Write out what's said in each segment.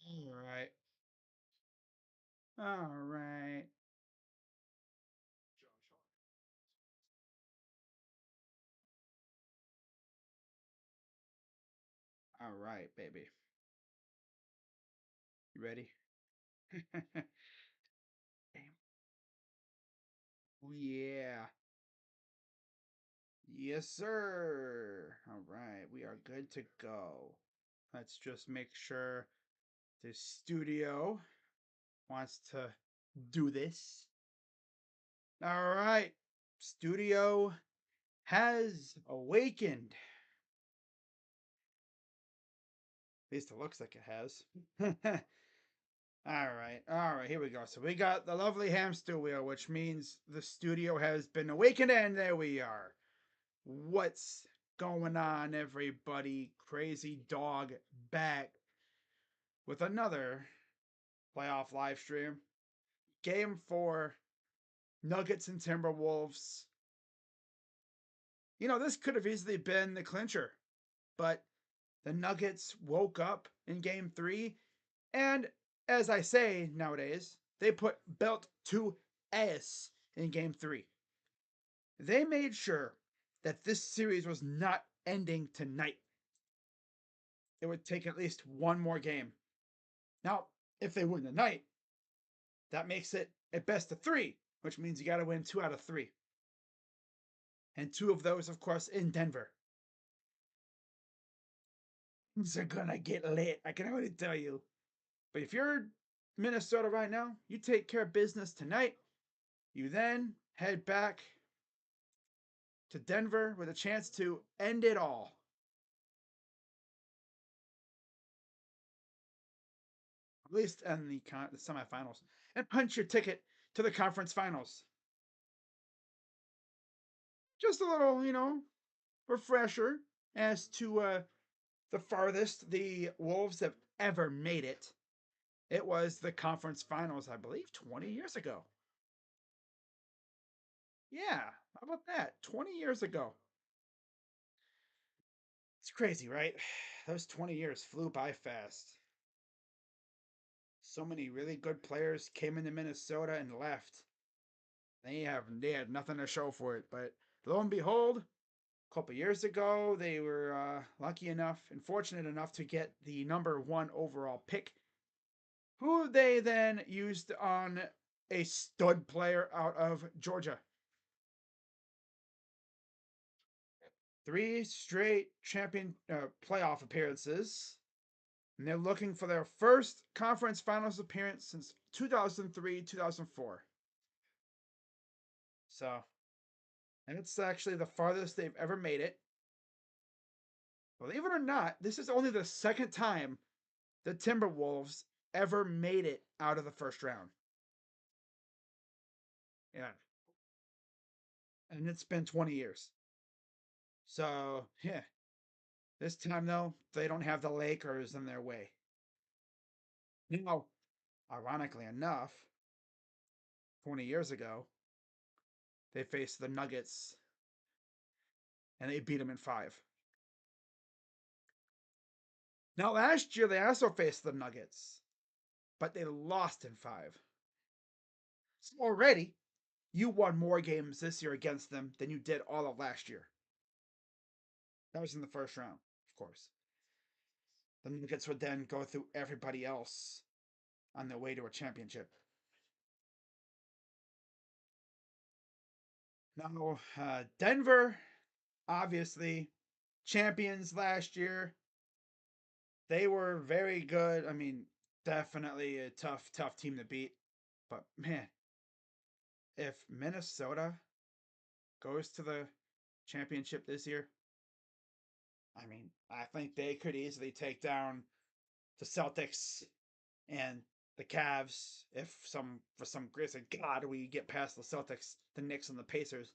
All right. All right. All right, baby. You ready? Oh, yeah. Yes, sir. All right. We are good to go. Let's just make sure the studio wants to do this. All right. Studio has awakened. At least it looks like it has. All right, here we go. So we got the lovely hamster wheel, which means the studio has been awakened, and there we are. What's going on, everybody? Crazy Dog back with another playoff live stream. Game 4, Nuggets and Timberwolves. You know, this could have easily been the clincher, but the Nuggets woke up in game 3, and as I say nowadays, they put belt to ass in game 3. They made sure that this series was not ending tonight. It would take at least one more game. Now, if they win tonight, that makes it a best of 3, which means you got to win 2 out of 3. And 2 of those, of course, in Denver. Things are going to get lit, I can already tell you. But if you're Minnesota right now, you take care of business tonight. You then head back to Denver with a chance to end it all. At least in the semifinals, and punch your ticket to the conference finals. Just a little, refresher as to the farthest the Wolves have ever made it. It was the conference finals, I believe, 20 years ago. Yeah, how about that? 20 years ago. It's crazy, right? Those 20 years flew by fast. So many really good players came into Minnesota and left. They had nothing to show for it, but lo and behold, a couple years ago, they were lucky enough and fortunate enough to get the number 1 overall pick, who they then used on a stud player out of Georgia. 3 straight champion playoff appearances, and they're looking for their first conference finals appearance since 2003, 2004. So, and it's actually the farthest they've ever made it. Believe it or not, this is only the second time the Timberwolves ever made it out of the first round. Yeah. And it's been 20 years. So, yeah. This time, though, they don't have the Lakers in their way. Now, ironically enough, 20 years ago, they faced the Nuggets and they beat them in 5. Now, last year, they also faced the Nuggets, but they lost in 5. So already, you won more games this year against them than you did all of last year. That was in the first round, of course. The Nuggets would then go through everybody else on their way to a championship. Now, Denver, obviously, champions last year. They were very good. I mean, definitely a tough team to beat. But man, if Minnesota goes to the championship this year, I mean, I think they could easily take down the Celtics and the Cavs if for some grace of God we get past the Celtics, the Knicks, and the Pacers.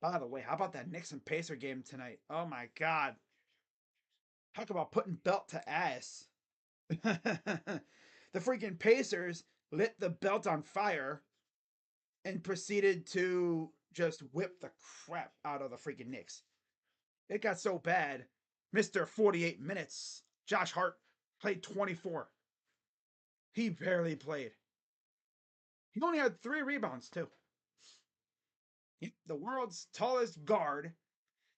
By the way, how about that Knicks and Pacer game tonight? Oh my God. Talk about putting belt to ass. The freaking Pacers lit the belt on fire and proceeded to just whip the crap out of the freaking Knicks. It got so bad, Mr. 48 minutes, Josh Hart played 24. He barely played. He only had 3 rebounds, too. The world's tallest guard,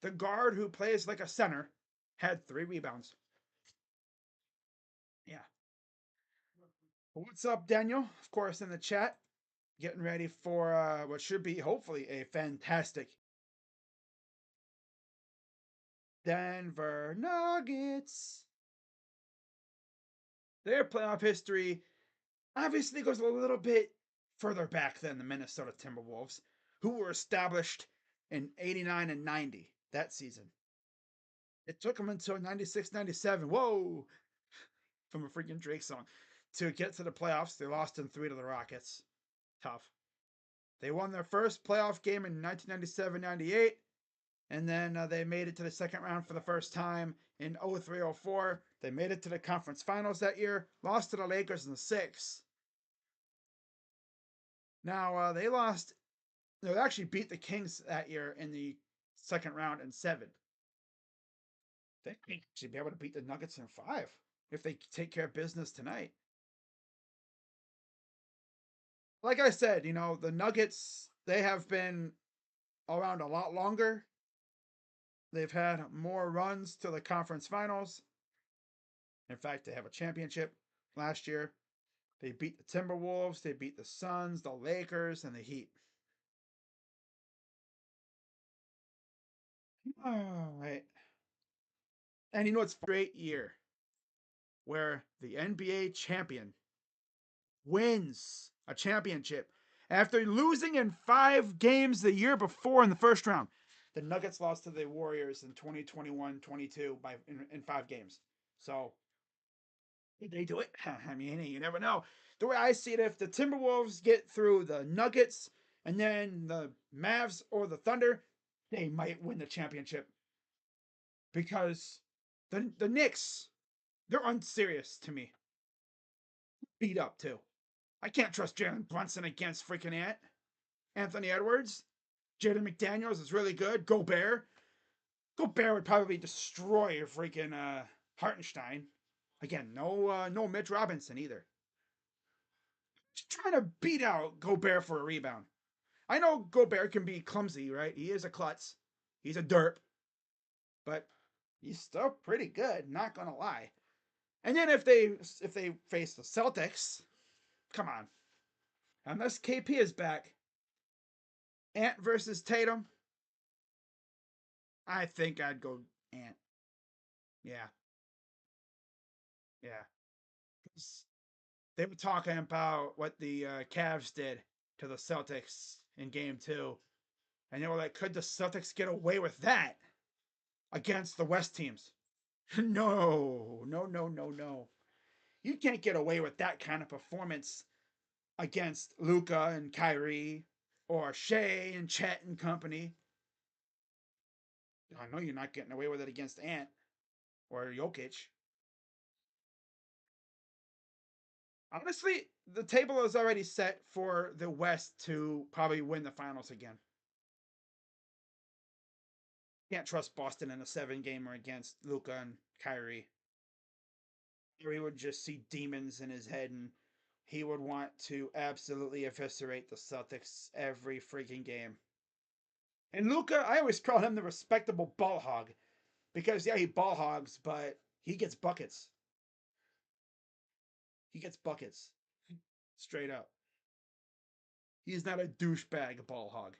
the guard who plays like a center, had 3 rebounds. Yeah. What's up, Daniel? Of course, in the chat. Getting ready for what should be, hopefully, a fantastic Denver Nuggets. Their playoff history obviously goes a little bit further back than the Minnesota Timberwolves, who were established in 89 and 90 that season. It took them until 96, 97. Whoa! From a freaking Drake song. To get to the playoffs, they lost in 3 to the Rockets. Tough. They won their first playoff game in 1997-98, and then they made it to the second round for the first time in 03-04. They made it to the conference finals that year, lost to the Lakers in 6. Now, they actually beat the Kings that year in the second round in 7. They may actually be able to beat the Nuggets in 5 if they take care of business tonight. Like I said, the Nuggets, they have been around a lot longer. They've had more runs to the conference finals. In fact, they have a championship last year. They beat the Timberwolves, they beat the Suns, the Lakers, and the Heat. All right. And it's a great year where the NBA champion wins a championship after losing in 5 games the year before in the first round. The Nuggets lost to the Warriors in 2021-22 in 5 games. So did they do it? I mean, you never know. The way I see it, if the Timberwolves get through the Nuggets and then the Mavs or the Thunder, they might win the championship. Because the Knicks, they're unserious to me. Beat up, too. I can't trust Jalen Brunson against freaking Anthony Edwards. Jaden McDaniels is really good. Gobert. Gobert would probably destroy freaking Hartenstein. Again, no Mitch Robinson either. Just trying to beat out Gobert for a rebound. I know Gobert can be clumsy, right? He is a klutz. He's a derp. But he's still pretty good, not gonna lie. And then if they face the Celtics, come on. Unless KP is back, Ant versus Tatum, I think I'd go Ant. Yeah, yeah. They were talking about what the Cavs did to the Celtics in Game 2. And they were like, could the Celtics get away with that against the West teams? No, no, no, no, no. You can't get away with that kind of performance against Luka and Kyrie or Shea and Chet and company. I know you're not getting away with it against Ant or Jokic. Honestly, the table is already set for the West to probably win the finals again. Can't trust Boston in a 7-gamer against Luka and Kyrie. Kyrie would just see demons in his head and he would want to absolutely eviscerate the Celtics every freaking game. And Luka, I always call him the respectable ball hog because yeah, he ball hogs, but he gets buckets. He gets buckets. Straight up. He's not a douchebag ball hog.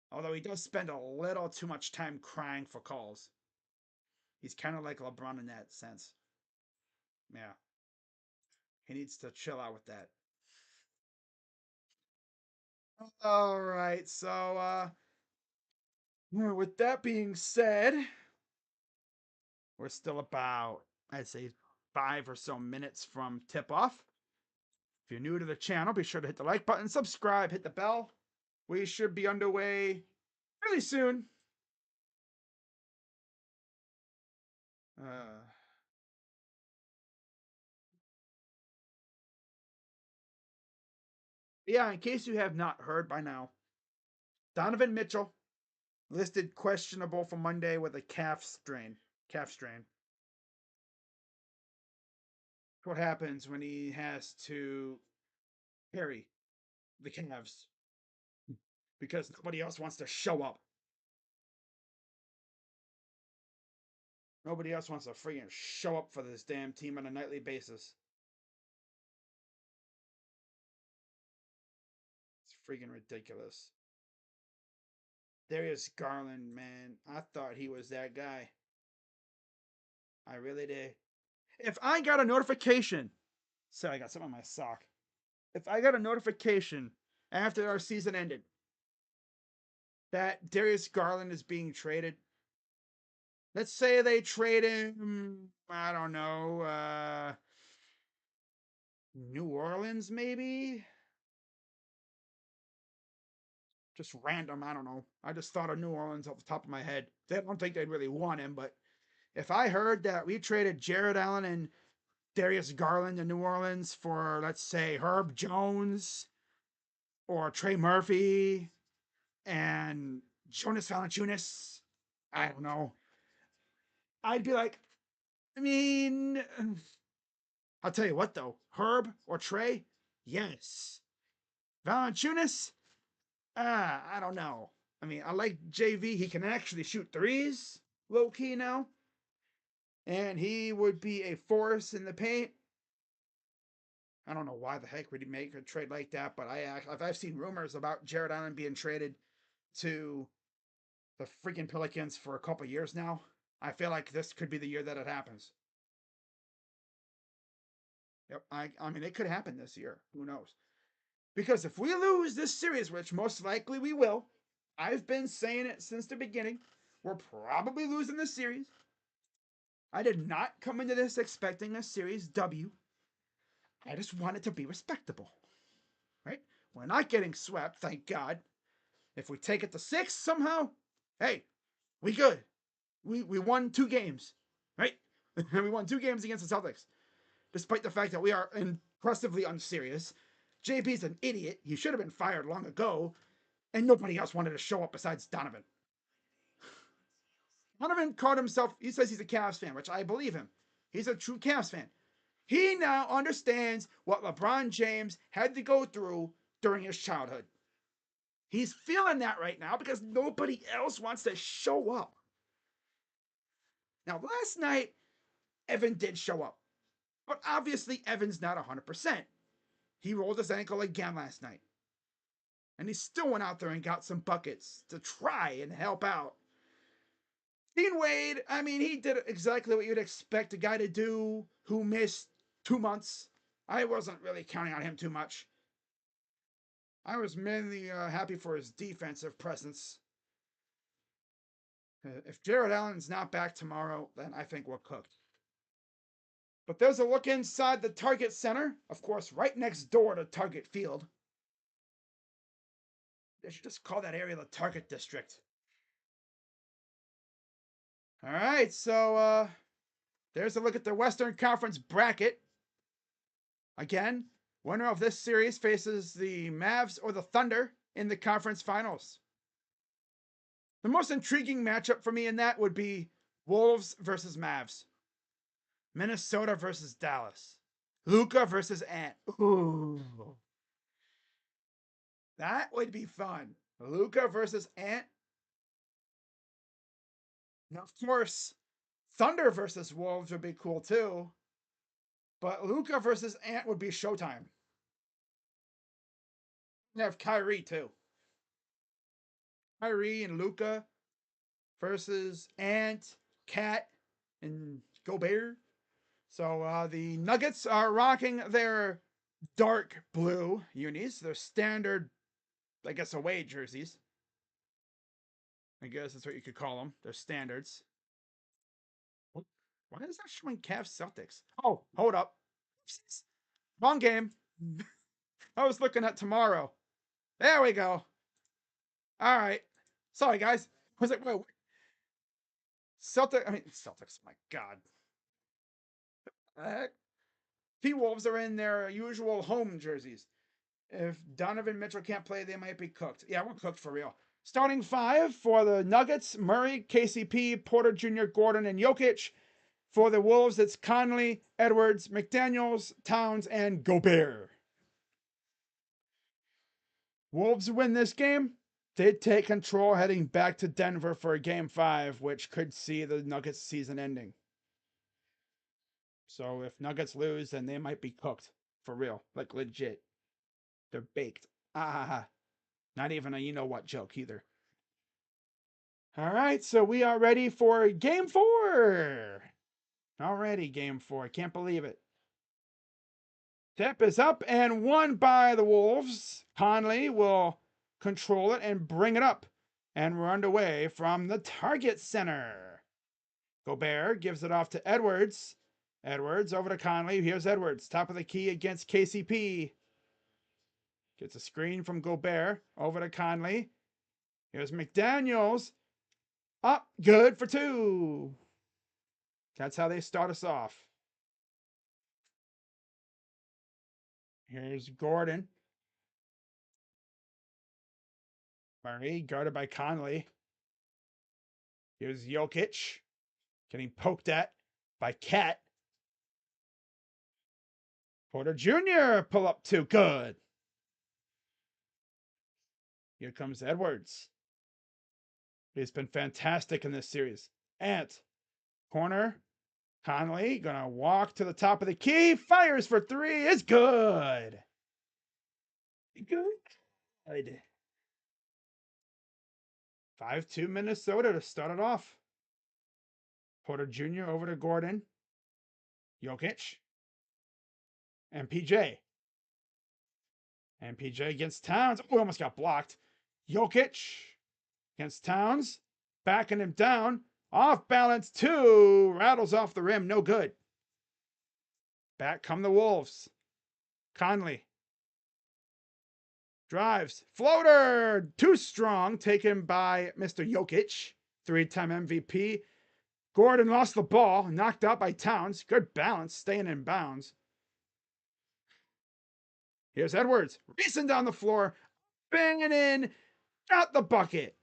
Although he does spend a little too much time crying for calls. He's kind of like LeBron in that sense. Yeah. He needs to chill out with that. All right. So, with that being said, we're still about, I'd say, 5 or so minutes from tip off. If you're new to the channel, be sure to hit the like button, subscribe, hit the bell. We should be underway really soon. Uh, yeah, in case you have not heard by now, Donovan Mitchell listed questionable for Monday with a calf strain. what happens when he has to carry the Cavs because nobody else wants to show up. Nobody else wants to freaking show up for this damn team on a nightly basis. It's freaking ridiculous. Darius Garland, man. I thought he was that guy. I really did. If I got a notification, sorry, I got something on my sock. If I got a notification after our season ended that Darius Garland is being traded, let's say they trade him, I don't know, New Orleans maybe? Just random, I don't know. I just thought of New Orleans off the top of my head. I don't think they'd really want him, but if I heard that we traded Jared Allen and Darius Garland to New Orleans for, let's say, Herb Jones or Trey Murphy and Jonas Valanciunas, I don't know. I'd be like, I mean, I'll tell you what though, Herb or Trey, yes. Valanciunas, I don't know. I mean, I like JV. He can actually shoot threes, low key now, and he would be a force in the paint. I don't know why the heck would he make a trade like that, but I've seen rumors about Jared Allen being traded to the freaking Pelicans for a couple years now. I feel like this could be the year that it happens. Yep, I mean it could happen this year. Who knows? Because if we lose this series, which most likely we will, I've been saying it since the beginning, we're probably losing this series. I did not come into this expecting a series W. I just want it to be respectable. Right? We're not getting swept, thank God. If we take it to 6 somehow, hey, we good. We won 2 games, right? We won 2 games against the Celtics, despite the fact that we are impressively unserious. JP's an idiot. He should have been fired long ago, and nobody else wanted to show up besides Donovan. Donovan called himself, he says he's a Cavs fan, which I believe him. He's a true Cavs fan. He now understands what LeBron James had to go through during his childhood. He's feeling that right now because nobody else wants to show up. Now, last night, Evan did show up. But obviously, Evan's not 100%. He rolled his ankle again last night. And he still went out there and got some buckets to try and help out. Dean Wade, I mean, he did exactly what you'd expect a guy to do who missed 2 months. I wasn't really counting on him too much. I was mainly happy for his defensive presence. If Jared Allen's not back tomorrow, then I think we're cooked. But there's a look inside the Target Center, of course, right next door to Target Field. They should just call that area the Target District. All right, so there's a look at the Western Conference bracket. Again, winner of this series faces the Mavs or the Thunder in the conference finals. The most intriguing matchup for me in that would be Wolves versus Mavs. Minnesota versus Dallas. Luka versus Ant. Ooh. That would be fun. Luka versus Ant. Now, of course, Thunder versus Wolves would be cool too. But Luka versus Ant would be showtime. You have Kyrie too. Kyrie and Luka versus Ant, Cat, and Gobert. So the Nuggets are rocking their dark blue unis, their standard, I guess, away jerseys. I guess that's what you could call them. They're standards. What? Why is that showing Cavs Celtics? Oh, hold up. Wrong game. I was looking at tomorrow. There we go. All right. Sorry, guys. Was it wait, Celtics, my God. T-Wolves are in their usual home jerseys. If Donovan Mitchell can't play, they might be cooked. Yeah, we're cooked for real. Starting 5 for the Nuggets: Murray, KCP, Porter Jr., Gordon, and Jokic. For the Wolves, it's Conley, Edwards, McDaniels, Towns, and Gobert. Wolves win this game. They take control heading back to Denver for a game 5, which could see the Nuggets season ending. So if Nuggets lose, then they might be cooked for real, like legit. They're baked. Ah, not even a you know what joke either. All right, so we are ready for game 4. Already game 4. Can't believe it. Tip is up and won by the Wolves. Conley will control it and bring it up. And we're underway from the target center. Gobert gives it off to Edwards. Edwards over to Conley. Here's Edwards. Top of the key against KCP. Gets a screen from Gobert. Over to Conley. Here's McDaniels. Up. Good for 2. That's how they start us off. Here's Gordon. Murray guarded by Conley. Here's Jokic. Getting poked at by Cat. Porter Jr. pull up 2. Good. Here comes Edwards. He's been fantastic in this series. Ant. Corner. Conley gonna walk to the top of the key. Fires for 3. It's good. Good. 5-2 Minnesota to start it off. Porter Jr. over to Gordon. Jokic. And PJ. And PJ against Towns. Oh, almost got blocked. Jokic against Towns. Backing him down. Off balance 2. Rattles off the rim. No good. Back come the Wolves. Conley. Drives. Floater. Too strong. Taken by Mr. Jokic. 3-time MVP. Gordon lost the ball. Knocked out by Towns. Good balance. Staying in bounds. Here's Edwards. Racing down the floor. Banging in. Got the bucket.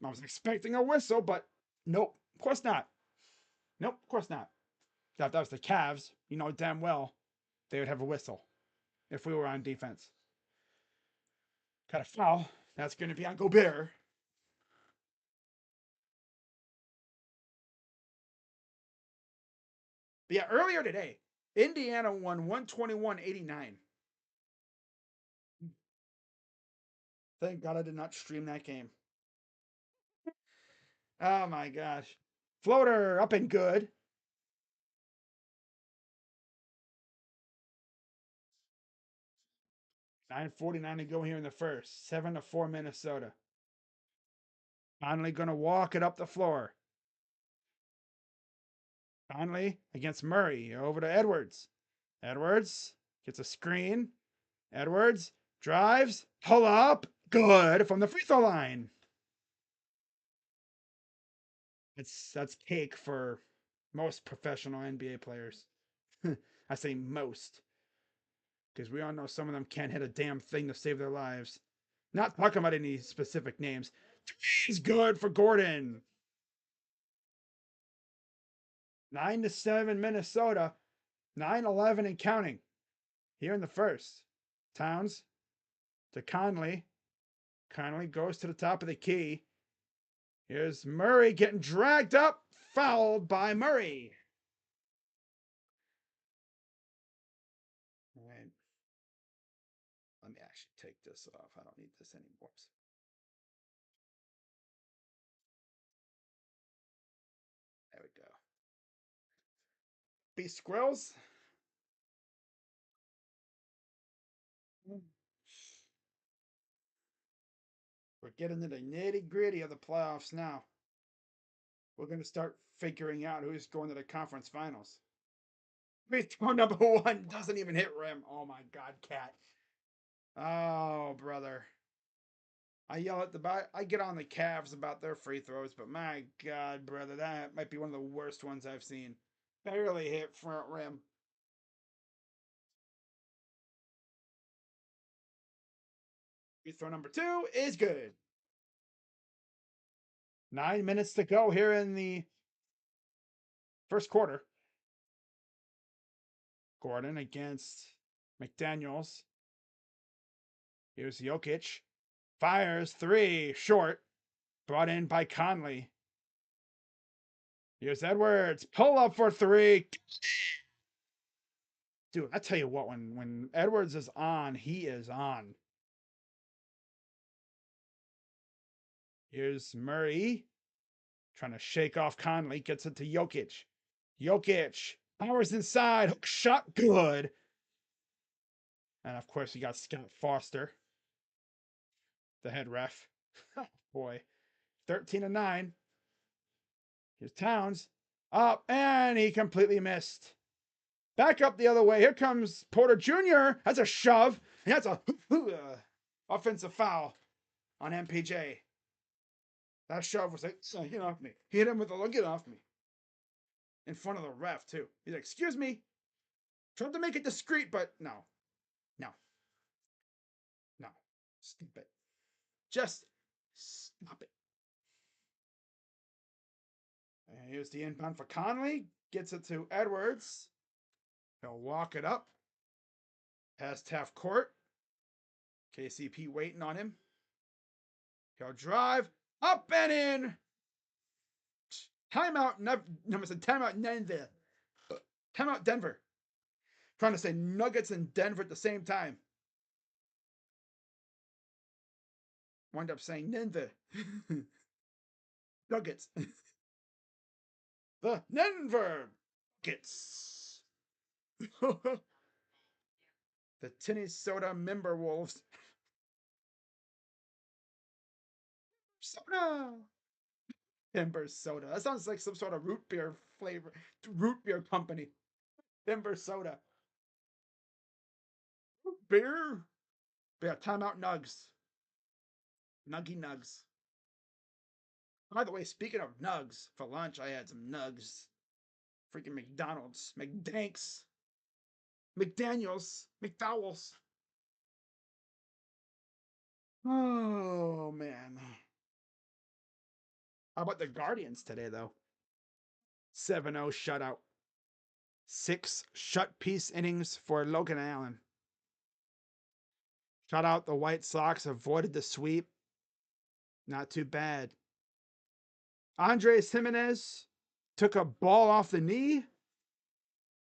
I was expecting a whistle, but nope. Of course not. Nope, of course not. If that was the Cavs, you know damn well they would have a whistle if we were on defense. Got a foul. That's going to be on Gobert. But yeah, earlier today, Indiana won 121-89. Thank God I did not stream that game. Oh my gosh. Floater up and good. 9:49 to go here in the first. 7-4 Minnesota. Conley gonna walk it up the floor. Conley against Murray. Over to Edwards. Edwards gets a screen. Edwards drives. Pull up. Good from the free throw line. That's cake for most professional NBA players. I say most. Because we all know some of them can't hit a damn thing to save their lives. Not talking about any specific names. He's good for Gordon. 9-7 Minnesota. 9-11 and counting. Here in the first. Towns to Conley. Conley goes to the top of the key. Here's Murray getting dragged up. Fouled by Murray. All right. Let me actually take this off. I don't need this anymore. There we go. Be squirrels. We're getting to the nitty gritty of the playoffs now. We're going to start figuring out who's going to the conference finals. Free throw number 1 doesn't even hit rim. Oh my God, Cat. Oh, brother. I yell at I get on the Cavs about their free throws, but my God, brother, that might be one of the worst ones I've seen. Barely hit front rim. Free throw number 2 is good. 9 minutes to go here in the First quarter. Gordon against McDaniels. Here's Jokic. Fires three. Short. Brought in by Conley. Here's Edwards. Pull up for three. Dude, I tell you what, when Edwards is on, he is on. Here's Murray. Trying to shake off Conley. Gets it to Jokic. Jokic. Powers inside. Hook shot. Good. And of course, you got Scott Foster, the head ref. Boy. 13-9. Here's Towns. Up. And he completely missed. Back up the other way. Here comes Porter Jr. That's a shove. And that's a offensive foul on MPJ. That shove was like, get off me. He hit him with a get off me. In front of the ref, too. He's like, excuse me. Tried to make it discreet, but no. No. No. Stop it. Just stop it. And here's the inbound for Conley. Gets it to Edwards. He'll walk it up. Past half court. KCP waiting on him. He'll drive up and in. Timeout. Timeout Denver. Timeout Denver. Trying to say Nuggets and Denver at the same time. Wind up saying Denver. Nuggets. The Denver Nuggets. The Minnesota Timberwolves. Soda. Denver soda. That sounds like some sort of root beer flavor. Root beer company. Denver soda. Root beer. Yeah, timeout Nugs. Nuggy Nugs. By the way, speaking of Nugs, for lunch I had some Nugs. Freaking McDonald's. McDanks. McDaniels. McDowells. Oh, man. How about the Guardians today, though? 7-0 shutout. 6 shut-piece innings for Logan Allen. Shut out the White Sox, avoided the sweep. Not too bad. Andres Jimenez took a ball off the knee.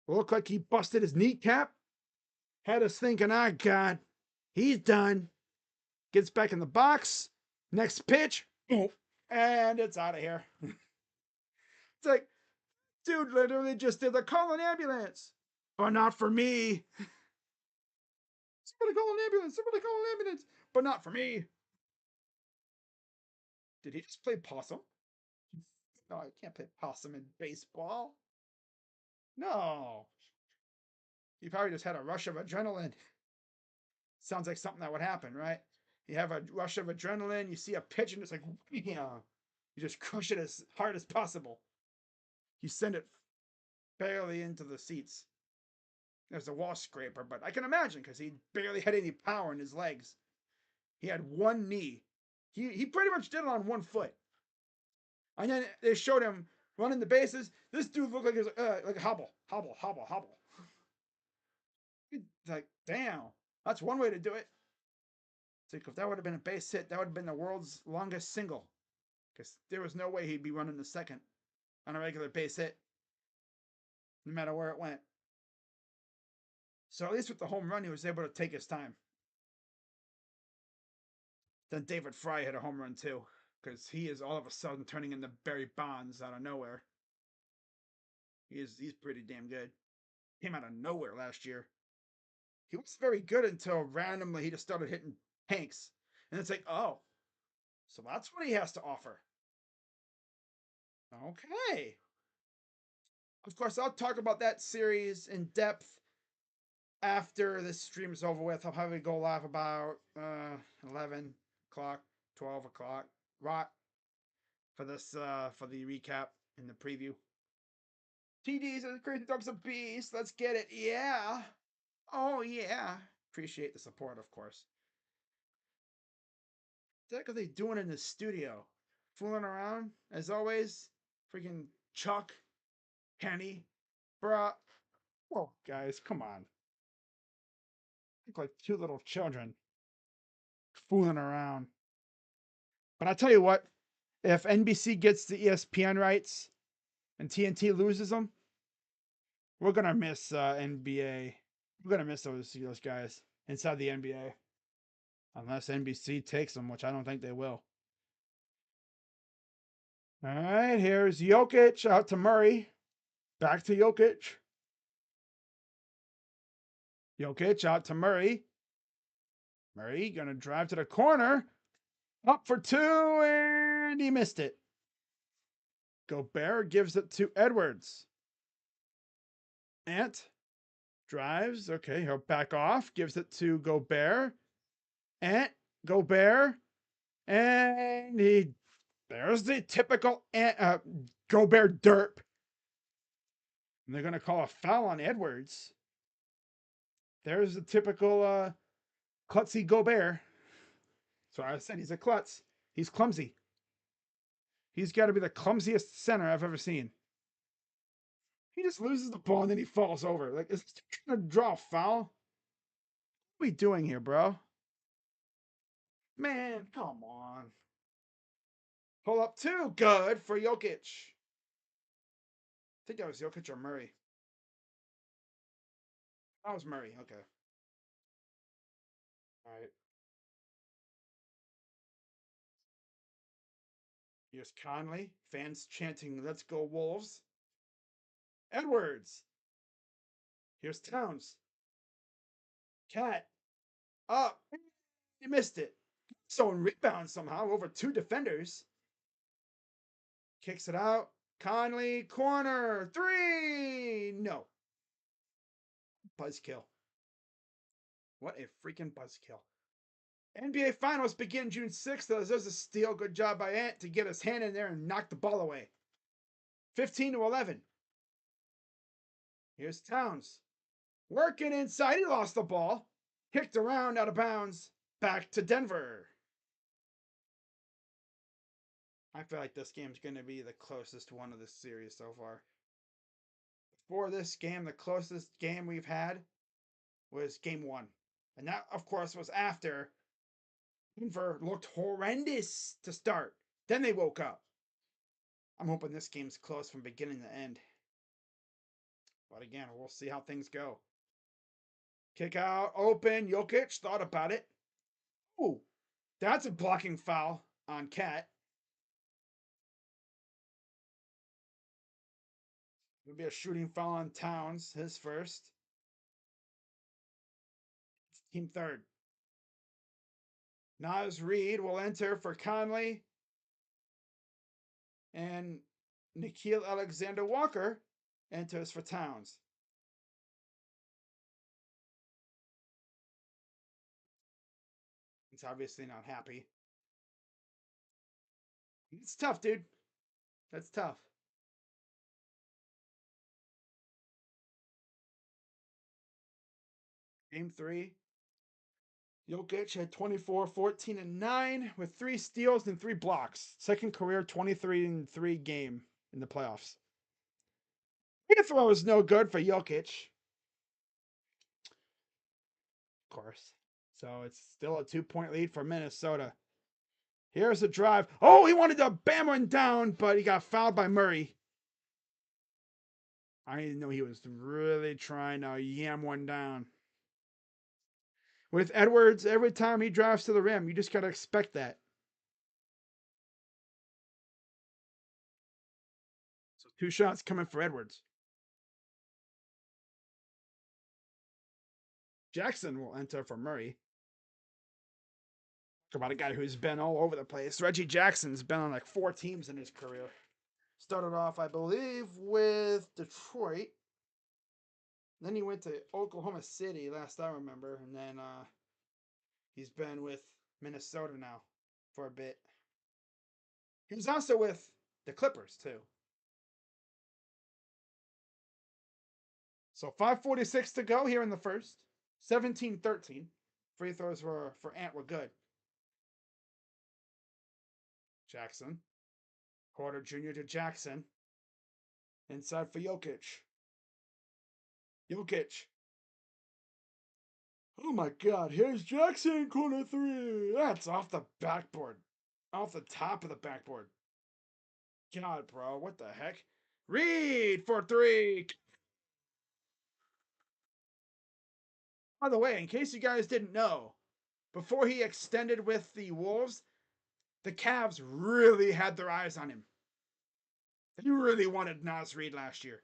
Looked like he busted his kneecap. Had us thinking, oh, God, he's done. Gets back in the box. Next pitch. And it's out of here. It's like, dude literally just did the call an ambulance. But not for me. Somebody call an ambulance. Somebody call an ambulance. But not for me. Did he just play possum? No, I can't play possum in baseball. No. He probably just had a rush of adrenaline. Sounds like something that would happen, right? You have a rush of adrenaline, you see a pitch, and it's like, you just crush it as hard as possible. You send it barely into the seats. There's a wall scraper, but I can imagine because he barely had any power in his legs. He had one knee. He pretty much did it on one foot. And then they showed him running the bases. This dude looked like he was like a hobble. It's like, damn, that's one way to do it. It's like if that would have been a base hit, that would have been the world's longest single. Because there was no way he'd be running the second on a regular base hit, no matter where it went. So at least with the home run, he was able to take his time. Then David Fry hit a home run too, because he is all of a sudden turning into Barry Bonds out of nowhere. He's pretty damn good. Came out of nowhere last year. He was very good until randomly he just started hitting tanks. And it's like, oh, so that's what he has to offer. Okay. Of course, I'll talk about that series in depth after this stream is over with. I'll probably go live about 11 o'clock, 12 o'clock, right, for this for the recap and the preview. TDs and the Crazy Dogs of Beast. Let's get it. Yeah. Oh, yeah. Appreciate the support, of course. What the heck are they doing in the studio? Fooling around, as always. Freaking Chuck. Kenny, bruh. Whoa, guys, come on. Look like two little children fooling around. But I tell you what, if NBC gets the ESPN rights and TNT loses them, we're gonna miss NBA. We're gonna miss those guys inside the NBA unless NBC takes them, which I don't think they will. All right, here's Jokic out to Murray. Back to Jokic. Jokic out to Murray. Murray gonna drive to the corner. Up for two, and he missed it. Gobert gives it to Edwards. Ant drives. Okay, he'll back off. Gives it to Gobert. Ant, Gobert. And there's the typical Gobert derp. And they're going to call a foul on Edwards. There's the typical klutzy Gobert. So I said he's a klutz. He's clumsy. He's got to be the clumsiest center I've ever seen. He just loses the ball and then he falls over. Like, is this trying to draw a foul? What are we doing here, bro? Man, come on. Pull up two. Good for Jokic. I think that was Jokic or Murray. That was Murray. Okay. All right. Here's Conley. Fans chanting, "Let's go Wolves." Edwards. Here's Towns. Cat. Up. He missed it. So in rebound somehow over two defenders. Kicks it out. Conley. Corner. Three. No. Buzzkill. What a freaking buzzkill. NBA Finals begin June 6th. There's a steal. Good job by Ant to get his hand in there and knock the ball away. 15-11. Here's Towns. Working inside. He lost the ball. Kicked around out of bounds. Back to Denver. I feel like this game's going to be the closest one of this series so far. Before this game, the closest game we've had was game one. And that, of course, was after Denver looked horrendous to start. Then they woke up. I'm hoping this game's close from beginning to end. But again, we'll see how things go. Kick out, open. Jokic thought about it. Ooh, that's a blocking foul on Cat. It'll be a shooting foul on Towns, his first. Team third. Naz Reid will enter for Conley. And Nickeil Alexander-Walker enters for Towns. He's obviously not happy. It's tough, dude. That's tough. Game three. Jokic had 24, 14, and 9 with 3 steals and 3 blocks. Second career 23-3 game in the playoffs. Free throw is no good for Jokic. Of course. So it's still a 2-point lead for Minnesota. Here's a drive. Oh, he wanted to bam one down, but he got fouled by Murray. I didn't know he was really trying to yam one down. With Edwards, every time he drives to the rim, you just got to expect that. So 2 shots coming for Edwards. Jackson will enter for Murray. Talk about a guy who's been all over the place. Reggie Jackson's been on like 4 teams in his career. Started off, I believe, with Detroit. Then he went to Oklahoma City, last I remember. And then he's been with Minnesota now for a bit. He was also with the Clippers, too. So 5:46 to go here in the first. 17-13. Free throws for Ant were good. Jackson. Porter Jr. to Jackson. Inside for Jokic. Jokic. Oh my god, here's Jackson, corner three. That's off the backboard. Off the top of the backboard. God, bro, what the heck? Reed for three. By the way, in case you guys didn't know, before he extended with the Wolves, the Cavs really had their eyes on him. They really wanted Nas Reed last year.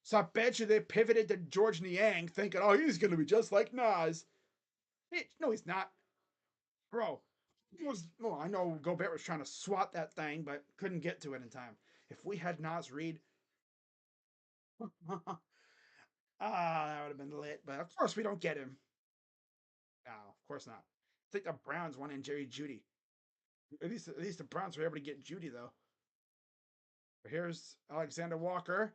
So I bet you they pivoted to George Niang thinking, oh, he's going to be just like Nas. No, he's not. Bro, well, I know Gobert was trying to swat that thing, but couldn't get to it in time. If we had Nas Reed, that would have been lit. But of course, we don't get him. No, of course not. I think the Browns wanted Jerry Judy. At least the Browns were able to get Judy though. But here's Alexander Walker.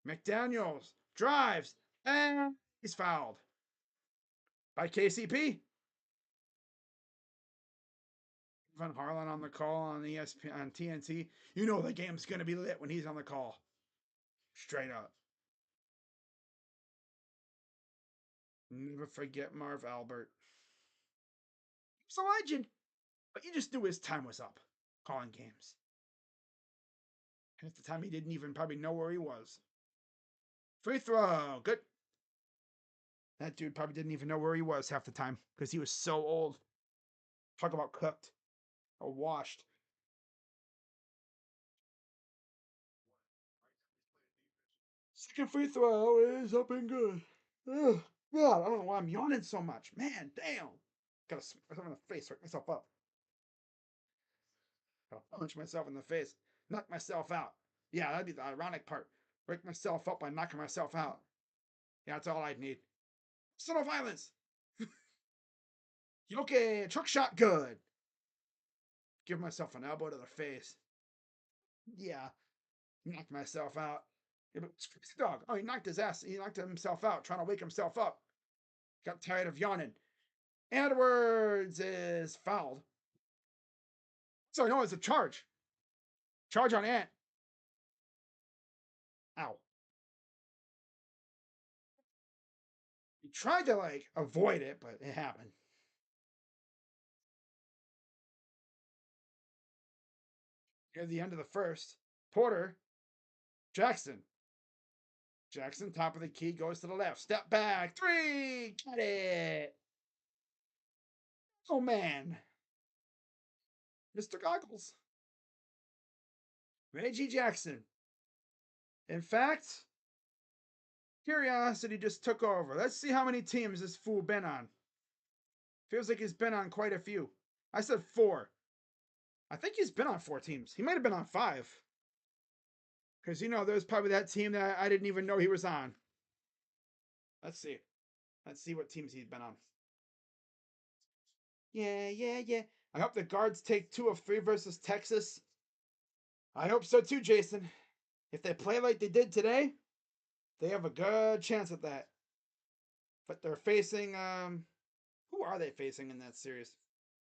McDaniels drives and he's fouled by KCP. Van Harlan on the call on ESPN on TNT. You know the game's gonna be lit when he's on the call. Straight up. Never forget Marv Albert. He's a legend, but you just knew his time was up calling games. Half the time he didn't even probably know where he was. Free throw, good. That dude probably didn't even know where he was half the time because he was so old. Talk about cooked or washed. Second free throw is up and good. Ugh, God, I don't know why I'm yawning so much. Man, damn. Gotta smack myself in the face, wake myself up. Gotta punch myself in the face, knock myself out. Yeah, that'd be the ironic part. Wake myself up by knocking myself out. Yeah, that's all I'd need. Subtle violence. Okay, trick shot, good. Give myself an elbow to the face. Yeah, knocked myself out. Yeah, but dog. Oh, he knocked his ass. He knocked himself out, trying to wake himself up. Got tired of yawning. Edwards is fouled. Sorry, no, it's a charge. Charge on Ant. Ow. He tried to like avoid it, but it happened. Near the end of the first, Porter, Jackson. Jackson, top of the key, goes to the left. Step back. Three. Get it. Oh, man. Mr. Goggles. Reggie Jackson. In fact, curiosity just took over. Let's see how many teams this fool been on. Feels like he's been on quite a few. I said four. I think he's been on four teams. He might have been on five. Because, there's probably that team that I didn't even know he was on. Let's see. Let's see what teams he's been on. Yeah. I hope the guards take 2 of 3 versus Texas. I hope so too, Jason. If they play like they did today, they have a good chance at that. But they're facing who are they facing in that series?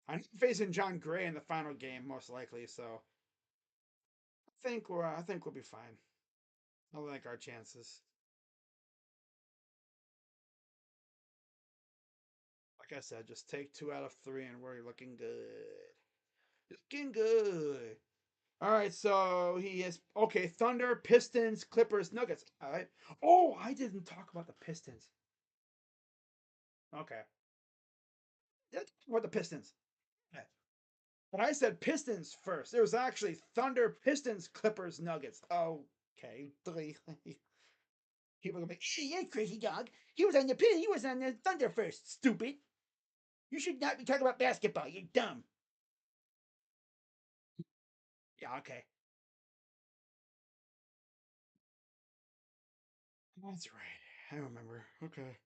I'm facing John Gray in the final game, most likely, so I think we'll be fine. I like our chances. Like I said, just take 2 out of 3 and we're looking good. Looking good. All right, so he is okay. Thunder, Pistons, Clippers, Nuggets. All right. Oh, I didn't talk about the Pistons. Okay. Let's talk about the Pistons. But I said Pistons first. It was actually Thunder, Pistons, Clippers, Nuggets. Okay. People are gonna be, hey, yeah, crazy dog. He was on the Thunder first, stupid. You should not be talking about basketball. You're dumb. Yeah, okay. That's right. I remember. Okay.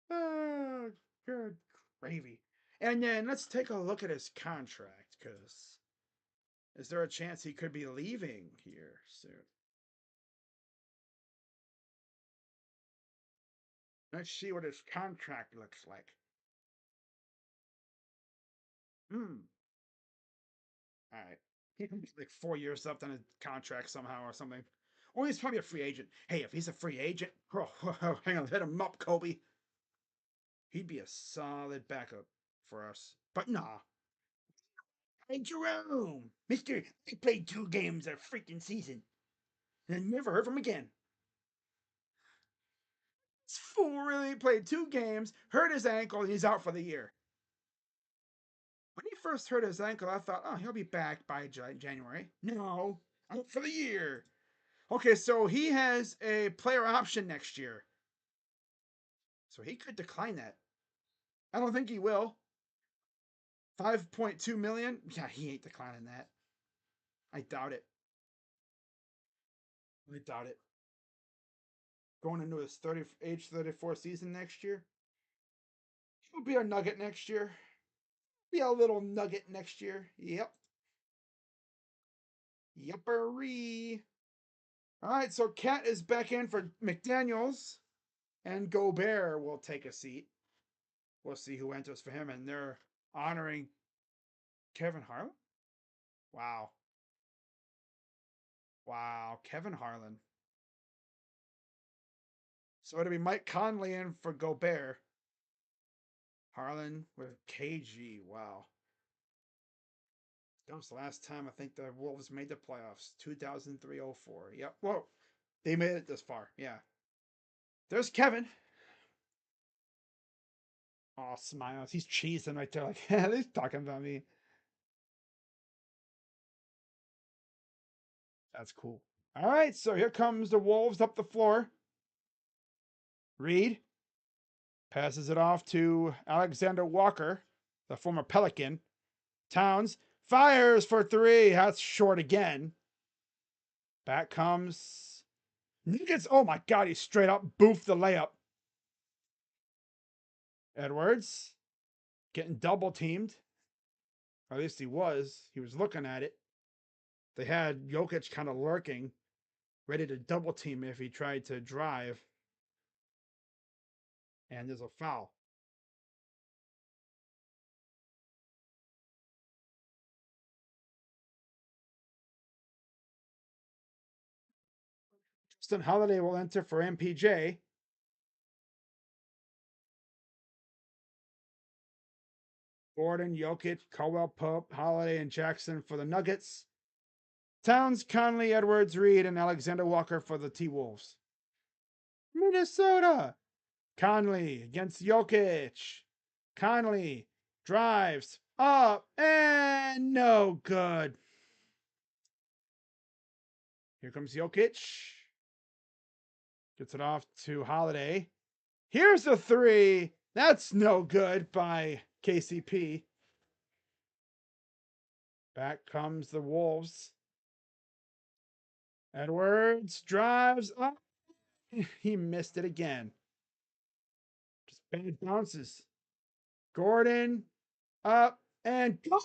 Oh, good gravy. And then let's take a look at his contract, because is there a chance he could be leaving here soon? Let's see what his contract looks like. Hmm. All right. He can be like 4 years left on his contract somehow or something. Or he's probably a free agent. Hey, if he's a free agent, hang on, hit him up, Kobe. He'd be a solid backup for us. But nah. Hey, Jerome, Mister, I played 2 games a freaking season and never heard from him again. This fool really played 2 games, hurt his ankle, and he's out for the year. When he first hurt his ankle, I thought, oh, he'll be back by January. No, out for the year. Okay, so he has a player option next year. So he could decline that. I don't think he will. 5.2 million? Yeah, he ain't declining that. I doubt it. I doubt it. Going into his age 34 season next year. He'll be a nugget next year. Be a little nugget next year. Yep. Yuppery. All right, so Cat is back in for McDaniels, and Gobert will take a seat. We'll see who enters for him, and they're honoring Kevin Harlan. Wow, wow, Kevin Harlan. So it'll be Mike Conley in for Gobert. Harlan with KG. Wow, that was the last time I think the Wolves made the playoffs. 2003-04. Yep. Whoa, they made it this far. Yeah. There's Kevin. Oh, smiles. He's cheesing right there. Like, yeah, he's talking about me. That's cool. All right, so here comes the Wolves up the floor. Reed passes it off to Alexander Walker, the former Pelican. Towns fires for 3. That's short again. Back comes Nuggets. Oh my God, he straight up boofed the layup. Edwards getting double teamed. Or at least he was. He was looking at it. They had Jokic kind of lurking, ready to double team if he tried to drive. And there's a foul. Justin Holiday will enter for MPJ. Gordon, Jokic, Caldwell Pope, Holiday, and Jackson for the Nuggets. Towns, Conley, Edwards, Reed, and Alexander Walker for the T-Wolves. Minnesota. Conley against Jokic. Conley drives up and no good. Here comes Jokic. Gets it off to Holiday. Here's the 3. That's no good by KCP. Back comes the Wolves. Edwards drives up. He missed it again. Just bad bounces. Gordon up and go.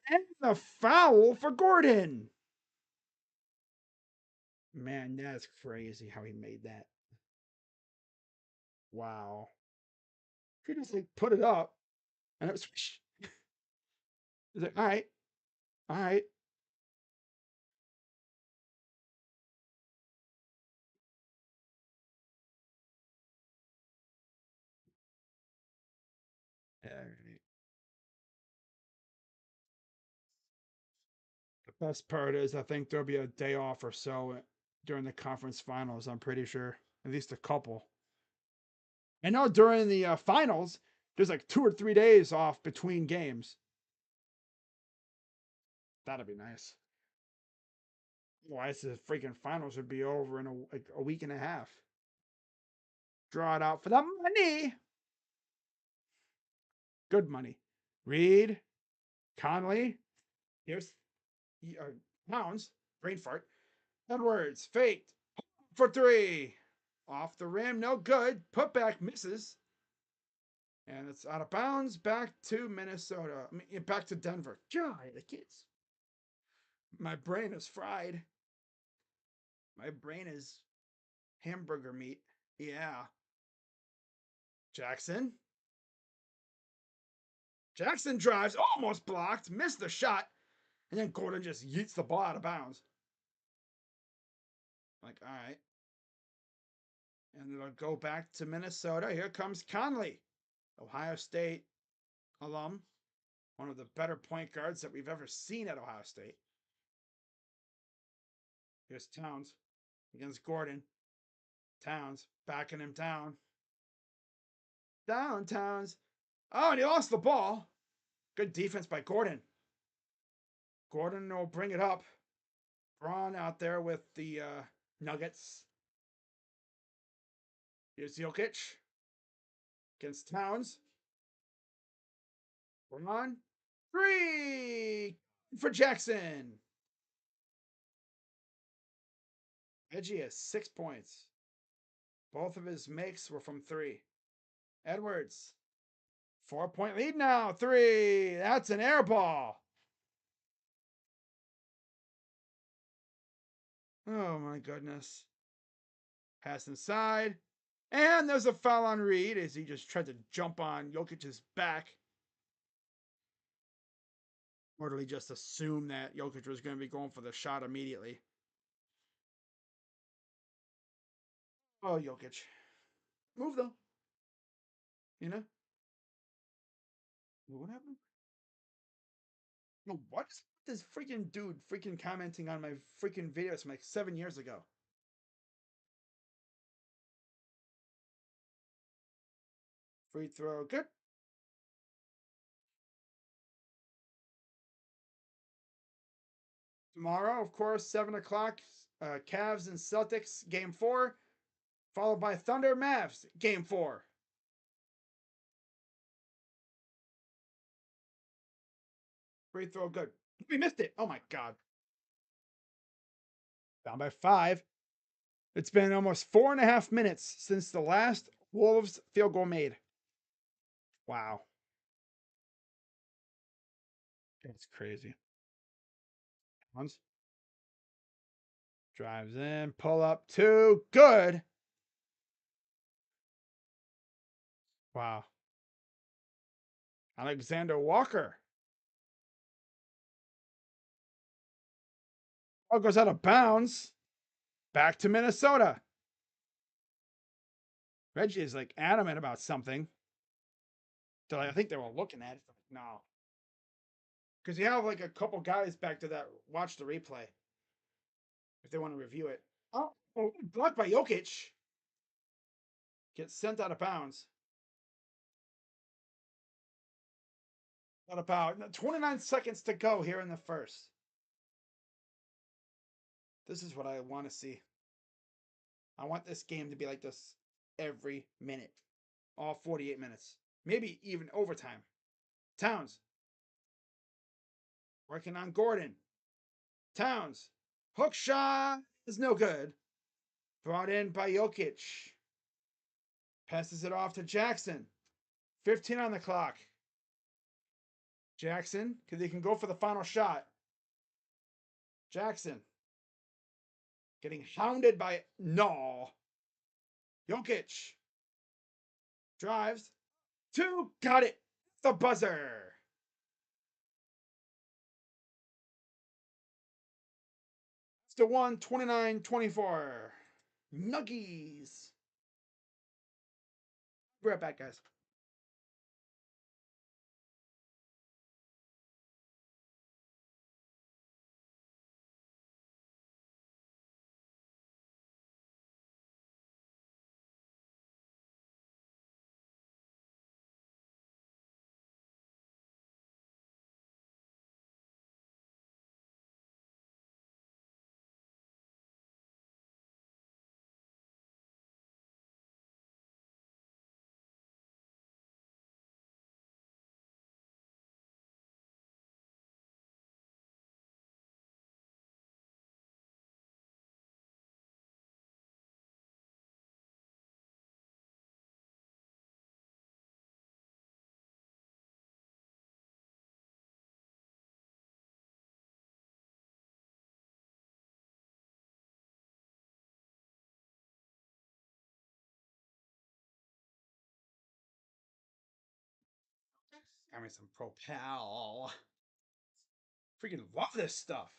And the foul for Gordon. Man, that's crazy how he made that. Wow. He just like put it up and it was, like, all right, all right. All right. The best part is I think there'll be a day off or so during the conference finals. I'm pretty sure. At least a couple. I know during the finals, there's like 2 or 3 days off between games. That'd be nice. Otherwise, the freaking finals would be over in like a week and a half. Draw it out for the money. Good money. Reed, Conley. Here's uh, Pounds. Brain fart. Edwards, faked for 3. Off the rim, no good. Putback misses. And it's out of bounds. Back to Minnesota. I mean, back to Denver. God, the kids. My brain is fried. My brain is hamburger meat. Yeah. Jackson. Jackson drives, almost blocked, missed the shot, and then Gordon just yeets the ball out of bounds. Like, all right. And it'll go back to Minnesota. Here comes Conley, Ohio State alum, one of the better point guards that we've ever seen at Ohio State. Here's Towns against Gordon. Towns backing him down. Down, Towns. Oh, and he lost the ball. Good defense by Gordon. Gordon will bring it up. Braun out there with the Nuggets. Here's Jokic against Towns. Braun. 3 for Jackson. Reggie has 6 points. Both of his makes were from 3. Edwards. 4-point lead now. 3. That's an air ball. Oh my goodness. Pass inside. And there's a foul on Reed as he just tried to jump on Jokic's back. Or did he just assume that Jokic was going to be going for the shot immediately? Oh, Jokic. Move though. You know? What happened? No, what is this freaking dude freaking commenting on my freaking videos from like 7 years ago? Free throw, good. Tomorrow, of course, 7 o'clock, Cavs and Celtics, game 4, followed by Thunder Mavs, game 4. Free throw, good. We missed it. Oh my God. Down by 5. It's been almost 4.5 minutes since the last Wolves field goal made. Wow. That's crazy. Once. Drives in, pull up 2, good. Wow. Alexander Walker. Ball goes out of bounds. Back to Minnesota. Reggie is like adamant about something. I think they were looking at it. No. Because you have like a couple guys back to that watch the replay if they want to review it. Oh, blocked by Jokic. Gets sent out of bounds. At about 29 seconds to go here in the first. This is what I want to see. I want this game to be like this every minute. All 48 minutes. Maybe even overtime. Towns. Working on Gordon. Towns. Hook shot is no good. Brought in by Jokic. Passes it off to Jackson. 15 on the clock. Jackson, because he can go for the final shot. Jackson. Getting hounded by no. Jokic. Drives. 2. Got it. The buzzer. It's to 1, 29-24. Nuggies. Be right back, guys. Got me some Propel. Freaking love this stuff.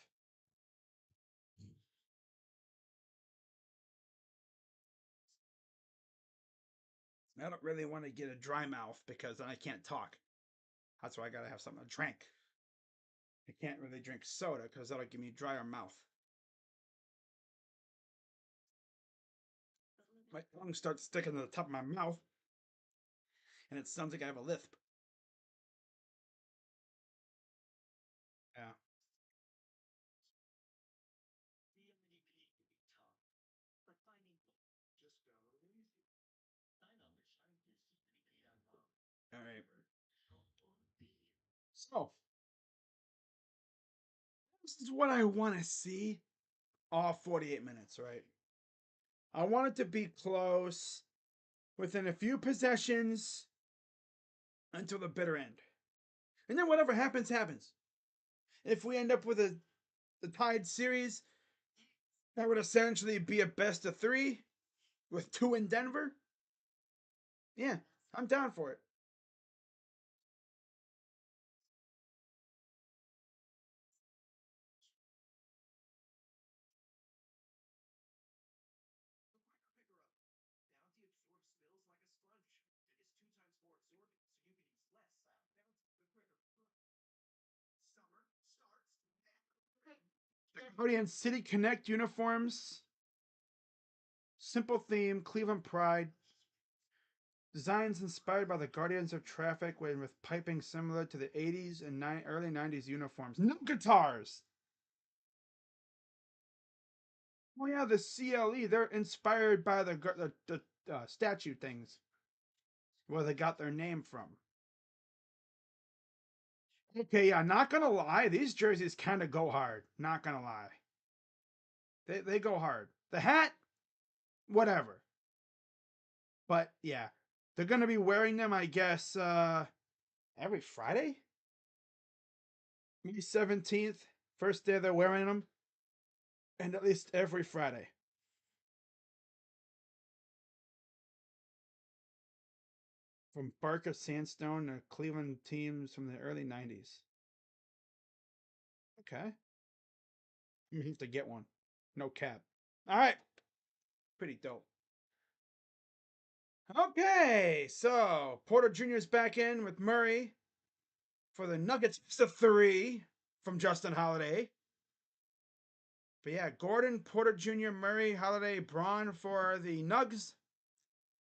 I don't really want to get a dry mouth because then I can't talk. That's why I gotta have something to drink. I can't really drink soda because that'll give me a drier mouth. My tongue starts sticking to the top of my mouth, and it sounds like I have a lisp. Yeah. All right. So this is what I want to see. All 48 minutes, right? I want it to be close, within a few possessions until the bitter end, and then whatever happens, happens. If we end up with the tied series, that would essentially be a best of three with two in Denver. Yeah, I'm down for it. Cody and City Connect uniforms. Simple theme, Cleveland Pride. Designs inspired by the Guardians of Traffic with piping similar to the 80s and early 90s uniforms. No guitars! Oh yeah, the CLE. They're inspired by the statue things where they got their name from. Okay, yeah, not gonna lie, these jerseys kind of go hard. Not gonna lie, they go hard. The hat, whatever, but yeah, they're gonna be wearing them, I guess, every Friday, May 17th, first day they're wearing them, and at least every Friday. From Barker Sandstone to Cleveland teams from the early 90s. Okay, I'm gonna have to get one. No cap. All right, pretty dope. Okay, so Porter Jr.'s back in with Murray for the Nuggets. It's a three from Justin Holiday. But yeah, Gordon, Porter Jr., Murray, Holiday, Braun for the Nugs.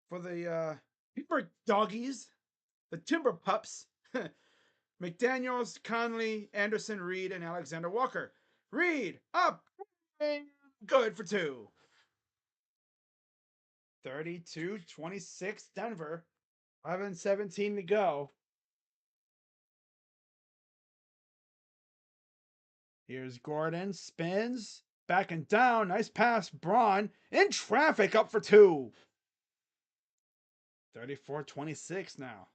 For the Timber Doggies, the Timber Pups. McDaniels, Conley, Anderson, Reed, and Alexander Walker. Reed up and good for two. 32-26 Denver. 11-17 to go. Here's Gordon. Spins. Back and down. Nice pass. Braun in traffic up for two. 34-26 now.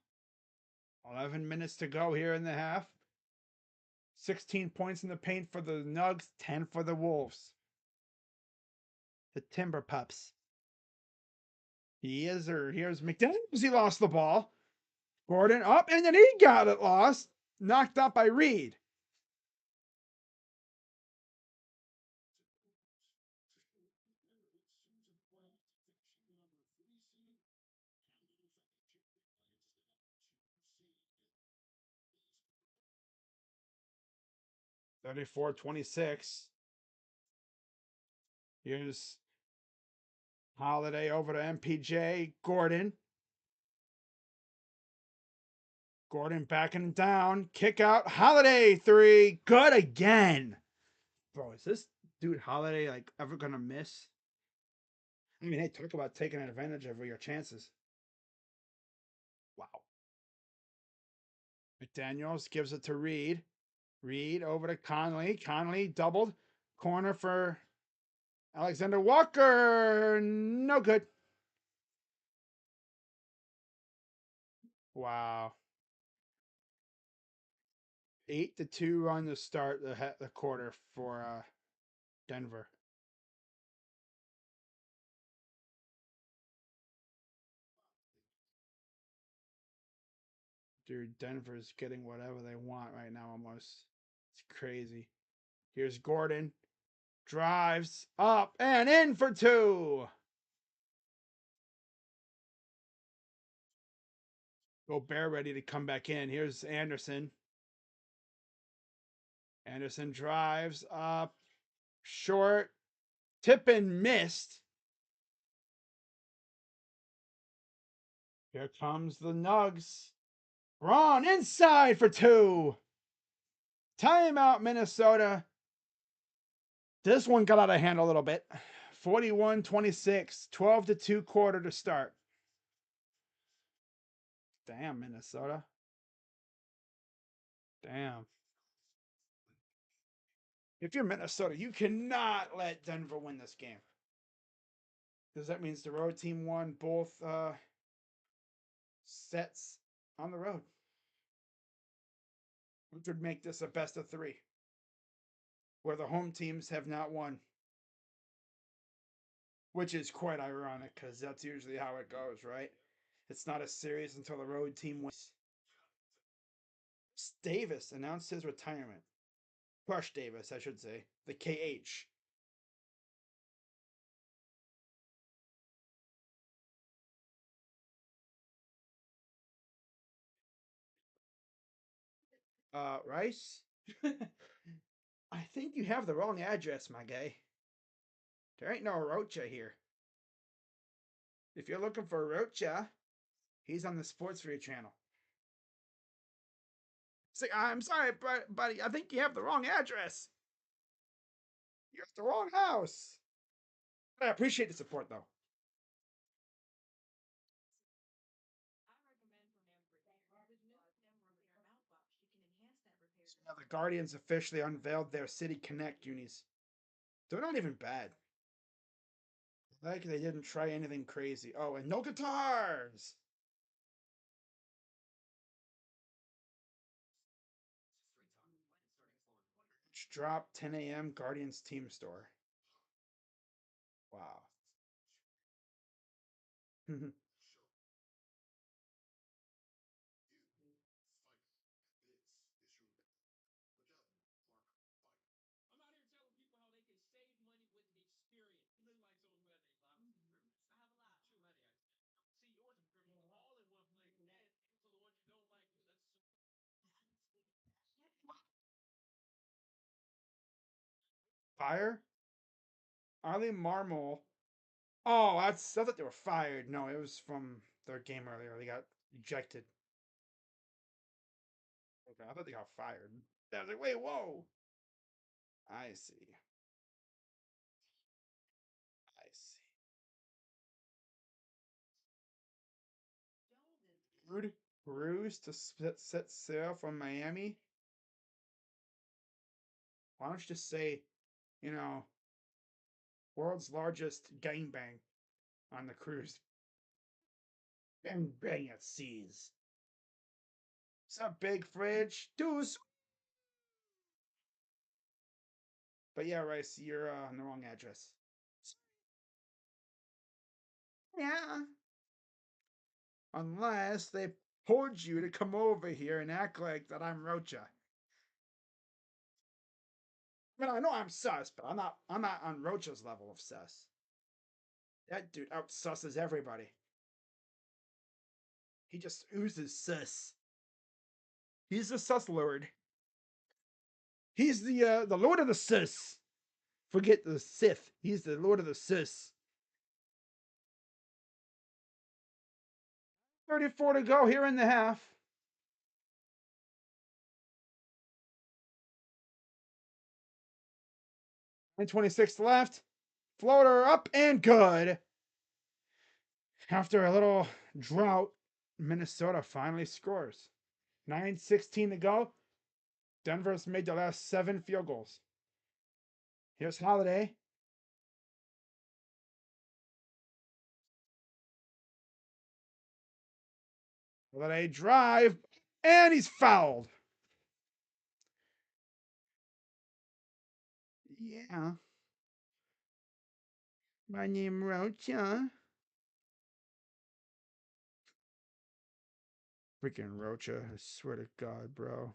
11 minutes to go here in the half. 16 points in the paint for the Nugs, 10 for the Wolves. The Timber Pups. Here's McDaniels. He lost the ball. Gordon up, and then he got it lost. Knocked out by Reed. Thirty-four 26. Here's Holiday over to MPJ. Gordon backing down. Kick out. Holiday three. Good again. Bro, is this dude Holiday like ever gonna miss? I mean, hey, talk about taking advantage of your chances. Wow. McDaniels gives it to Reed. Reed over to Conley. Conley doubled. Corner for Alexander Walker. No good. Wow. 8-2 on the start, the quarter for Denver. Dude, Denver's getting whatever they want right now almost. It's crazy. Here's Gordon. Drives up and in for two. Gobert ready to come back in. Here's Anderson. Anderson drives up. Short. Tip and missed. Here comes the Nugs. Braun inside for two. Timeout, Minnesota. This one got out of hand a little bit. 41-26, 12-2 quarter to start. Damn, Minnesota. Damn. If you're Minnesota, you cannot let Denver win this game. Because that means the road team won both sets on the road, which would make this a best of three, where the home teams have not won. Which is quite ironic because that's usually how it goes, right? It's not a series until the road team wins. Davis announced his retirement. Crush Davis, I should say. The KH. Rice? I think you have the wrong address, my guy. There ain't no Rocha here. If you're looking for Rocha, he's on the Sports Free channel. Say, I'm sorry, buddy. I think you have the wrong address. You have the wrong house. I appreciate the support, though. So now the Guardians officially unveiled their City Connect unis. They're not even bad. Like they didn't try anything crazy. Oh, and no guitars. Drop 10 a.m. Guardians team store. Wow. Fire? Ali Marmol. Oh, I thought they were fired. No, it was from their game earlier. They got ejected. Okay, I thought they got fired. I was like, wait, whoa. I see. I see. Rude Bruce to set sail from Miami. Why don't you just say, you know, world's largest gangbang on the cruise? Bang bang at seas. What's up, big fridge? Deuce. But yeah, Rice, you're on the wrong address. Yeah. Unless they pulled you to come over here and act like that I'm Rocha. I mean, I know I'm sus, but I'm not on Rocha's level of sus. That dude out susses everybody. He just oozes sus. He's the sus lord. He's the lord of the sus. Forget the Sith. He's the lord of the sus. 34 to go here in the half. 9:26 left. Floater up and good. After a little drought, Minnesota finally scores. 9:16 to go. Denver's made the last 7 field goals. Here's Holiday. Holiday drive, and he's fouled. Yeah. My name Rocha. Freaking Rocha. I swear to God, bro.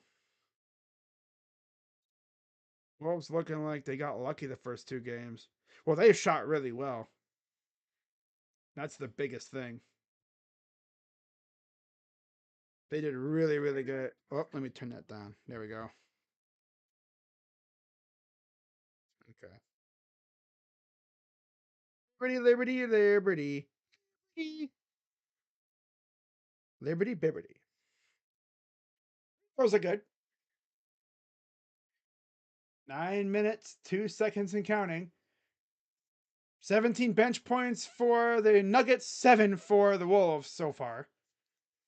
Wolves looking like they got lucky the first two games. Well, they shot really well. That's the biggest thing. They did really, really good. Oh, let me turn that down. There we go. Okay. Liberty, liberty, liberty. Liberty, liberty. Those are good. 9 minutes, 2 seconds, and counting. 17 bench points for the Nuggets, 7 for the Wolves so far.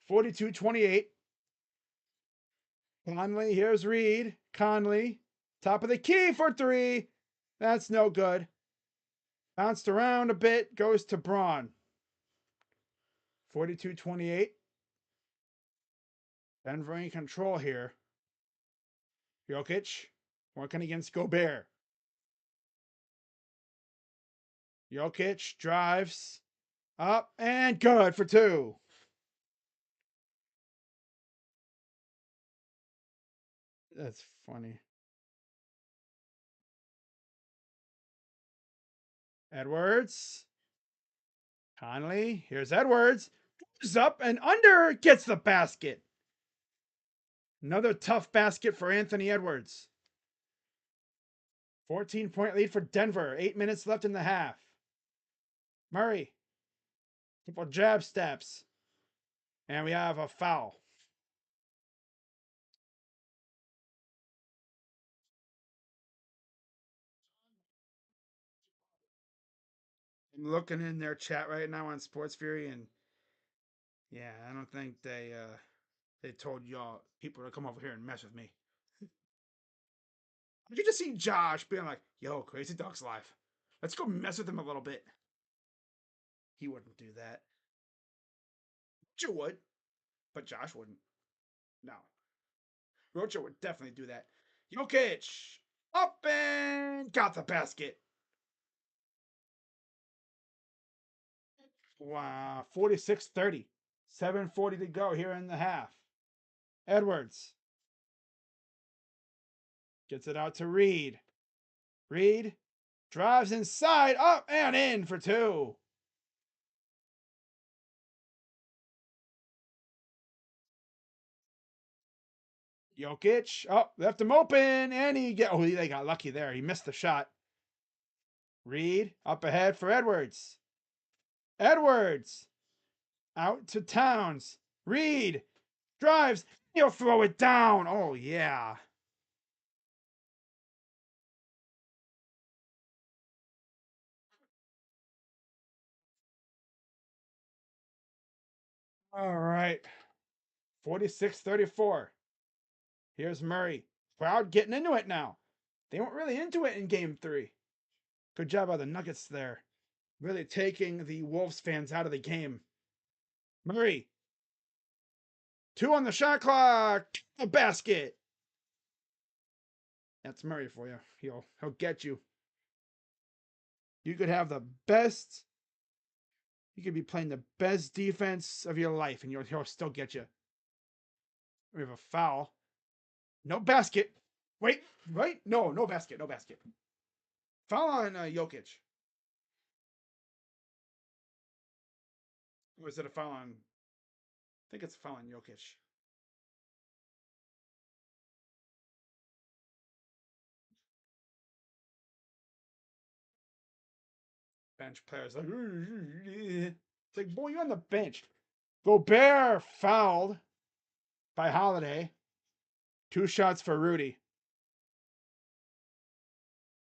42-28. Conley, here's Reed. Conley, top of the key for three. That's no good. Bounced around a bit, goes to Braun. 42-28. Denver in control here. Jokic working against Gobert. Jokic drives up and good for two. That's funny. Edwards. Conley. Here's Edwards. Goes up and under. Gets the basket. Another tough basket for Anthony Edwards. 14-point lead for Denver. 8 minutes left in the half. Murray. Couple jab steps. And we have a foul. I'm looking in their chat right now on Sports Fury, and yeah, I don't think they told y'all people to come over here and mess with me. You just see Josh being like, "Yo, Crazy Dog's live. Let's go mess with him a little bit." He wouldn't do that. You would, but Josh wouldn't. No, Rocha would definitely do that. Jokic up and got the basket. Wow, 46-30. 7:40 to go here in the half. Edwards gets it out to Reed. Reed drives inside, up and in for two. Jokic, left him open, and they got lucky there. He missed the shot. Reed up ahead for Edwards. Edwards out to Towns. Reed drives. He'll throw it down. Oh, yeah. All right. 46-34. Here's Murray. Crowd getting into it now. They weren't really into it in game three. Good job by the Nuggets there. Really taking the Wolves fans out of the game. Murray. 2 on the shot clock. A basket. That's Murray for you. He'll get you. You could have the best. You could be playing the best defense of your life, and he'll still get you. We have a foul. No basket. Wait, right? No basket. No basket. Foul on Jokic. Or is it a foul on? I think it's a foul on Jokic. Bench players like, it's like, boy, you're on the bench. Gobert fouled by Holiday. 2 shots for Rudy.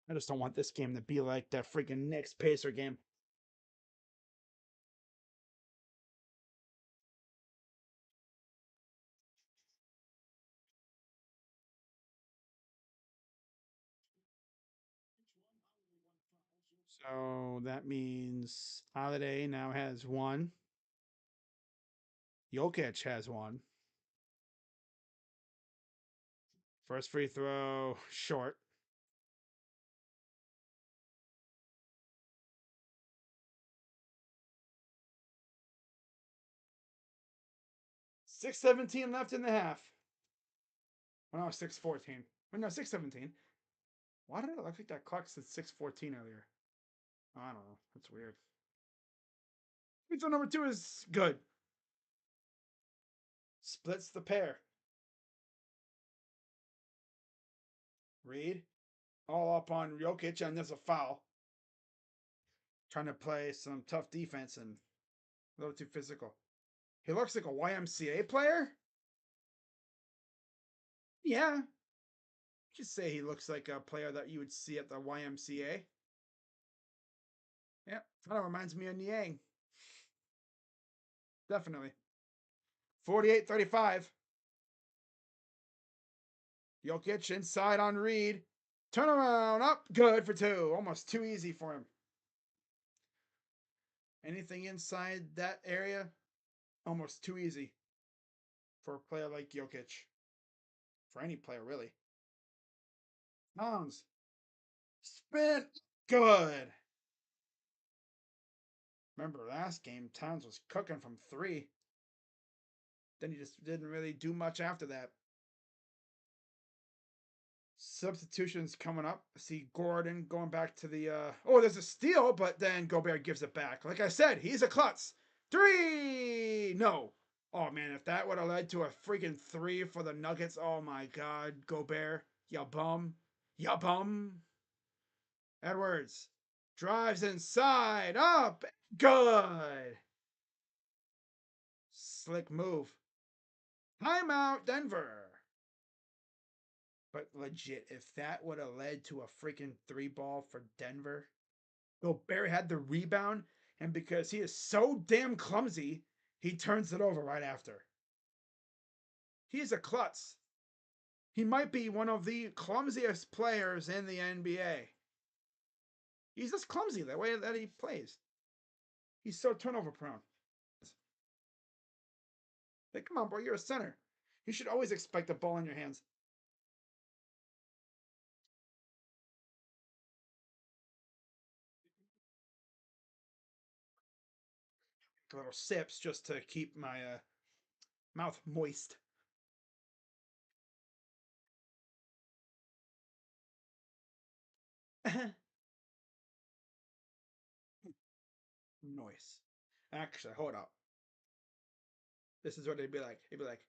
I just don't want this game to be like that freaking Knicks Pacer game. So that means Holiday now has 1. Jokic has 1. First free throw, short. 6:17 left in the half. Well, no, 6:14. Well, no, 6:17. Why did it look like that clock said 6:14 earlier? I don't know. That's weird. Free throw number 2 is good. Splits the pair. Reed all up on Jokic, and there's a foul. Trying to play some tough defense and a little too physical. He looks like a YMCA player. Yeah, just say he looks like a player that you would see at the YMCA. Yeah, that reminds me of Niang. Definitely. 48-35. Jokic inside on Reed. Turnaround up. Good for 2. Almost too easy for him. Anything inside that area, almost too easy for a player like Jokic. For any player, really. Towns. Spin. Good. Remember last game, Towns was cooking from 3. Then he just didn't really do much after that. Substitutions coming up. See Gordon going back to the oh, there's a steal, but then Gobert gives it back. Like I said, he's a klutz. 3. No. Oh man, if that would have led to a freaking 3 for the Nuggets, oh my god, Gobert, ya bum. Ya bum. Edwards drives inside, up, good. Slick move. Timeout, Denver. But legit, if that would have led to a freaking 3 ball for Denver, Gobert had the rebound, and because he is so damn clumsy, he turns it over right after. He is a klutz. He might be one of the clumsiest players in the NBA. He's just clumsy the way that he plays. He's so turnover prone. Like, come on, bro, you're a center. You should always expect the ball in your hands. Little sips just to keep my mouth moist. Noise. Actually, hold up. This is what it'd be like. It'd be like,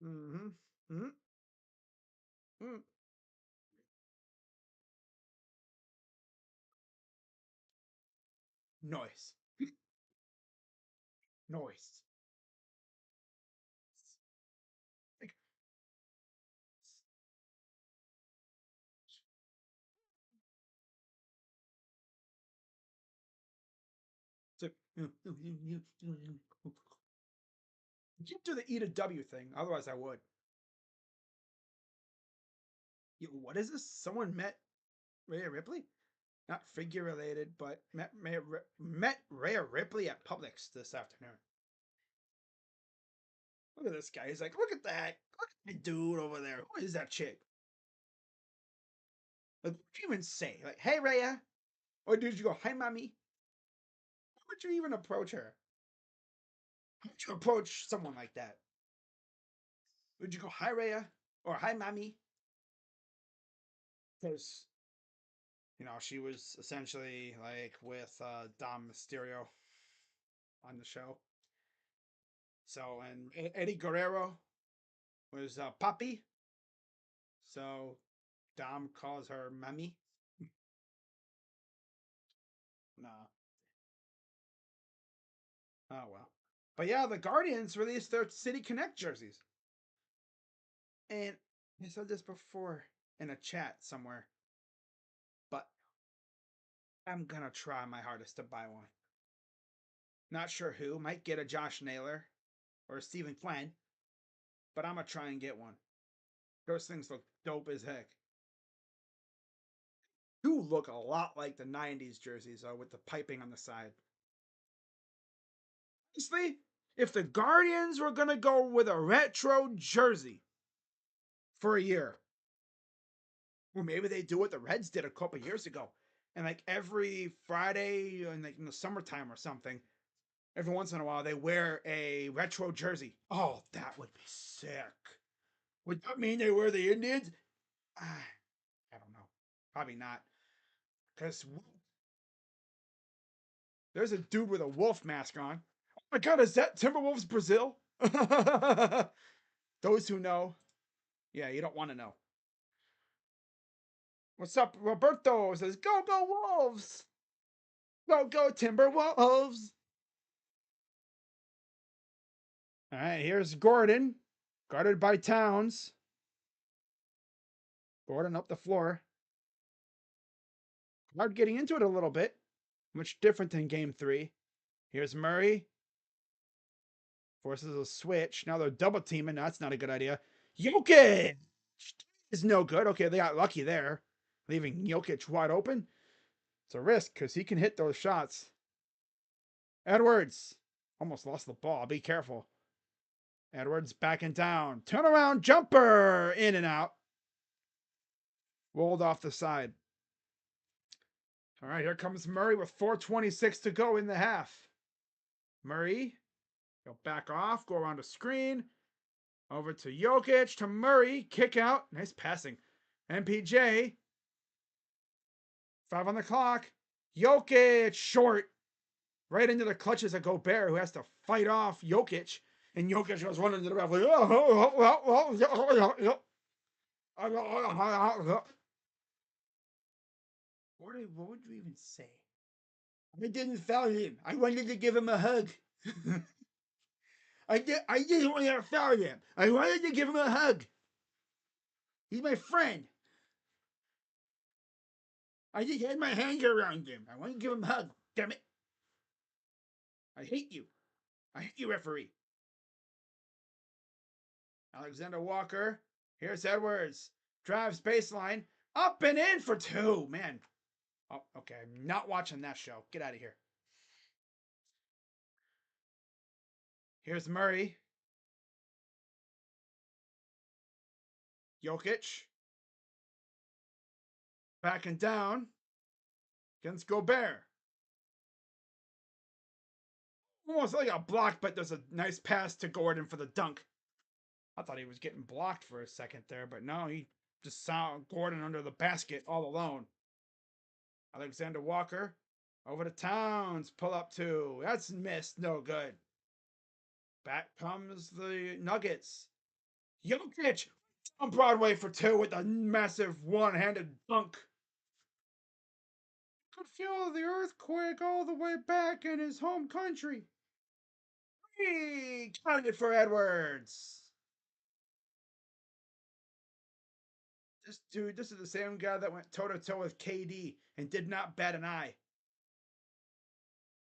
mm-hmm, mm-hmm, mm-hmm. Noise. Noise. Like, it's like, you can't do the E to W thing, otherwise I would. Yo, what is this? Someone met Rhea Ripley? Not figure related, but met Rhea Ripley at Publix this afternoon. Look at this guy. He's like, look at that. Look at that dude over there. Who is that chick? Like, what do you even say? Like, hey, Rhea. Or did you go, hi, mommy? How would you even approach her? How would you approach someone like that? Would you go, hi, Rhea? Or hi, mommy? Because, she was essentially like with Dom Mysterio on the show. So, and Eddie Guerrero was Poppy. So, Dom calls her mommy. No. Oh, well. But yeah, the Guardians released their City Connect jerseys. And I said this before in a chat somewhere, but I'm gonna try my hardest to buy one. Not sure who. Might get a Josh Naylor or a Stephen Flynn, but I'm gonna try and get one. Those things look dope as heck. Do look a lot like the 90s jerseys, though, with the piping on the side. Honestly, if the Guardians were gonna go with a retro jersey for a year, or maybe they do what the Reds did a couple years ago, and like every Friday, and like in the summertime or something, Every once in a while, they wear a retro jersey. Oh, that would be sick. Would that mean they wear the Indians? Ah, I don't know. Probably not. Because there's a dude with a wolf mask on. Oh my god, is that Timberwolves Brazil? Those who know. Yeah, you don't want to know. What's up, Roberto? Says, go, go, Wolves! Go, go, Timberwolves! All right, here's Gordon, guarded by Towns. Gordon up the floor. Hard getting into it a little bit. Much different than game three. Here's Murray. Forces a switch. Now they're double teaming. That's not a good idea. Jokic is no good. Okay, they got lucky there, leaving Jokic wide open. It's a risk because he can hit those shots. Edwards almost lost the ball. Be careful. Edwards backing down. Turnaround jumper. In and out. Rolled off the side. All right, here comes Murray with 4:26 to go in the half. Murray, he'll back off, go around a screen. Over to Jokic, to Murray, kick out. Nice passing. MPJ. 5 on the clock. Jokic, short. Right into the clutches of Gobert, who has to fight off Jokic. And Jokic goes running to the ref like, what would you even say? I didn't foul him. I wanted to give him a hug. I didn't want to foul him. I wanted to give him a hug. He's my friend. I just had my hand around him. I want to give him a hug. Damn it. I hate you. I hate you, referee. Alexander Walker. Here's Edwards. Drives baseline. Up and in for 2. Man. Oh, okay. I'm not watching that show. Get out of here. Here's Murray. Jokic. Backing down against Gobert. Almost like a block, but there's a nice pass to Gordon for the dunk. I thought he was getting blocked for a second there, but no, he just saw Gordon under the basket all alone. Alexander Walker over to Towns. Pull up 2. That's missed. No good. Back comes the Nuggets. Jokic on Broadway for 2 with a massive one-handed dunk. Could feel the earthquake all the way back in his home country. He counted for Edwards. This is the same guy that went toe-to-toe with KD and did not bat an eye.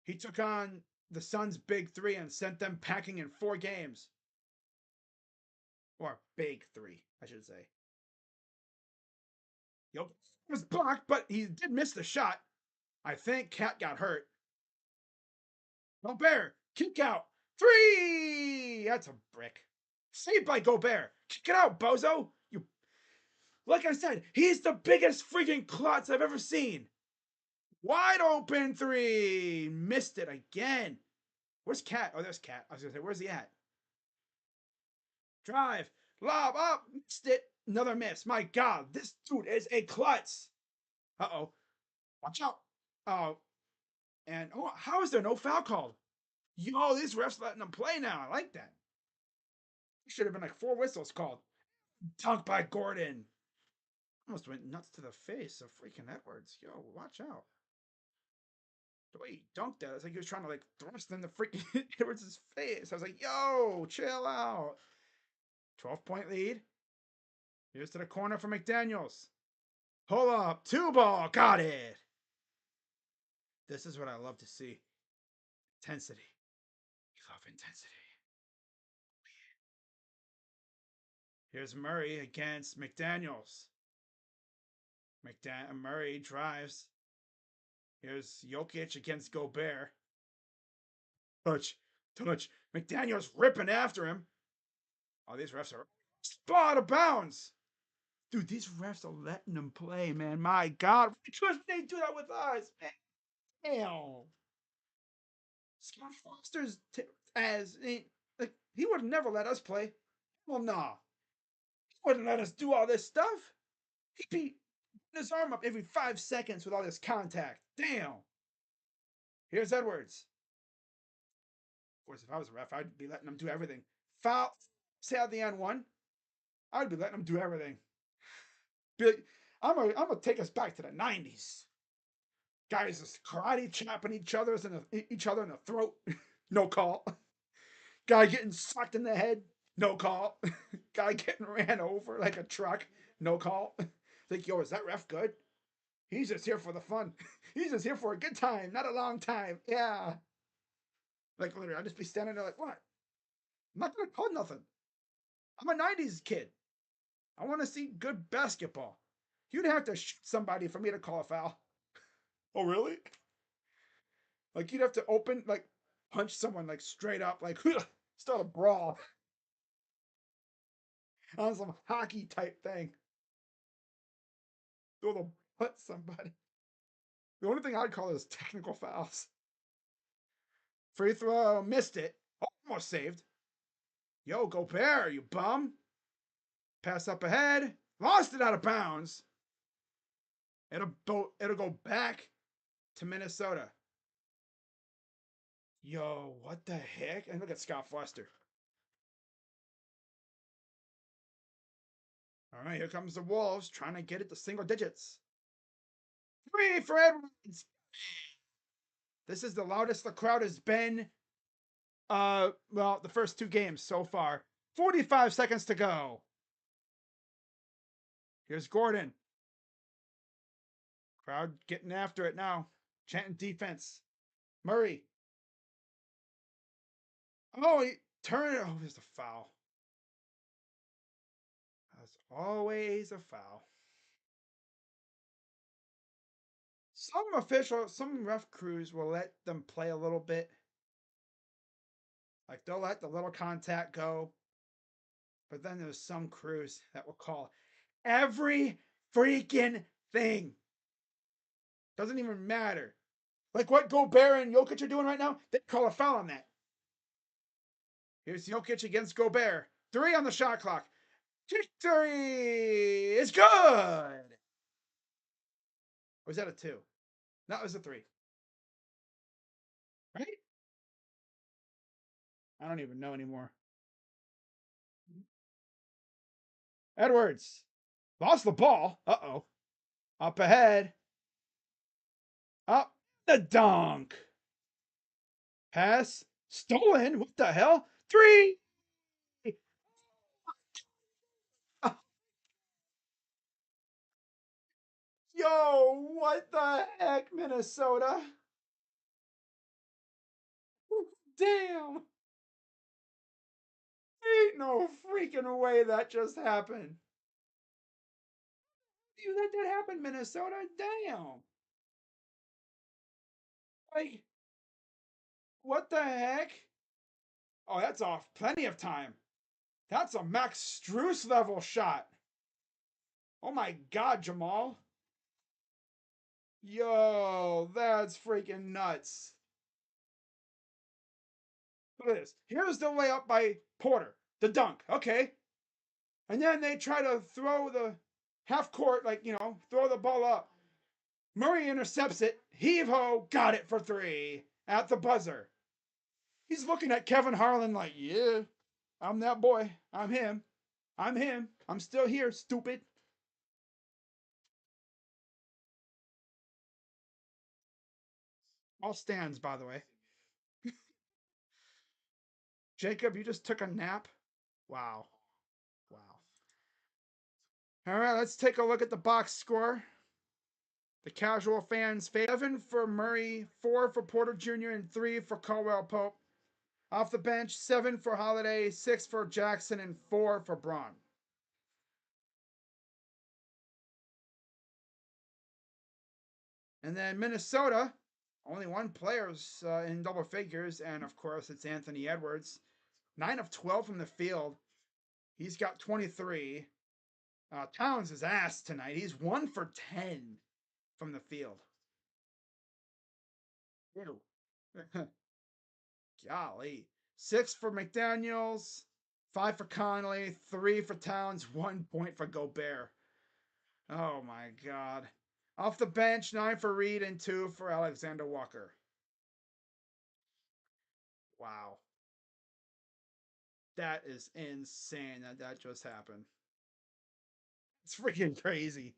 He took on the Suns' big 3 and sent them packing in 4 games. Or big 3, I should say. Jokic was blocked, but he did miss the shot. I think Cat got hurt. Gobert, kick out. 3! That's a brick. Saved by Gobert. Kick it out, bozo. You. Like I said, he's the biggest freaking klutz I've ever seen. Wide open 3. Missed it again. Where's Cat? Oh, there's Cat. I was going to say, where's he at? Drive. Lob up. Missed it. Another miss. My God, this dude is a klutz. Uh-oh. Watch out. Oh. And how is there no foul called? Yo, these refs letting them play now. I like that. Should have been like 4 whistles called. Dunk by Gordon. Almost went nuts to the face of freaking Edwards. Yo, watch out. The way he dunked that, it's like he was trying to like thrust in the freaking Edwards' face. I was like, yo, chill out. 12-point lead. Here's to the corner for McDaniels. Pull up. 2 ball. Got it. This is what I love to see. Intensity. You love intensity. Here's Murray against McDaniels. Murray drives. Here's Jokic against Gobert. Touch. McDaniels ripping after him. Oh, these refs are out of bounds. Dude, these refs are letting them play, man. My God. Why couldn't they do that with us, man? Damn. Scott Foster's like he would never let us play. Well, nah, he wouldn't let us do all this stuff. He'd be putting his arm up every 5 seconds with all this contact. Damn. Here's Edwards. Of course, if I was a ref, I'd be letting him do everything. Foul. Say out the end one. I'd be letting him do everything. I'm gonna take us back to the '90s. Guys just karate chopping each other in the throat. No call. Guy getting sucked in the head. No call. Guy getting ran over like a truck. No call. Like, yo, is that ref good? He's just here for the fun. He's just here for a good time, not a long time. Yeah. Like, literally, I'd just be standing there like, what? I'm not gonna call nothing. I'm a '90s kid. I want to see good basketball. You'd have to shoot somebody for me to call a foul. Oh, really? Like, you'd have to punch someone like straight up, like start a brawl on some hockey type thing. Throw the punch somebody. The only thing I'd call is technical fouls. Free throw, missed it. Almost saved. Yo, Gobert, you bum. Pass up ahead. Lost it out of bounds. It'll go back to Minnesota. Yo, what the heck? And look at Scott Foster. All right, here comes the Wolves trying to get it to single digits. 3 for Edwards. This is the loudest the crowd has been. Well, the first 2 games so far. 45 seconds to go. Here's Gordon. Crowd getting after it now. Chanting defense. Murray. Oh, he turned it. Oh, there's a foul. That's always a foul. Some ref crews will let them play a little bit. Like, they'll let the little contact go. But then there's some crews that will call every freaking thing. Doesn't even matter. Like what Gobert and Jokic are doing right now, they call a foul on that. Here's Jokic against Gobert. 3 on the shot clock. Victory is good. Or was that a 2? That was a 3. Right? I don't even know anymore. Edwards lost the ball. Uh-oh. Up ahead. Up the dunk. Pass. Stolen. What the hell? 3. Yo, what the heck, Minnesota? Damn. Ain't no freaking way that just happened. You let that happen, Minnesota? Damn. Like, what the heck? Oh, that's off plenty of time. That's a Max Strus level shot. Oh my God, Jamal. Yo, that's freaking nuts. Look at this. Here's the layup by Porter. The dunk. Okay. And then they try to throw the half court, like, throw the ball up. Murray intercepts it. Heave ho. Got it for 3 at the buzzer. He's looking at Kevin Harlan like, yeah, I'm that boy. I'm him. I'm him. I'm still here, stupid. All stands, by the way. Jacob, you just took a nap? Wow. Wow. All right, let's take a look at the box score. The casual fans, 7 for Murray, 4 for Porter Jr., and 3 for Caldwell Pope. Off the bench, 7 for Holiday, 6 for Jackson, and 4 for Braun. And then Minnesota, only 1 player's in double figures, and of course it's Anthony Edwards. 9 of 12 from the field. He's got 23. Towns is ass tonight. He's 1 for 10 from the field. Ew. Golly. 6 for McDaniels, 5 for Conley, 3 for Towns, 1 point for Gobert. Oh my God. Off the bench, 9 for Reed and 2 for Alexander Walker. Wow. That is insane that just happened. It's freaking crazy.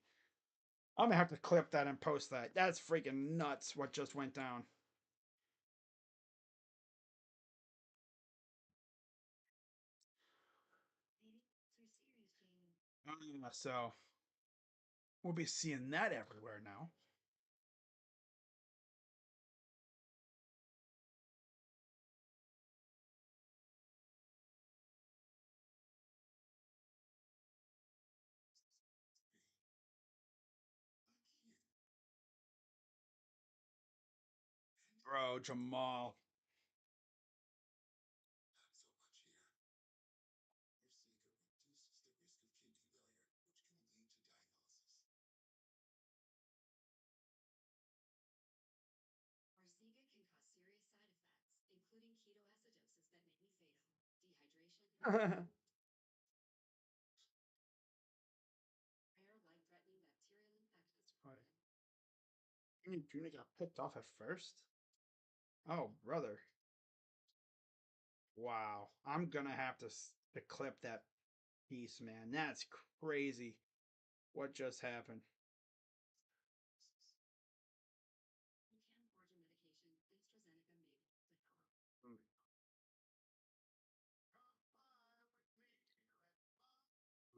I'm gonna have to clip that and post that. That's freaking nuts what just went down. So we'll be seeing that everywhere now. Bro, Jamal. Junior got picked off at first? Oh, brother. Wow. I'm gonna have to clip that piece, man. That's crazy what just happened.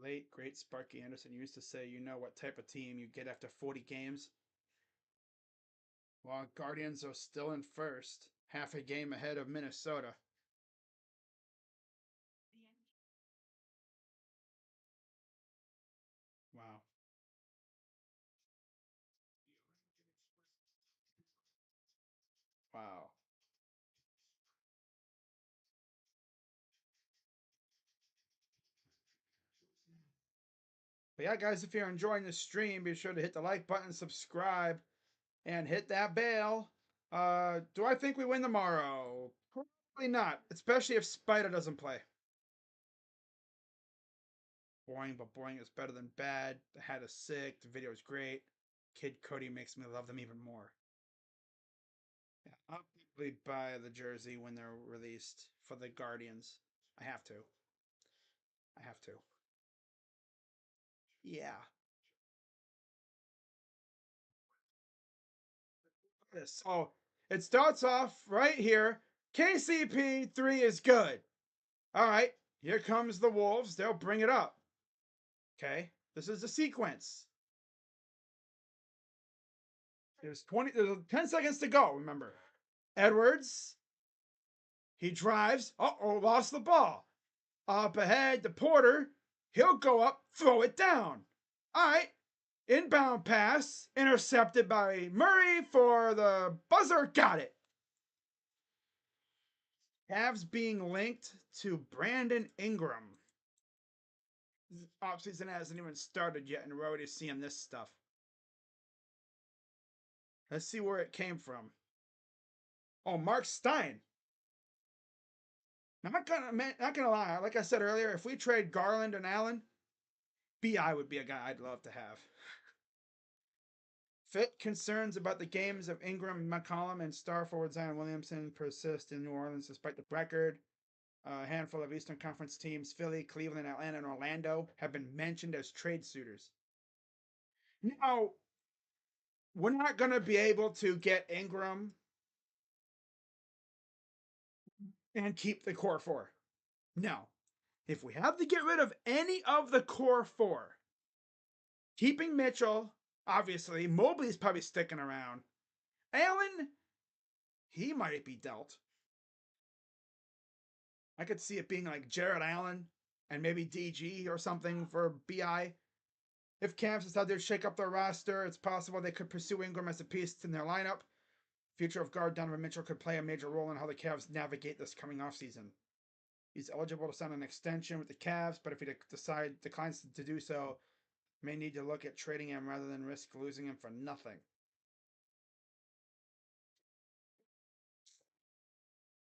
Late, great Sparky Anderson used to say, you know what type of team you get after 40 games? While Guardians are still in first, half a game ahead of Minnesota. Wow. Wow. But yeah, guys, if you're enjoying the stream, be sure to hit the like button, subscribe, and hit that bell. Do I think we win tomorrow? Probably not, especially if Spider doesn't play. Boring, but boring is better than bad. The hat is sick. The video is great. Kid Cody makes me love them even more. Yeah, I'll probably buy the jersey when they're released for the Guardians. I have to. I have to. Yeah. So it starts off right here. KCP3 is good. All right. Here comes the Wolves. They'll bring it up. Okay. This is the sequence. There's 10 seconds to go, remember. Edwards, he drives. Uh-oh, lost the ball. Up ahead, the Porter, he'll go up, throw it down. All right. Inbound pass, intercepted by Murray for the buzzer. Got it. Cavs being linked to Brandon Ingram. Offseason hasn't even started yet, and we're already seeing this stuff. Let's see where it came from. Oh, Mark Stein. Not gonna lie. Like I said earlier, if we trade Garland and Allen, Bi would be a guy I'd love to have. Fit concerns about the games of Ingram, McCollum, and star forward Zion Williamson persist in New Orleans despite the record. A handful of Eastern Conference teams, Philly, Cleveland, Atlanta, and Orlando, have been mentioned as trade suitors. Now, we're not going to be able to get Ingram and keep the core four. No. If we have to get rid of any of the core four, keeping Mitchell, obviously, Mobley's probably sticking around. Allen, he might be dealt. I could see it being like Jared Allen and maybe DG or something for Bi. If Cavs decide to shake up their roster, it's possible they could pursue Ingram as a piece in their lineup. Future of guard Donovan Mitchell could play a major role in how the Cavs navigate this coming offseason. He's eligible to sign an extension with the Cavs, but if he declines to do so, may need to look at trading him rather than risk losing him for nothing.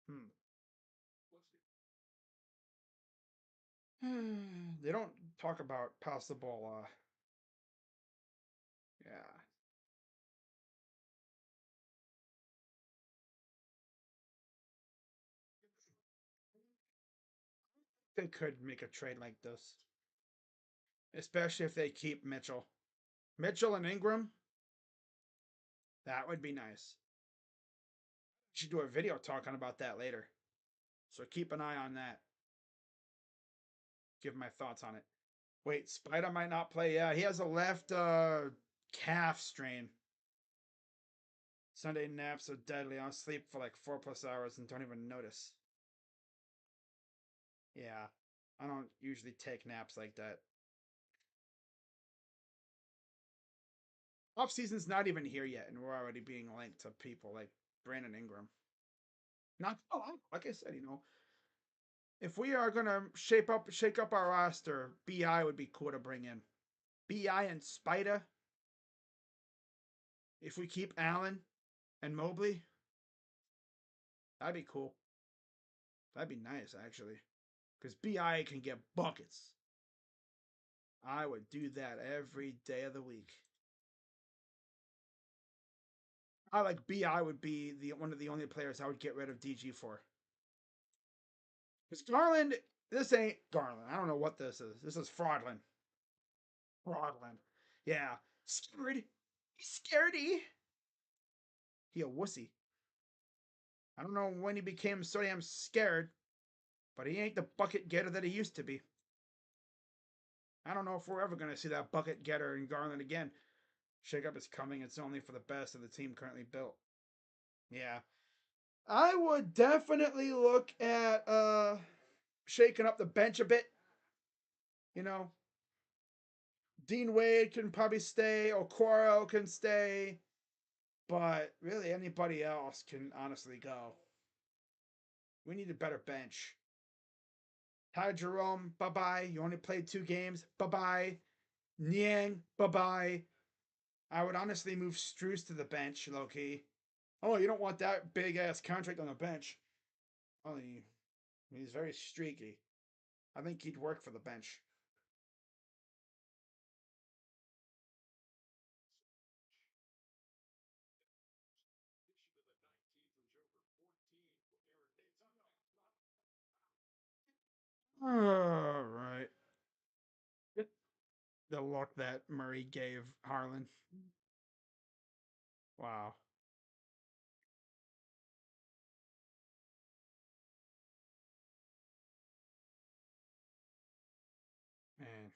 Hmm. They don't talk about possible. Yeah, they could make a trade like this, especially if they keep Mitchell. Mitchell and Ingram, that would be nice. Should do a video talking about that later. So keep an eye on that. Give my thoughts on it. Wait, Spider might not play. Yeah, he has a left calf strain. Sunday naps are deadly. I'll sleep for like 4+ hours and don't even notice. Yeah, I don't usually take naps like that. Off season's not even here yet, and we're already being linked to people like Brandon Ingram. Not like I said, if we are gonna shake up our roster, Bi would be cool to bring in. Bi and Spider. If we keep Allen and Mobley, that'd be cool. That'd be nice actually, because Bi can get buckets. I would do that every day of the week. I like Bi would be the one of the only players I would get rid of DG for. Because Garland, this ain't Garland. I don't know what this is. This is Fraudland. Fraudland. Yeah. Scared. He's scaredy. He a wussy. I don't know when he became so damn scared, but he ain't the bucket getter that he used to be. I don't know if we're ever going to see that bucket getter in Garland again. Shakeup is coming. It's only for the best of the team currently built. Yeah. I would definitely look at shaking up the bench a bit. You know, Dean Wade can probably stay, Okoro can stay, but really anybody else can honestly go. We need a better bench. Ty Jerome, bye bye. You only played 2 games, bye bye. Niang, bye bye. I would honestly move Struce to the bench, low key. Oh, you don't want that big ass contract on the bench. Oh, he's very streaky. I think he'd work for the bench. All right. The look that Murray gave Harlan. Wow. Man.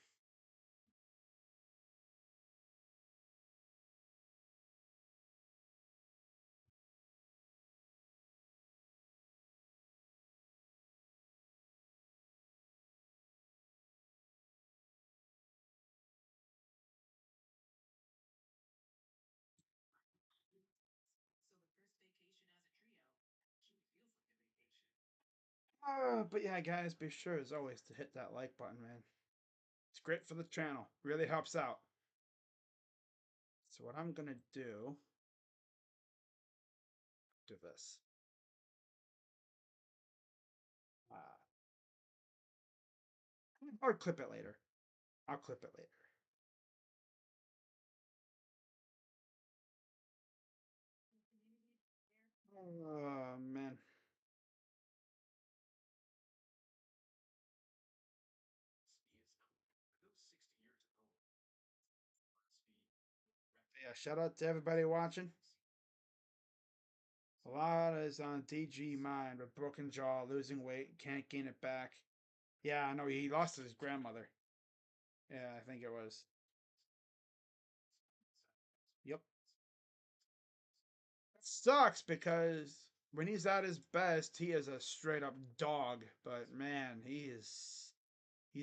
But yeah, guys, be sure as always to hit that like button, man. It's great for the channel. Really helps out. So what I'm gonna do this. Uh, or clip it later. I'll clip it later. Oh man. Yeah, shout out to everybody watching. A lot is on DG mind with broken jaw, losing weight, can't gain it back. Yeah, I know he lost his grandmother. Yeah, I think it was. Yep. It sucks because when he's at his best, he is a straight up dog. But man, he's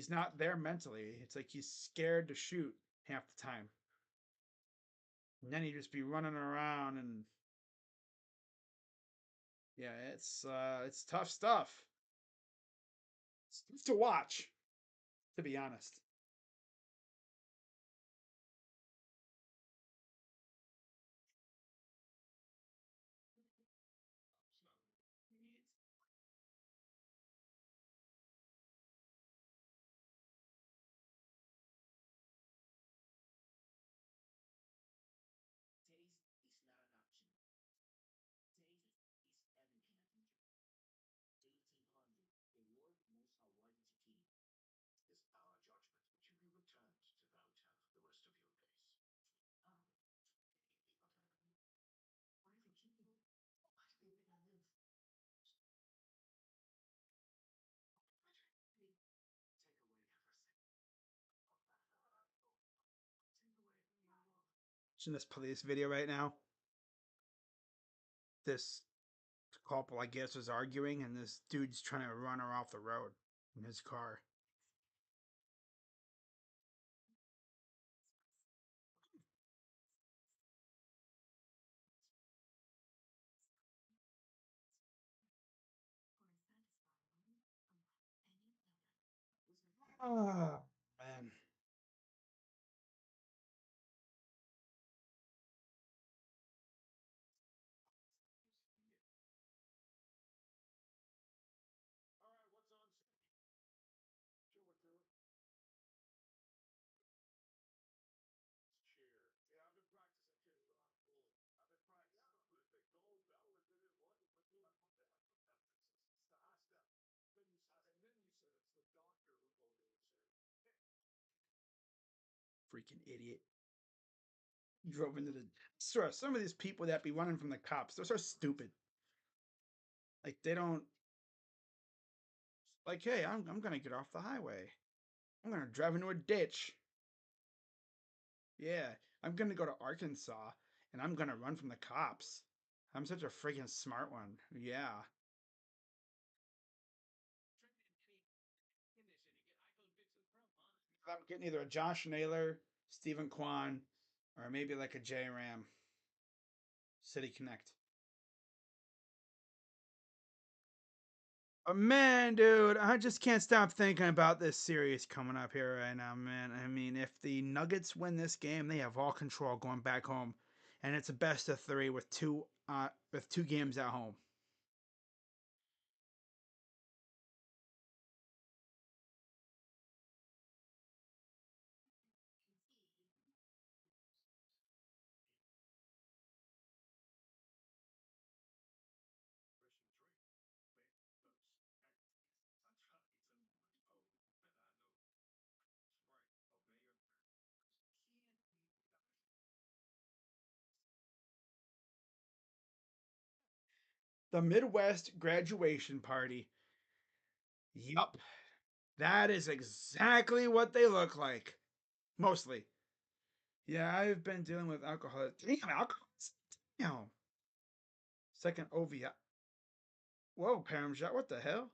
not there mentally. It's like he's scared to shoot half the time. And then he'd just be running around and yeah, it's tough stuff. It's tough to watch, to be honest. Watching this police video right now. This couple, I guess, was arguing, and this dude's trying to run her off the road in his car. Oh, man. Freaking idiot. Drove into the. Sure, some of these people that be running from the cops, they're so stupid. Like, they don't. Like, hey, I'm going to get off the highway. I'm going to drive into a ditch. Yeah, I'm going to go to Arkansas and I'm going to run from the cops. I'm such a freaking smart one. Yeah. I'm getting either a Josh Naylor, Stephen Kwan, or maybe like a J Ram City Connect. Man, dude, I just can't stop thinking about this series coming up here right now, man. I mean, if the Nuggets win this game, they have all control going back home, and it's a best of three with two games at home. The Midwest graduation party. Yup, that is exactly what they look like. Mostly. Yeah, I've been dealing with alcohol. Damn, alcohol. Damn. Second OVI. Whoa, Paramshot, what the hell?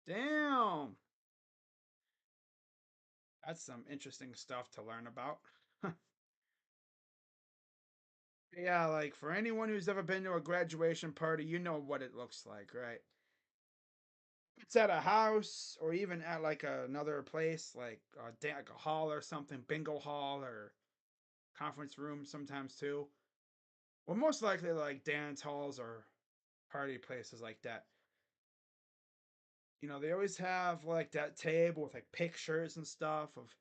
Damn. That's some interesting stuff to learn about. Yeah, like for anyone who's ever been to a graduation party, you know what it looks like, right? It's at a house or even at like another place, like a hall or something, bingo hall or conference room sometimes too. Well, most likely like dance halls or party places like that. You know, they always have like that table with like pictures and stuff of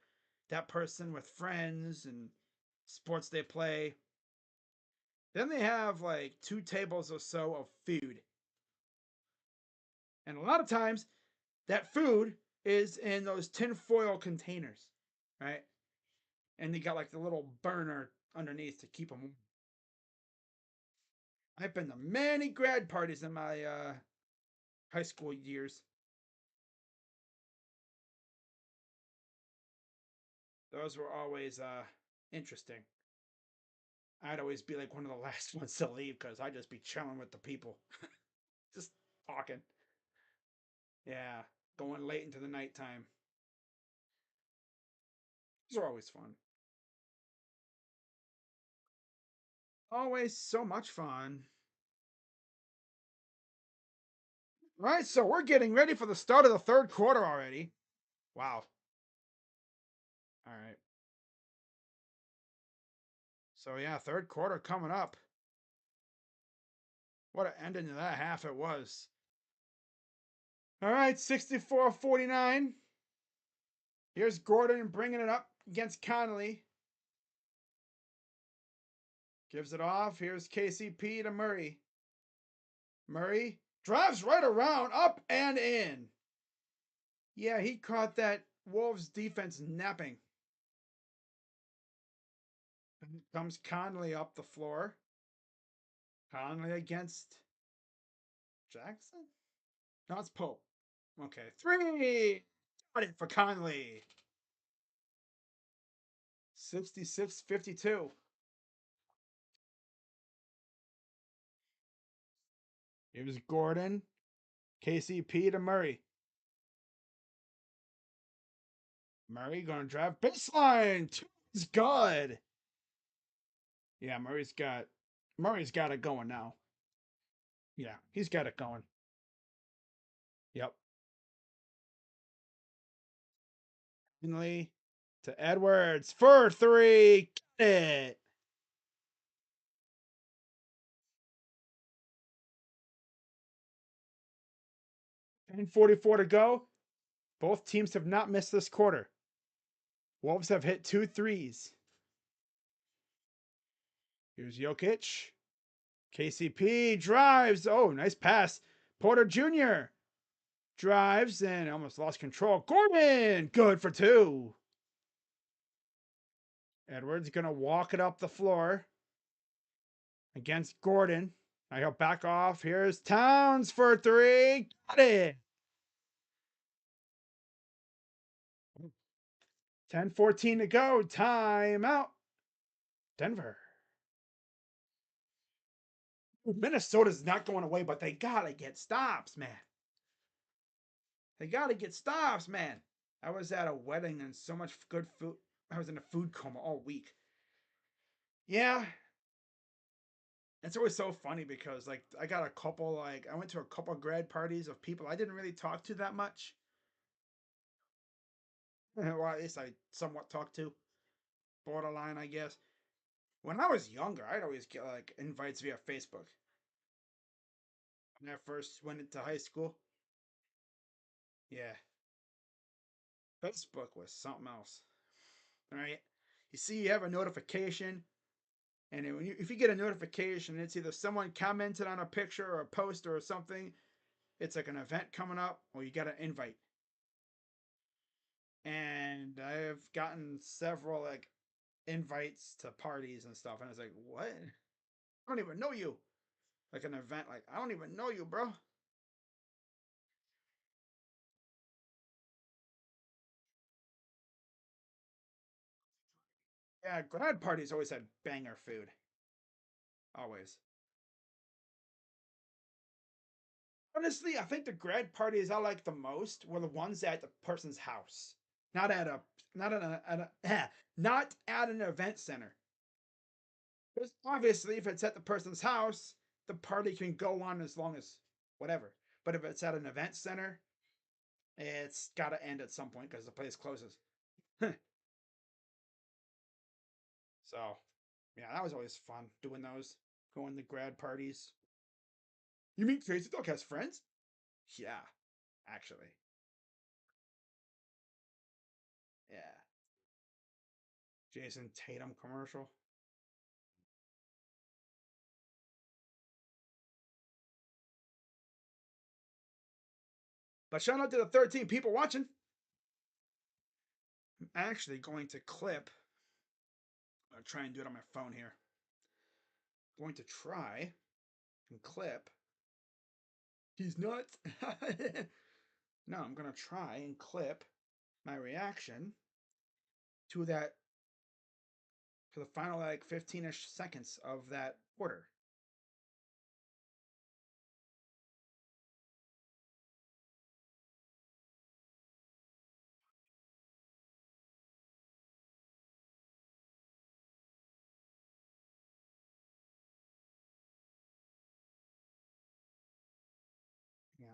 that person with friends and sports they play. Then they have like two tables or so of food. And a lot of times that food is in those tinfoil containers, right? And you got like the little burner underneath to keep them warm. I've been to many grad parties in my high school years. Those were always interesting. I'd always be like one of the last ones to leave because I'd just be chilling with the people, just talking. Yeah, going late into the nighttime. Those are always fun. Always so much fun. Right, so we're getting ready for the start of the third quarter already. Wow. All right. So yeah, third quarter coming up. What an ending to that half it was. All right, 64-49. Here's Gordon bringing it up against Connolly. Gives it off. Here's KCP to Murray. Murray drives right around, up and in. Yeah, he caught that Wolves defense napping. Comes Conley up the floor. Conley against Jackson? No, it's Pope. Okay, three. Got it for Conley. 66-52. It was Gordon, KCP to Murray. Murray going to drive baseline. Two is good. Yeah, Murray's got it going now. Yeah, he's got it going. Yep. Finally to Edwards for three. Get it. And 44 to go. Both teams have not missed this quarter. Wolves have hit 2 threes. Here's Jokic. KCP drives. Oh, nice pass. Porter Jr. drives and almost lost control. Gordon, good for two. Edwards going to walk it up the floor against Gordon. I go back off. Here's Towns for three. Got it. 10-14 to go. Timeout. Denver. Minnesota's not going away, but they got to get stops, man. They got to get stops, man. I was at a wedding and so much good food. I was in a food coma all week. Yeah. It's always so funny because like I got a couple like I went to a couple grad parties of people I didn't really talk to that much. Well, at least I somewhat talked to. Borderline, I guess. When I was younger, I'd always get like invites via Facebook. When I first went into high school. Yeah. Facebook was something else. All right. You see, you have a notification, and if you get a notification, it's either someone commented on a picture or a post or something. It's like an event coming up, or you got an invite. And I've gotten several like invites to parties and stuff, and I was like, "What? I don't even know you." Like an event, like I don't even know you, bro. Yeah, grad parties always had banger food. Always. Honestly, I think the grad parties I like the most were the ones at the person's house, not at a, not at an event center. Because obviously, if it's at the person's house, the party can go on as long as whatever. But if it's at an event center, it's got to end at some point because the place closes. So, yeah, that was always fun doing those, going to grad parties. You mean Crazy Dog has friends? Yeah, actually. Yeah. Jason Tatum commercial. But shout out to the 13 people watching. I'm actually going to clip. I'll try and do it on my phone here. I'm going to try and clip. He's nuts. No, I'm going to try and clip my reaction to that, to the final like 15-ish seconds of that order. Yeah.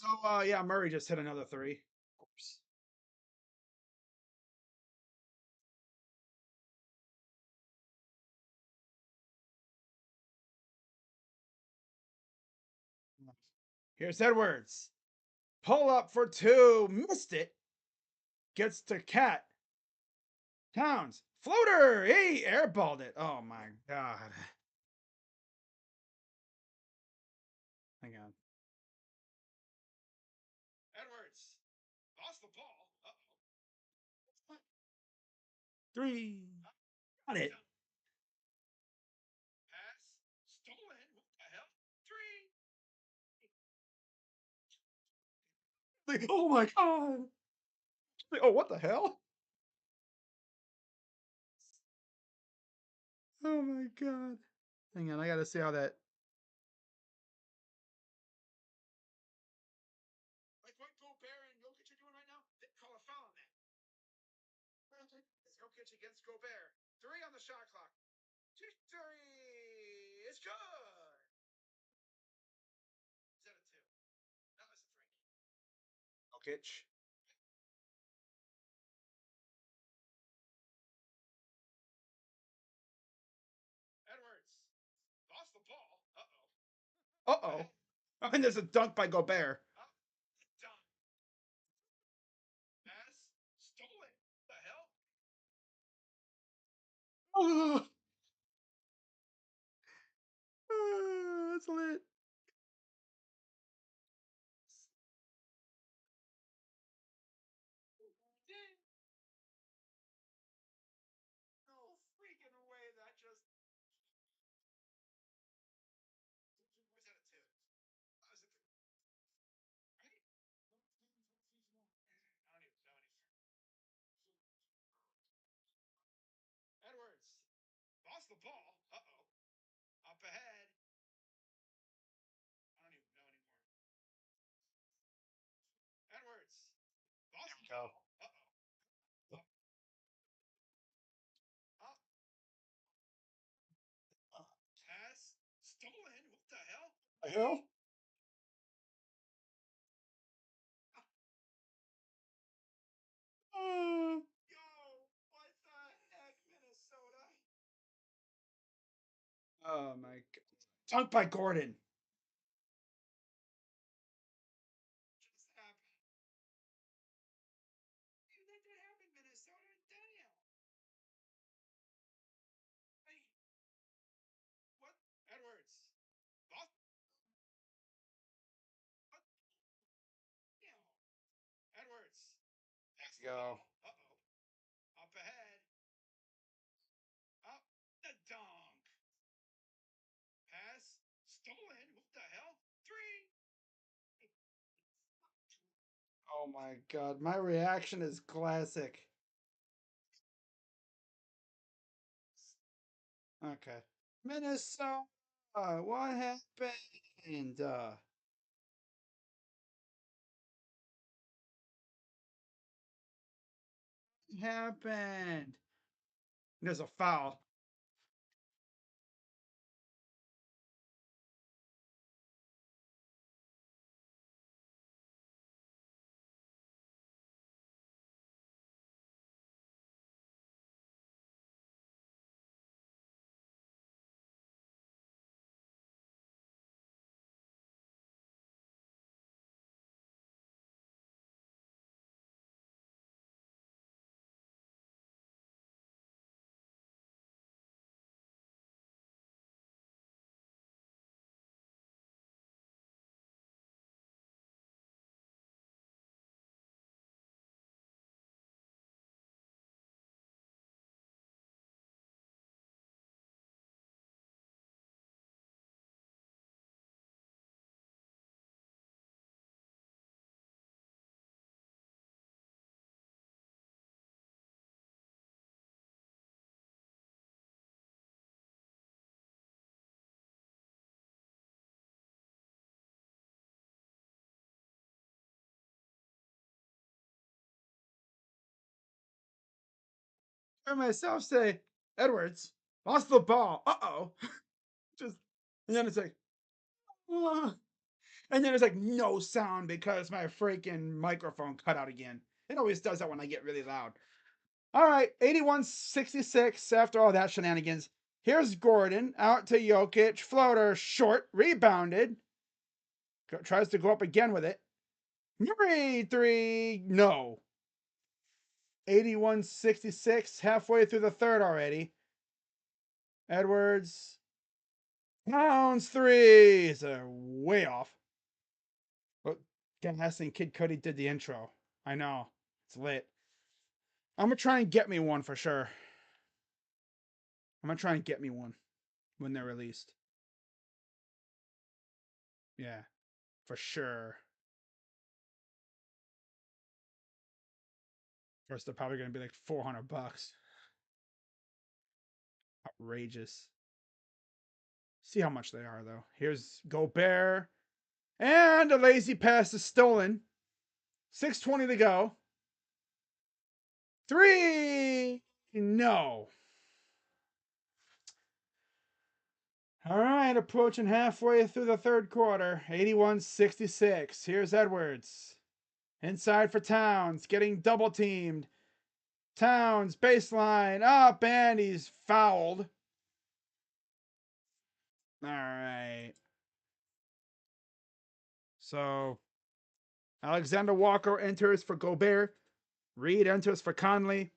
So yeah, Murray just hit another three. Of course. Here's Edwards. Pull up for two. Missed it. Gets to Cat. Towns. Floater. He airballed it. Oh my god. Hang on. Edwards. Lost the ball. Uh-oh. Three. Got it. Pass. Stolen. What the hell? Three. Like, oh my god. Like, oh, what the hell? Oh my god. Hang on, I gotta see how that. Like what Gobert and Jokic are doing right now? They call a foul on that. Jokic against Gobert. Three on the shot clock. Three. It's good. Is that a two? No, it's a three. Jokic. Edwards. Lost the ball. Uh oh. Uh oh. And there's a dunk by Gobert. Dunk. Pass. Stolen. What the hell? Oh, that's lit. No freaking way that just. Was that a two? That was a three. Right? I don't even know anymore. Edwards. Lost the ball. Uh oh. Up ahead. I don't even know anymore. Edwards. Lost the ball. Uh oh. Up. Pass. Stolen. What the hell? The hell? Yo, what the heck, Minnesota? Oh my god. Dunk by Gordon. Just happened. You think that happened, Minnesota? Daniel. Hey, what? Edwards. Lost. What? Yeah. Edwards. Let's go. Uh oh. Up ahead. Up. The dunk. Pass. Stolen. What the hell? Three. Oh my god. My reaction is classic. Okay. Minnesota. What happened? Happened? There's a foul. I myself say, Edwards lost the ball. Uh oh. Just and then it's like, oh. And then there's like no sound because my freaking microphone cut out again. It always does that when I get really loud. All right, 81-66 after all that shenanigans. Here's Gordon out to Jokic. Floater short, rebounded. Tries to go up again with it. Murray three, no. 81-66, halfway through the third already. Edwards. Towns three is way off. But Gas and Kid Cudi did the intro. I know. It's lit. I'm gonna try and get me one for sure. I'm gonna try and get me one when they're released. Yeah, for sure. First, they're probably gonna be like $400. Outrageous. See how much they are though. Here's Gobert, and a lazy pass is stolen. 6:20 to go. Three, no. All right, approaching halfway through the third quarter. 81-66. Here's Edwards. Inside for Towns, getting double teamed. Towns, baseline, up, and he's fouled. All right. So, Alexander Walker enters for Gobert. Reed enters for Conley.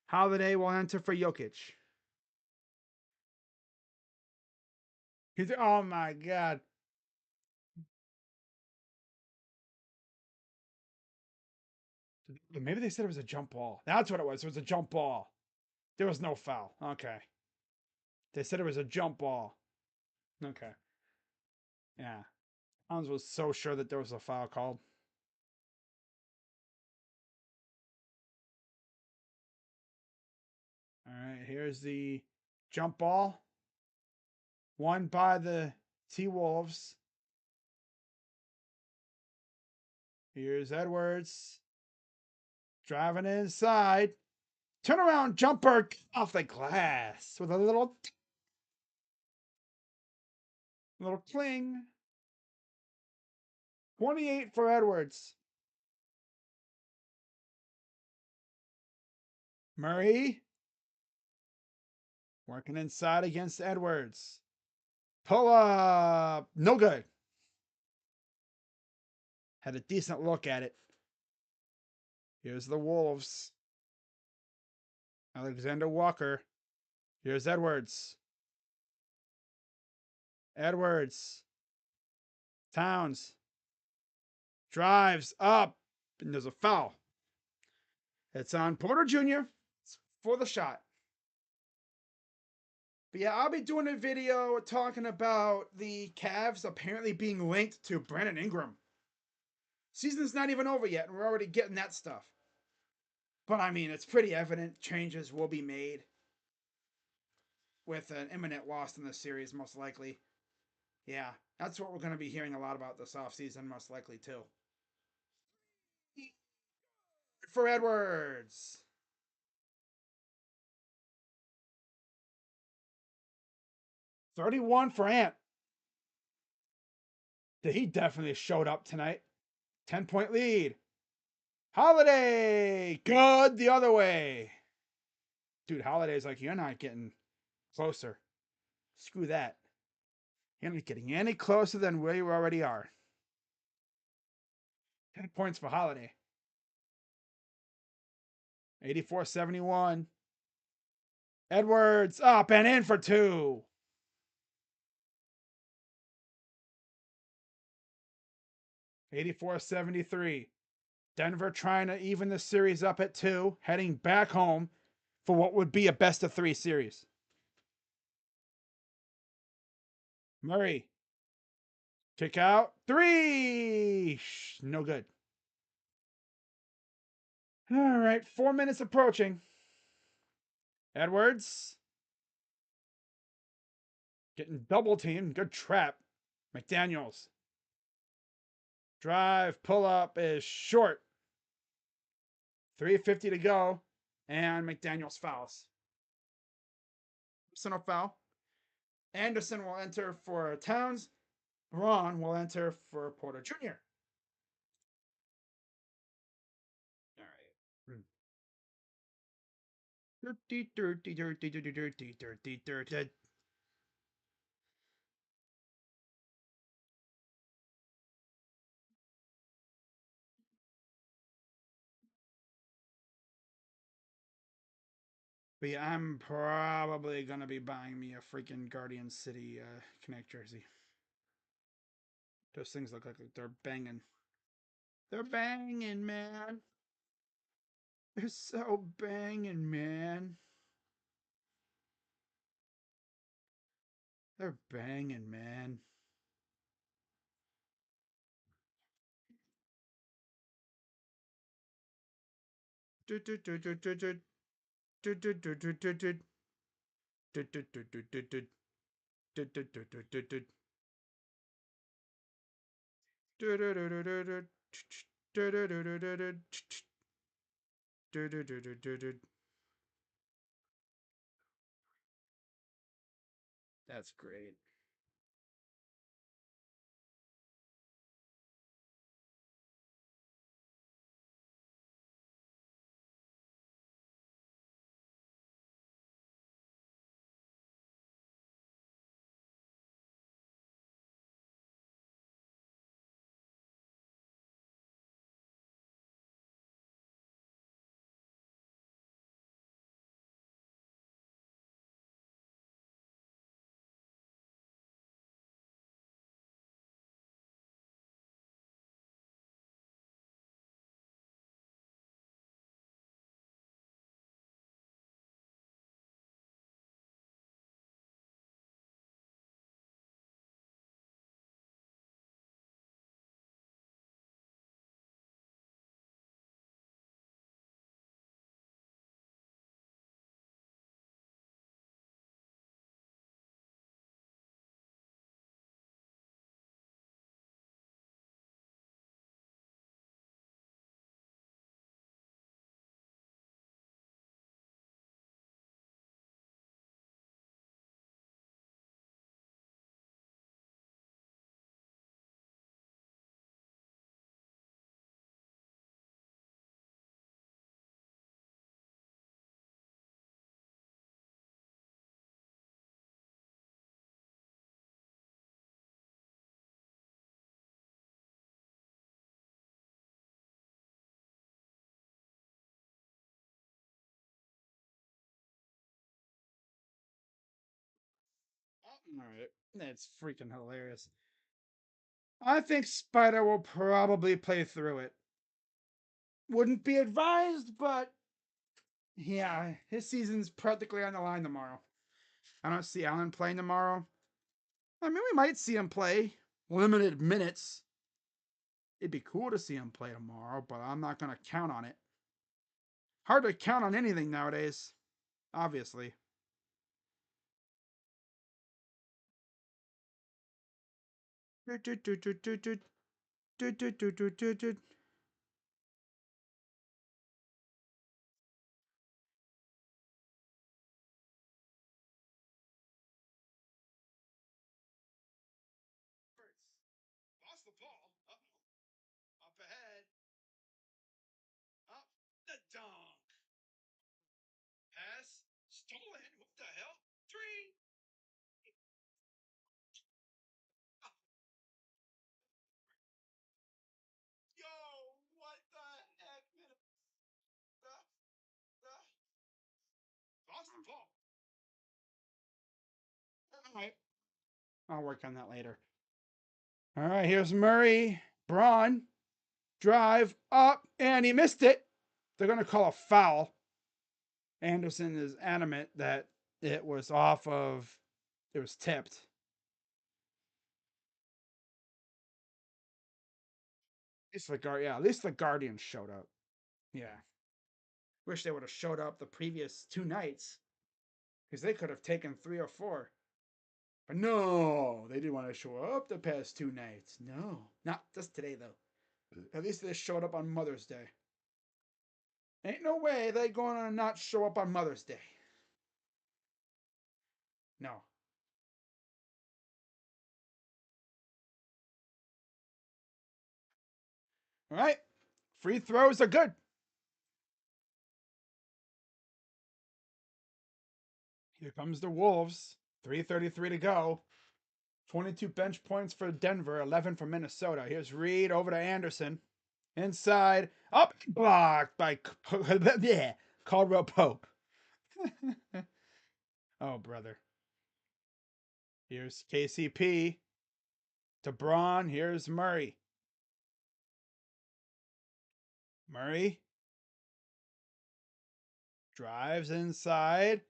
Holiday will enter for Jokic. Oh my God. Maybe they said it was a jump ball. That's what it was. It was a jump ball. There was no foul. Okay. They said it was a jump ball. Okay. Yeah. I was so sure that there was a foul called. All right. Here's the jump ball. Won by the T-Wolves. Here's Edwards. Driving inside. Turnaround jumper off the glass with a little cling. 28 for Edwards. Murray working inside against Edwards. Pull up. No good. Had a decent look at it. Here's the Wolves. Alexander Walker. Here's Edwards. Edwards. Towns. Drives up. And there's a foul. It's on Porter Jr. for the shot. But yeah, I'll be doing a video talking about the Cavs apparently being linked to Brandon Ingram. Season's not even over yet, and we're already getting that stuff. But I mean, it's pretty evident changes will be made with an imminent loss in the series, most likely. Yeah, that's what we're going to be hearing a lot about this offseason, most likely, too. For Edwards. $31 for Ant. He definitely showed up tonight. 10-point lead. Holiday. Good the other way. Dude, Holiday's like, you're not getting closer. Screw that. You're not getting any closer than where you already are. 10 points for Holiday. 84-71. Edwards up and in for two. 84-73. Denver trying to even the series up at 2, heading back home for what would be a best of 3 series. Murray. Kick out. 3. No good. All right, 4 minutes approaching. Edwards. Getting double teamed. Good trap. McDaniels. Drive, pull up is short. 3:50 to go. And McDaniels fouls. Personal foul. Anderson will enter for Towns. Braun will enter for Porter Jr. All right. Dirty, dirty, dirty, dirty, dirty, dirty, dirty. But yeah, I'm probably gonna be buying me a freaking Guardian City Connect jersey. Those things look like they're banging. They're banging, man. They're so banging, man. They're banging, man. That's great. All right. That's freaking hilarious. I think Spider will probably play through it. Wouldn't be advised, but yeah, his season's practically on the line tomorrow. I don't see Allen playing tomorrow. I mean, we might see him play limited minutes. It'd be cool to see him play tomorrow, but I'm not going to count on it. Hard to count on anything nowadays, obviously. Lost the ball. Up ahead. Up the dunk. Pass. Stolen. What the hell? Three. Yo, what the heck? Lost the ball. All right. I'll work on that later. All right, here's Murray. Braun. Drive up, and he missed it. They're going to call a foul. Anderson is adamant that it was off of, it was tipped. At least the Guardians showed up. Yeah. Wish they would have showed up the previous two nights because they could have taken 3 or 4. But no, they didn't want to show up the past 2 nights. No, not just today though. At least they showed up on Mother's Day. Ain't no way they going to not show up on Mother's Day. No. All right. Free throws are good. Here comes the Wolves. 3:33 to go. 22 bench points for Denver, 11 for Minnesota. Here's Reed over to Anderson. Inside. Up. Blocked by Caldwell Pope. Oh, brother. Here's KCP to Braun. Here's Murray. Murray drives inside.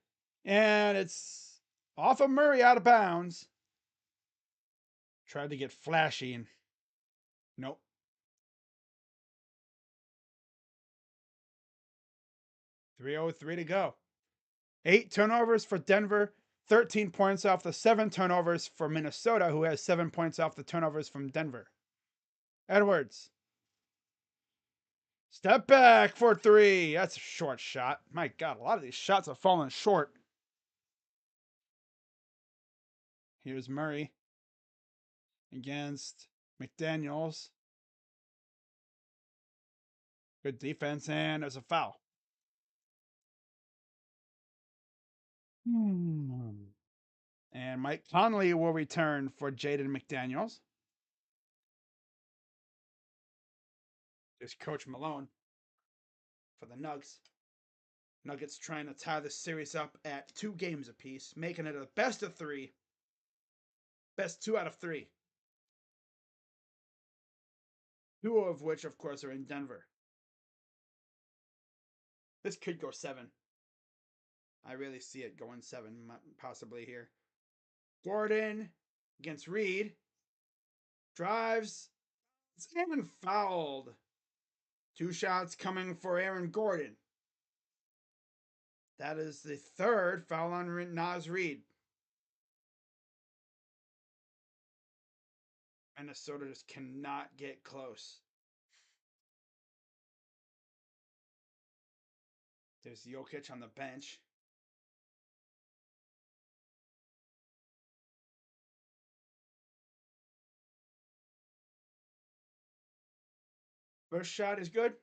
And it's off of Murray, out of bounds. Tried to get flashy and nope. 3:03 to go. 8 turnovers for Denver, 13 points off the 7 turnovers for Minnesota, who has 7 points off the turnovers from Denver. Edwards. Step back for 3. That's a short shot. My God, a lot of these shots are falling short. Here's Murray against McDaniels. Good defense, and there's a foul. And Mike Conley will return for Jaden McDaniels. There's Coach Malone for the Nuggets. Nuggets trying to tie the series up at 2 games apiece, making it a best of 3. Best 2 out of 3. 2 of which, of course, are in Denver. This could go 7. I really see it going 7, possibly here. Gordon against Reed. Drives. It's even fouled. 2 shots coming for Aaron Gordon. That is the 3rd foul on Naz Reid. Minnesota just cannot get close. There's Jokic on the bench. First shot is good.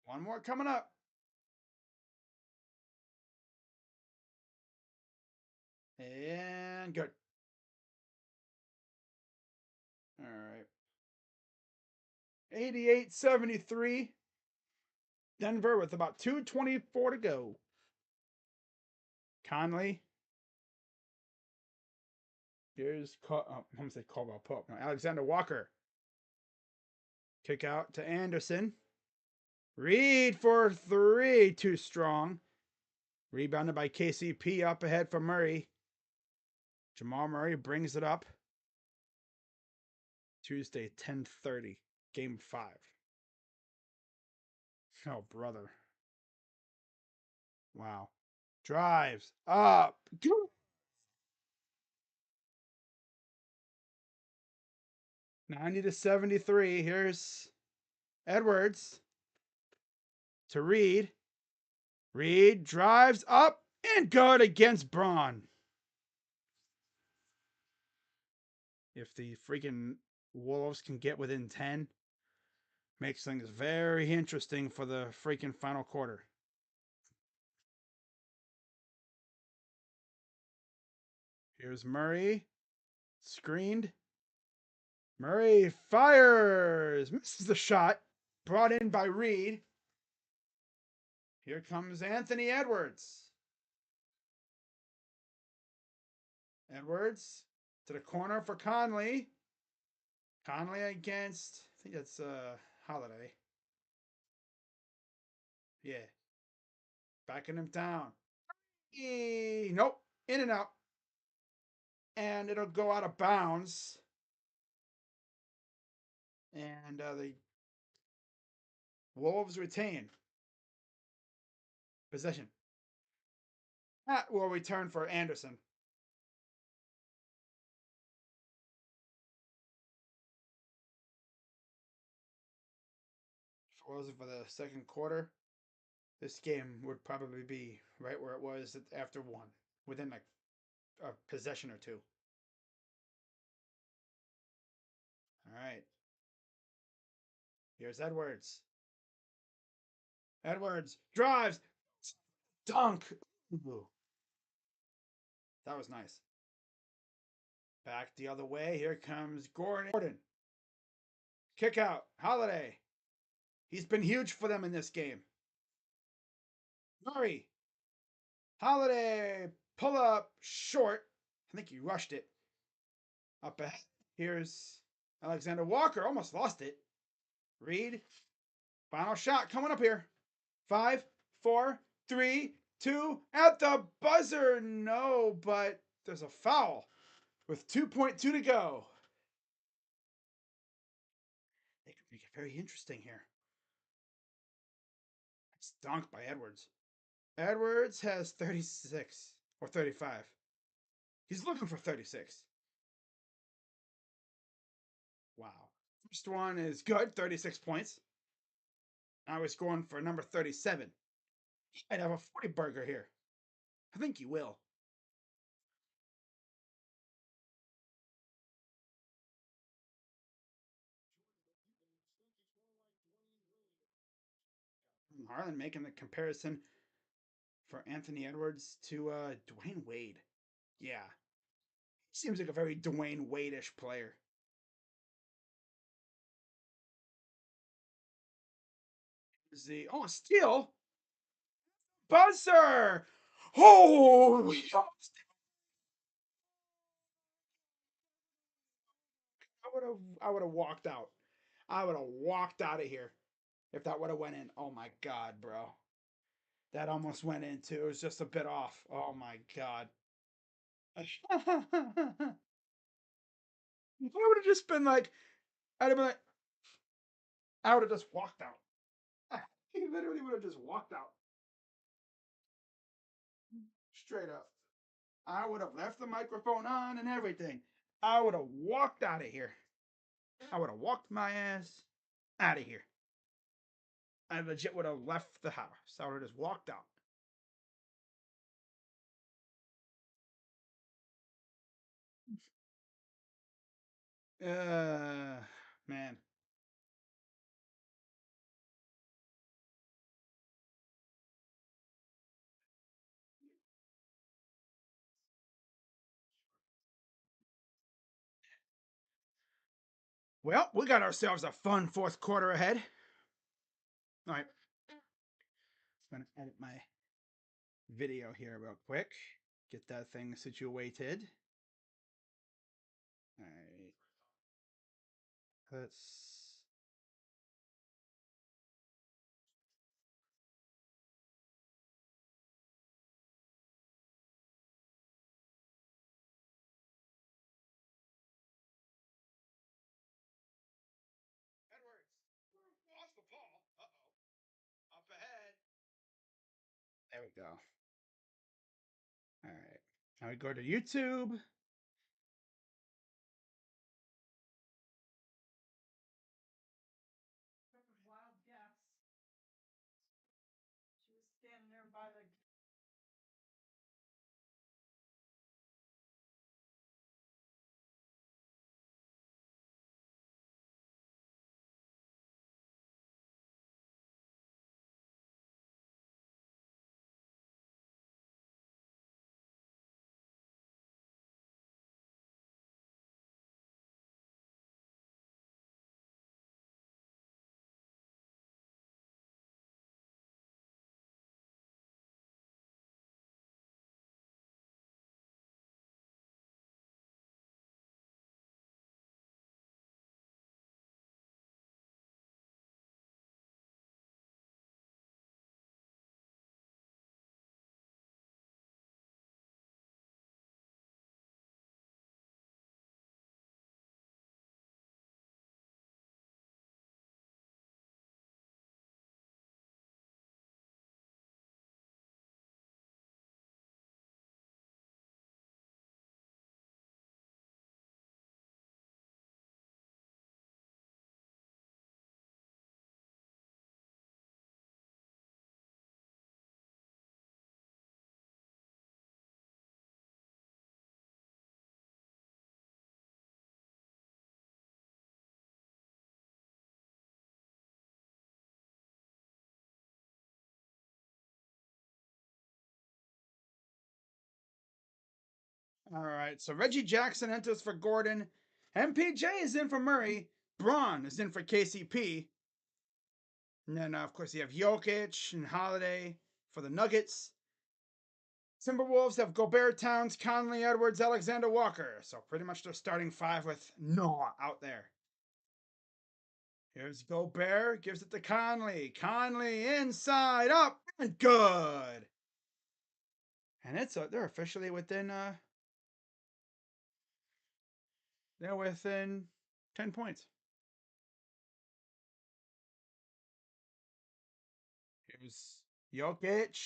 One more coming up. And good. All right. 88-73. Denver with about 2:24 to go. Conley. Here's I'm going to say Caldwell Pope. No, Alexander Walker. Kick out to Anderson. Reed for 3. Too strong. Rebounded by KCP, up ahead for Murray. Jamal Murray brings it up. Tuesday, 10:30, Game 5. Oh, brother. Wow. Drives up. 90-73. Here's Edwards to Reed. Reed drives up and good against Braun. If the freaking Wolves can get within 10, makes things very interesting for the freaking final quarter. Here's Murray. Screened. Murray fires. Misses the shot. Brought in by Reed. Here comes Anthony Edwards. Edwards to the corner for Conley. Conley against, I think that's Holiday. Yeah. Backing him down. Nope. In and out. And it'll go out of bounds. And the Wolves retain possession. That will return for Anderson. wasn't for the second quarter, this game would probably be right where it was after one, within like a possession or two. All right, here's Edwards. Edwards drives, dunk. Ooh, that was nice. Back the other way. Here comes Gordon. Kick out. Holiday. He's been huge for them in this game. Murray. Holiday. Pull up short. I think he rushed it. Up ahead. Here's Alexander Walker. Almost lost it. Reed. Final shot coming up here. 5, 4, 3, 2. At the buzzer. No, but there's a foul with 2.2 to go. They could make it very interesting here. It's dunked by Edwards. Edwards has 36 or 35. He's looking for 36. Wow. First one is good, 36 points. I was going for number 37. He might have a 40 burger here. I think he will. Harlan making the comparison for Anthony Edwards to Dwayne Wade. Yeah. Seems like a very Dwayne Wade-ish player. Steal? Buzzer! Oh, I would have walked out. I would have walked out of here if that would have went in. Oh my god, bro. That almost went in too. It was just a bit off. Oh my god. I would have just been like, I'd have been like, I would have just walked out. He literally would have just walked out. Straight up. I would have left the microphone on and everything. I would have walked out of here. I would have walked my ass out of here. I legit would have left the house. I would have just walked out. Man. Well, we got ourselves a fun fourth quarter ahead. All right. I'm going to edit my video here real quick. Get that thing situated. All right. Let's. Edwards. Off the ball. Uh-oh. Up ahead. There we go. All right. Now we go to YouTube. Wild guess. She was standing there by the All right, so Reggie Jackson enters for Gordon. MPJ is in for Murray. Braun is in for KCP. And then, of course, you have Jokic and Holiday for the Nuggets. Timberwolves have Gobert, Towns, Conley, Edwards, Alexander Walker. So pretty much their starting five with Noah out there. Here's Gobert, gives it to Conley. Conley inside up and good. And they're officially within they're within 10 points. Here's Jokic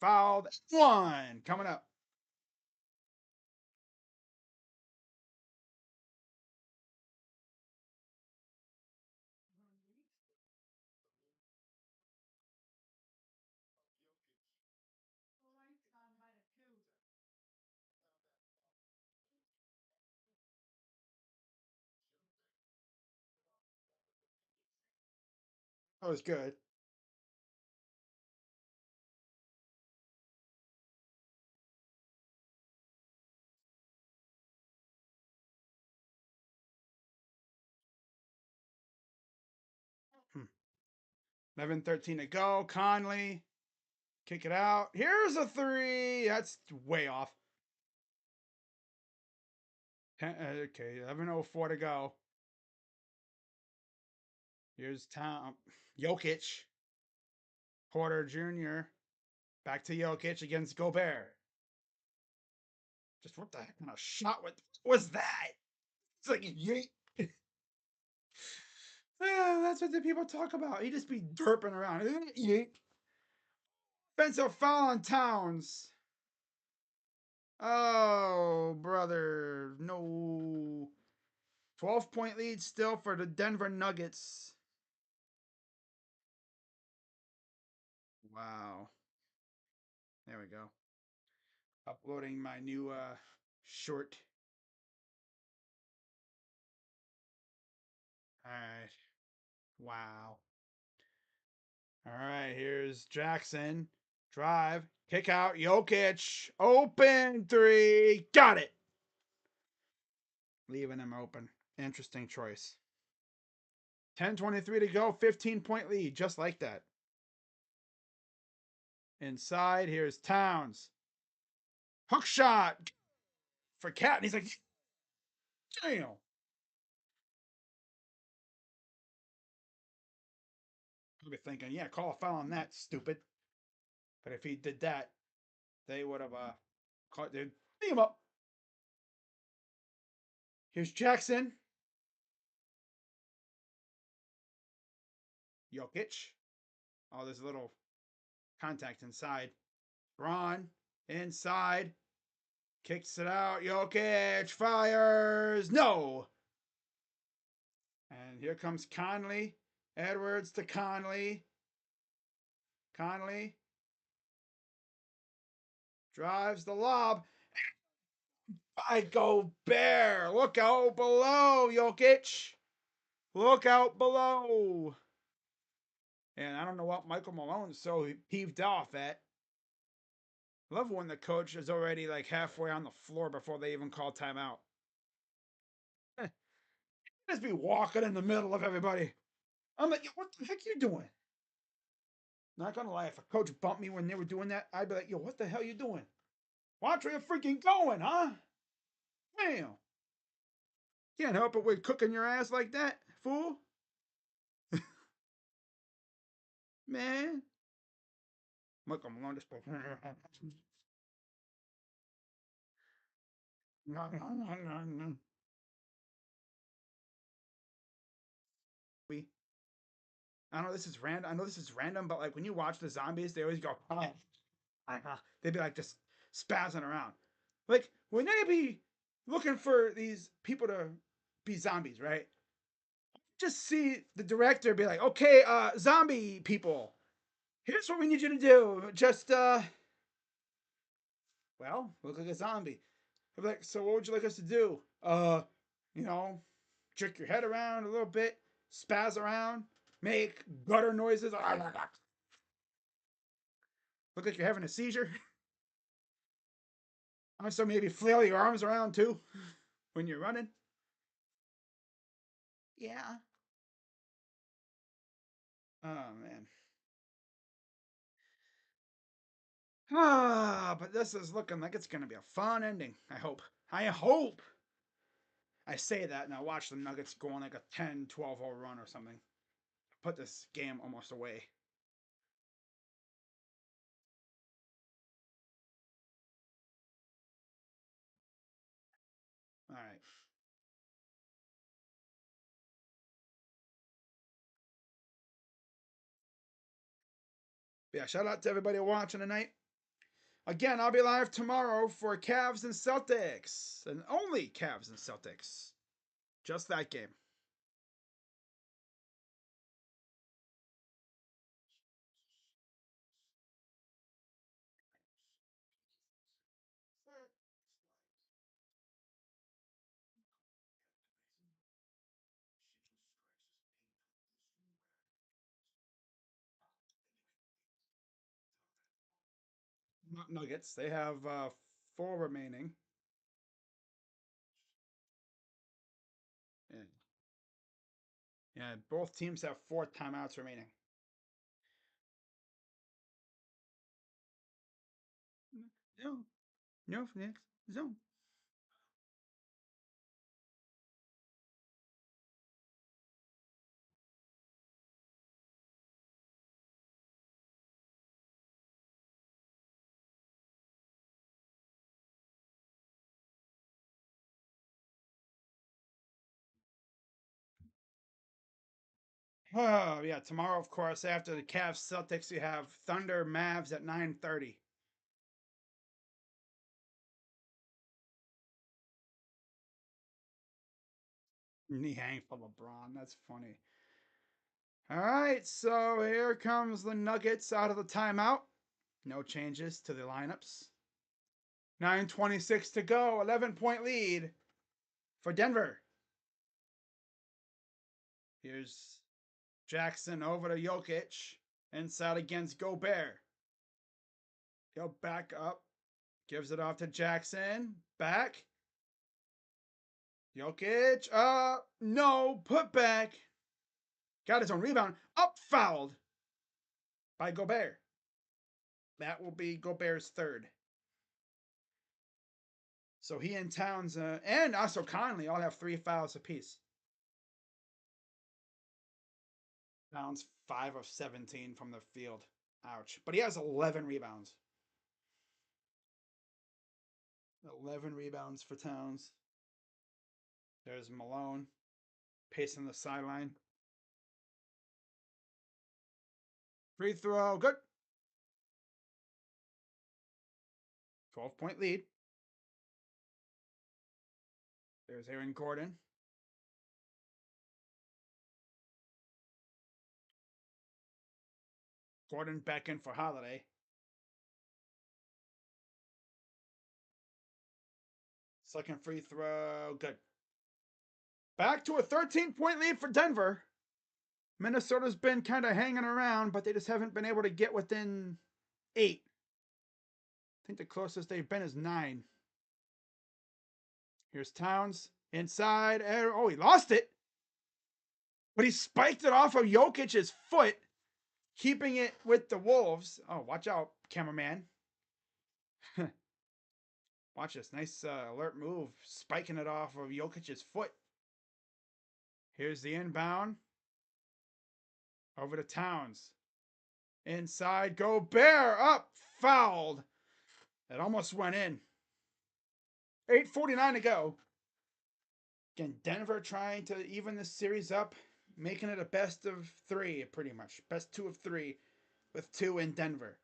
fouled one coming up. That was good. Hmm. 11:13 to go. Conley, kick it out. Here's a three. That's way off. Okay, 11:04 to go. Here's Tom Jokic. Porter Jr. Back to Jokic against Gobert. Just what the heck kind of shot? What was that? It's like yeet. That's what the people talk about. He just be derping around. Yeet. Offensive foul on Towns. Oh, brother. No. 12-point lead still for the Denver Nuggets. Wow. There we go. Uploading my new short. All right. Wow. All right, here's Jackson. Drive, kick out, Jokic. Open three. Got it. Leaving him open. Interesting choice. 10:23 to go, 15-point lead, just like that. Inside, here's Towns. Hook shot for Cat. And he's like, damn. I'll be thinking, yeah, call a foul on that, stupid. But if he did that, they would have caught, they'd beat him up. Here's Jackson. Jokic. Oh, there's a little contact inside. Braun inside. Kicks it out. Jokic fires. No. And here comes Conley. Edwards to Conley. Conley drives the lob. I go bear. Look out below, Jokic. Look out below. And I don't know what Michael Malone's so heaved off at. Love when the coach is already like halfway on the floor before they even call timeout. Just be walking in the middle of everybody. I'm like, what the heck are you doing? Not gonna lie, if a coach bumped me when they were doing that, I'd be like, yo, what the hell are you doing? Watch where you're freaking going, huh? Damn. Can't help it with cooking your ass like that, fool. Man. Michael Malone just I know this is random. I know this is random, but like when you watch the zombies, they always go. They'd be like just spazzing around. Like when they be looking for these people to be zombies, right? Just see the director be like, "Okay, zombie people, here's what we need you to do. Just well, look like a zombie." I'd be like, "So what would you like us to do? You know, jerk your head around a little bit, spaz around, make gutter noises. Look like you're having a seizure." Also, maybe flail your arms around too when you're running. Yeah. Oh man. Ah, but this is looking like it's gonna be a fun ending. I hope. I hope. I say that and I watch the Nuggets go on like a 10-12-0 run or something. Put this game almost away. All right. Yeah, shout out to everybody watching tonight. Again, I'll be live tomorrow for Cavs and Celtics. And only Cavs and Celtics. Just that game. Nuggets. They have four remaining. Yeah. Yeah, both teams have four timeouts remaining. No, no, next zone. Oh yeah, tomorrow of course after the Cavs Celtics you have Thunder Mavs at 9:30. Knee hang for LeBron. That's funny. All right, so here comes the Nuggets out of the timeout. No changes to the lineups. 9:26 to go. 11-point lead for Denver. Here's Jackson over to Jokic. Inside against Gobert. He'll back up. Gives it off to Jackson. Back. Jokic. No. Put back. Got his own rebound. Up fouled by Gobert. That will be Gobert's third. So he and Towns and also Conley all have 3 fouls apiece. Towns 5 of 17 from the field. Ouch. But he has 11 rebounds. 11 rebounds for Towns. There's Malone pacing the sideline. Free throw. Good. 12-point lead. There's Aaron Gordon. Gordon back in for Holiday. Second free throw. Good. Back to a 13-point lead for Denver. Minnesota's been kind of hanging around, but they just haven't been able to get within 8. I think the closest they've been is 9. Here's Towns inside. Oh, he lost it. But he spiked it off of Jokic's foot, keeping it with the Wolves. Oh, watch out, cameraman. Watch this. Nice alert move. Spiking it off of Jokic's foot. Here's the inbound. Over to Towns. Inside. Gobert up. Fouled. It almost went in. 8:49 to go. Again, Denver trying to even the series up, making it a best of 3, pretty much. Best 2 of 3 with 2 in Denver.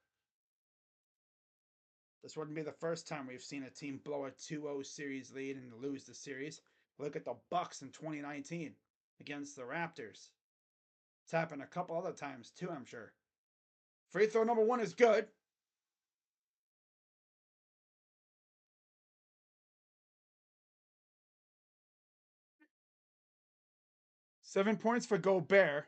This wouldn't be the first time we've seen a team blow a 2-0 series lead and lose the series. Look at the Bucks in 2019 against the Raptors. It's happened a couple other times too, I'm sure. Free throw number 1 is good. Seven points for Gobert.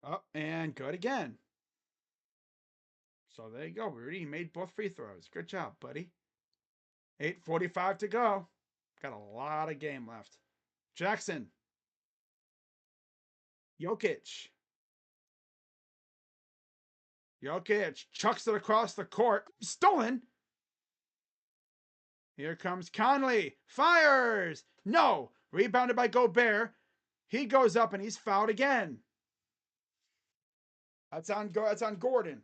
Up and good again. So there you go, Rudy. You made both free throws. Good job, buddy. 8:45 to go. Got a lot of game left. Jackson. Jokic. Jokic chucks it across the court. Stolen. Here comes Conley. Fires. No. Rebounded by Gobert. He goes up and he's fouled again. That's on Gordon.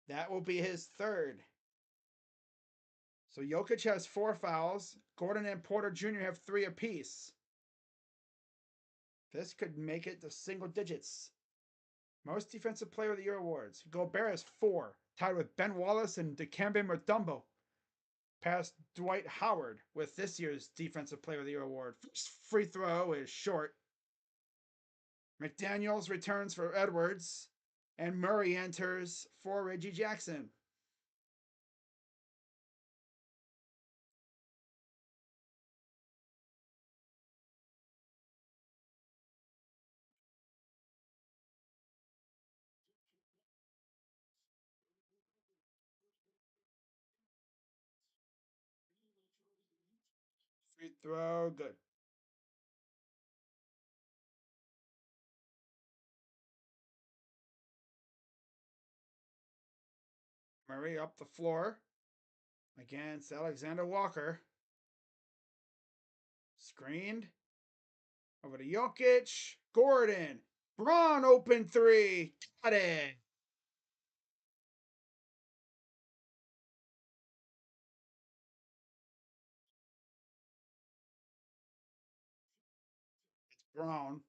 That will be his third. So Jokic has 4 fouls. Gordon and Porter Jr. have 3 apiece. This could make it to single digits. Most Defensive Player of the Year awards. Gobert has 4, tied with Ben Wallace and Dikembe Mutombo. Past Dwight Howard with this year's Defensive Player of the Year award. First free throw is short. McDaniels returns for Edwards, and Murray enters for Reggie Jackson. Free throw, good. Murray up the floor against Alexander Walker. Screened. Over to Jokic. Gordon. Braun open 3. Got it. It's Braun.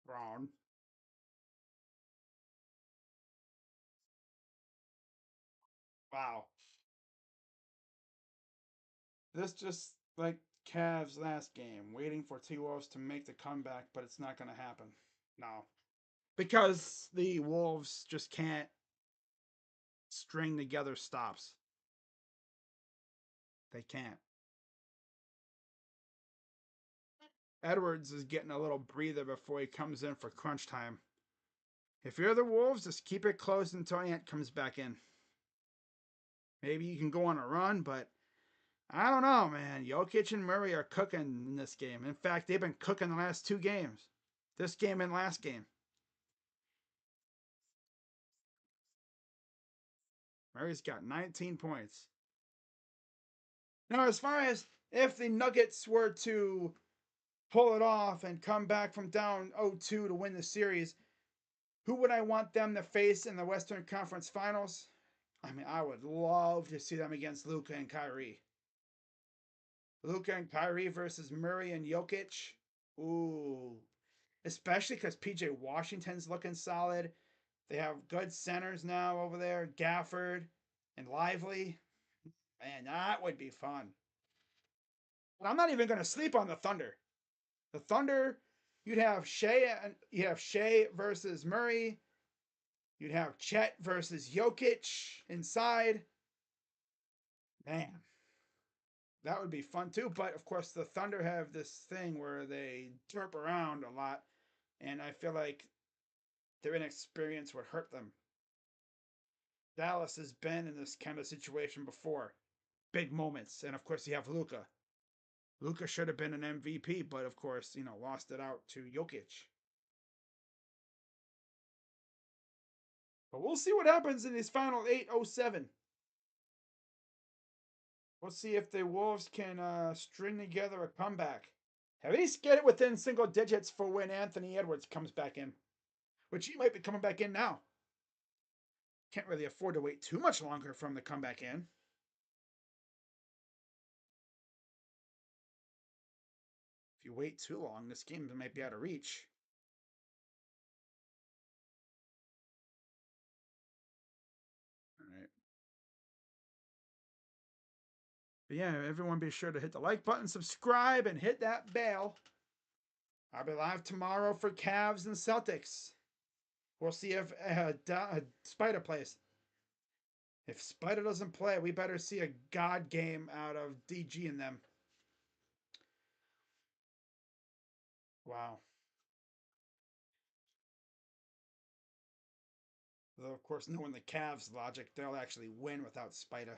Braun. Wow. This just like Cavs last game, waiting for T-Wolves to make the comeback, but it's not going to happen. No. Because the Wolves just can't string together stops. They can't. Edwards is getting a little breather before he comes in for crunch time. If you're the Wolves, just keep it close until Ant comes back in. Maybe you can go on a run, but I don't know, man. Jokic and Murray are cooking in this game. In fact, they've been cooking the last 2 games. This game and last game. Murray's got 19 points. Now, as far as if the Nuggets were to pull it off and come back from down 0-2 to win the series, who would I want them to face in the Western Conference Finals? I mean, I would love to see them against Luka and Kyrie. Luka and Kyrie versus Murray and Jokic. Ooh. Especially because PJ Washington's looking solid. They have good centers now over there. Gafford and Lively. Man, that would be fun. But I'm not even going to sleep on the Thunder. The Thunder, you'd have Shea versus Murray. You'd have Chet versus Jokic inside. Man, that would be fun too. But of course, the Thunder have this thing where they derp around a lot, and I feel like their inexperience would hurt them. Dallas has been in this kind of situation before. Big moments. And of course, you have Luka. Luka should have been an MVP, but of course, lost it out to Jokic. But we'll see what happens in these final 8:07. We'll see if the Wolves can string together a comeback. At least get it within single digits for when Anthony Edwards comes back in, which he might be coming back in now. Can't really afford to wait too much longer from the comeback in. If you wait too long, this game might be out of reach. All right. But yeah, everyone be sure to hit the like button, subscribe, and hit that bell. I'll be live tomorrow for Cavs and Celtics. We'll see if Spider plays. If Spider doesn't play, we better see a god game out of DG and them. Wow. Though, of course, knowing the Cavs' logic, they'll actually win without Spida.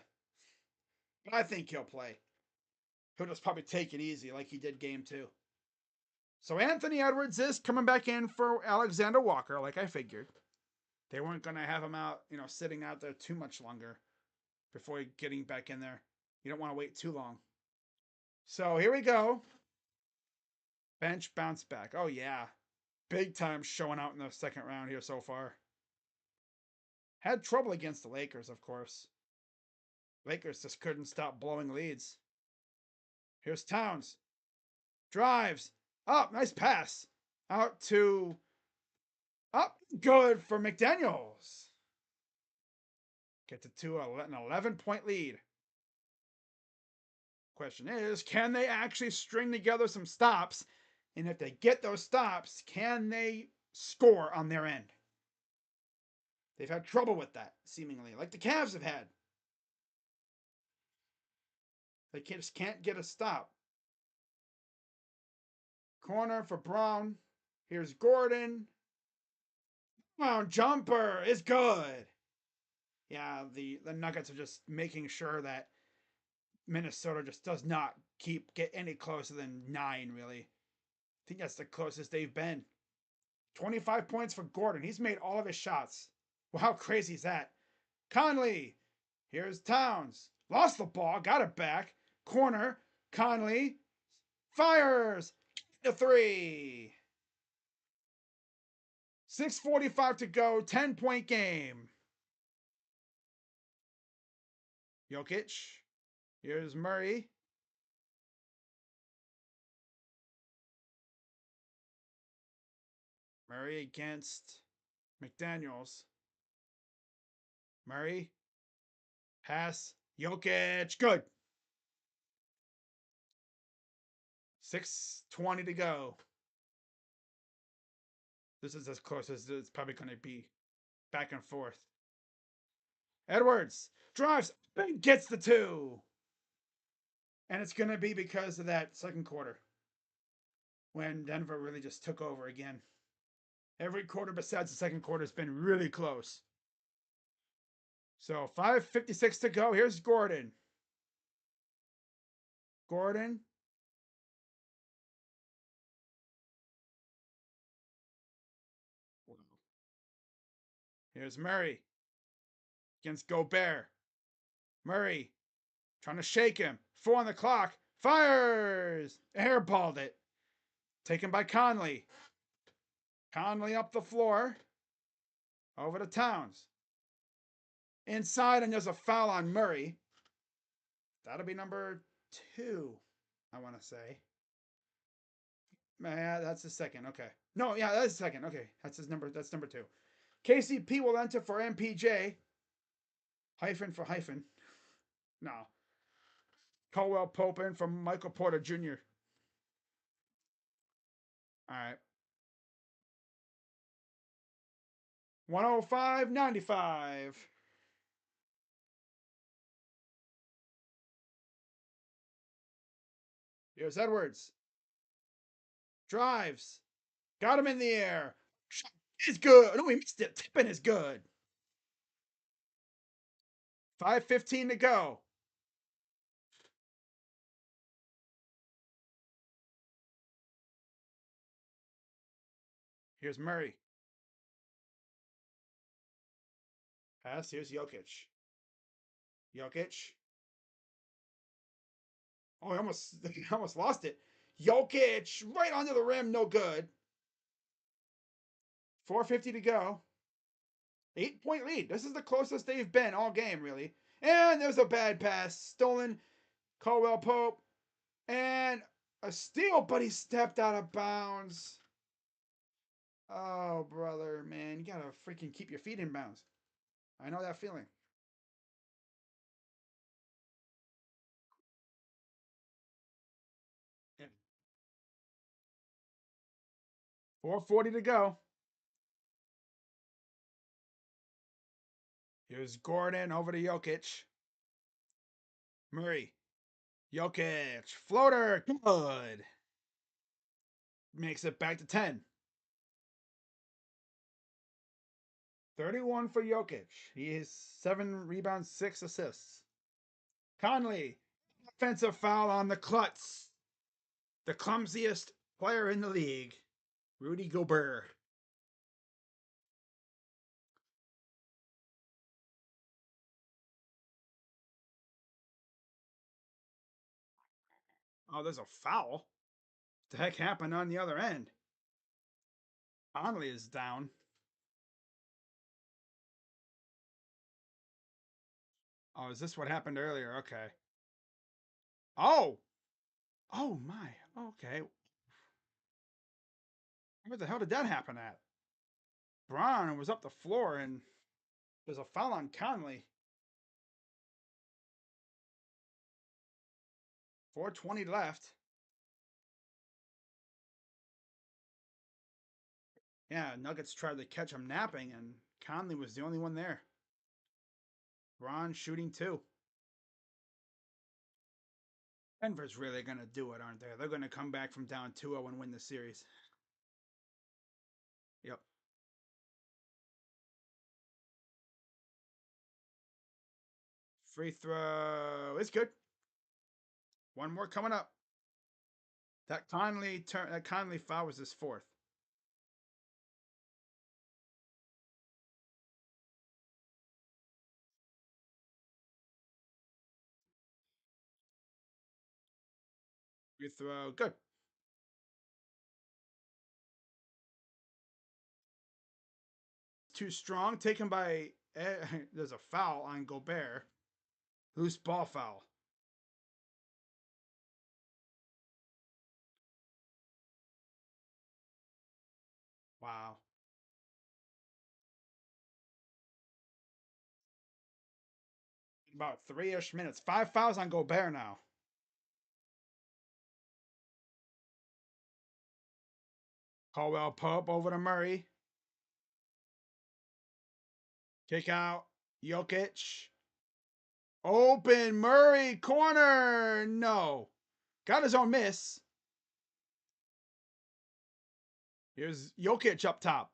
But I think he'll play. He'll just probably take it easy like he did game two. So Anthony Edwards is coming back in for Alexander Walker, like I figured. They weren't going to have him out, sitting out there too much longer before getting back in there. You don't want to wait too long. So here we go. Bench bounce back. Oh, yeah. Big time showing out in the second round here so far. Had trouble against the Lakers, of course. Lakers just couldn't stop blowing leads. Here's Towns. Drives. Up. Nice pass. Out to. Up. Good for McDaniels. Get to an 11-point lead. Question is, can they actually string together some stops? And if they get those stops, can they score on their end? They've had trouble with that, seemingly, like the Cavs have had. They just can't get a stop. Corner for Brown. Here's Gordon. Brown jumper is good. Yeah, the Nuggets are just making sure that Minnesota just does not get any closer than 9, really. I think that's the closest they've been. 25 points for Gordon. He's made all of his shots. Well, how crazy is that? Conley. Here's Towns. Lost the ball. Got it back. Corner. Conley. Fires. The 3. 6:45 to go. 10-point game. Jokic. Here's Murray. Murray against McDaniels. Murray. Pass. Jokic. Good. 6:20 to go. This is as close as it's probably going to be. Back and forth. Edwards drives and gets the 2. And it's going to be because of that second quarter when Denver really just took over again. Every quarter besides the second quarter has been really close. So 5:56 to go. Here's Gordon. Gordon. Here's Murray against Gobert. Murray trying to shake him. 4 on the clock. Fires. Airballed it. Taken by Conley. Conley up the floor. Over to Towns. Inside, and there's a foul on Murray. That'll be number 2, I want to say. Yeah, that's the second. Okay. No, yeah, that's the second. Okay. That's his number. That's number 2. KCP will enter for MPJ. Hyphen for hyphen. No. Caldwell Pope in from Michael Porter Jr. All right. 105-95. Here's Edwards. Drives. Got him in the air. Shot is good. No, he missed it. Tipping is good. 5:15 to go. Here's Murray. Pass. Here's Jokic. Jokic. Oh, he almost lost it. Jokic right onto the rim. No good. 4:50 to go. 8-point lead. This is the closest they've been all game, really. And there's a bad pass. Stolen. Caldwell Pope. And a steal, but he stepped out of bounds. Oh, brother, man. You gotta freaking keep your feet in bounds. I know that feeling. Yeah. 4:40 to go. Here's Gordon over to Jokic. Murray. Jokic. Floater. Good. Makes it back to 10. 31 for Jokic. He is 7 rebounds, 6 assists. Conley, offensive foul on the Klutz, the clumsiest player in the league, Rudy Gobert. Oh, there's a foul. What the heck happened on the other end? Conley is down. Oh, is this what happened earlier? Okay. Oh! Oh my. Okay. Where the hell did that happen at? Braun was up the floor and there's a foul on Conley. 4:20 left. Yeah, Nuggets tried to catch him napping and Conley was the only one there. Braun shooting too. Denver's really going to do it, aren't they? They're going to come back from down 2-0 and win the series. Yep. Free throw. It's good. One more coming up. That Conley foul was his fourth. Free throw. Good. Too strong. Taken by. There's a foul on Gobert. Loose ball foul. Wow. About 3-ish minutes. 5 fouls on Gobert now. Caldwell Pope over to Murray. Kick out. Jokic. Open Murray corner. No. Got his own miss. Here's Jokic up top.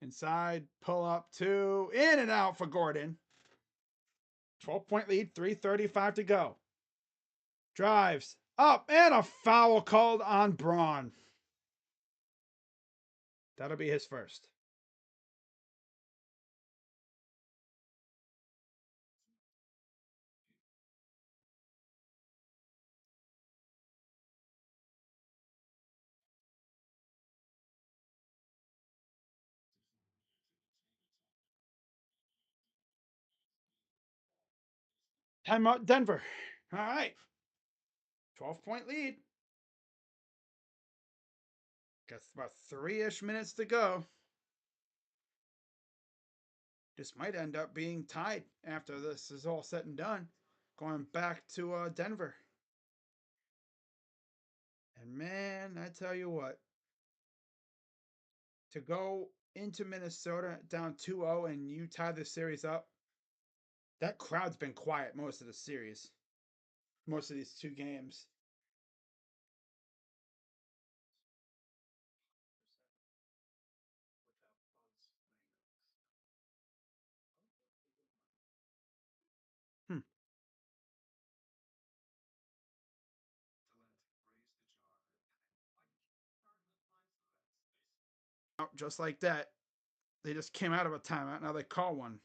Inside, pull up two, in and out for Gordon. 12-point lead, 3:35 to go. Drives up and a foul called on Braun. That'll be his first. Timeout Denver. All right. 12-point lead. Got about 3-ish minutes to go. This might end up being tied after this is all said and done. Going back to Denver. And man, I tell you what, to go into Minnesota down 2-0 and you tie the series up, that crowd's been quiet most of the series, most of these two games. Hmm. Just like that, they just came out of a timeout. Now they call one.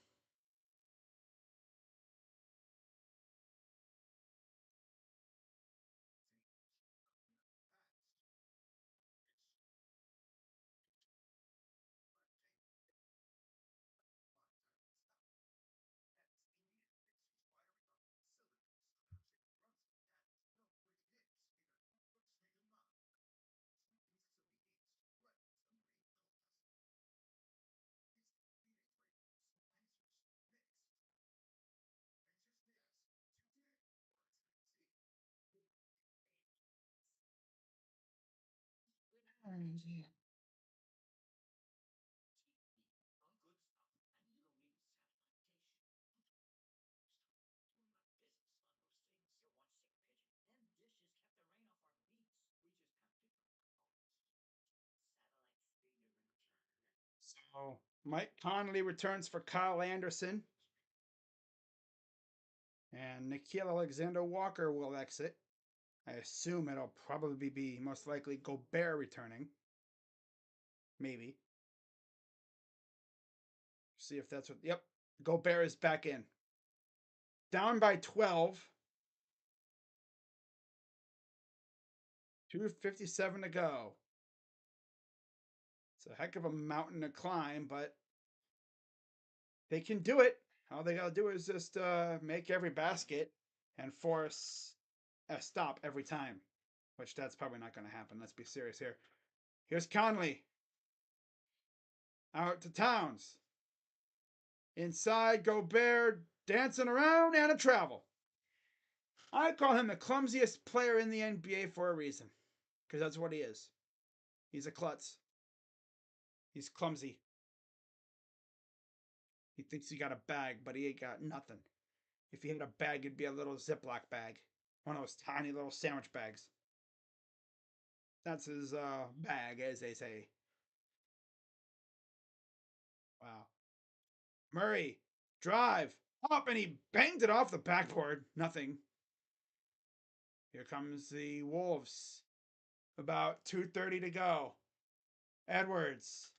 Oh, Mike Conley returns for Kyle Anderson, and Nikhil Alexander Walker will exit. I assume it'll probably be most likely Gobert returning. Maybe. See if that's what. Yep. Gobert is back in. Down by 12. 2:57 to go. It's a heck of a mountain to climb, but they can do it. All they got to do is just make every basket and force a stop every time, which that's probably not going to happen. Let's be serious here. Here's Conley. Out to Towns. Inside, Gobert dancing around and a travel. I call him the clumsiest player in the NBA for a reason, because that's what he is. He's a klutz. He's clumsy. He thinks he got a bag, but he ain't got nothing. If he had a bag, it'd be a little Ziploc bag. One of those tiny little sandwich bags. That's his bag, as they say. Wow. Murray, drive, up, and he banged it off the backboard. Nothing. Here comes the Wolves. About 2:30 to go. Edwards.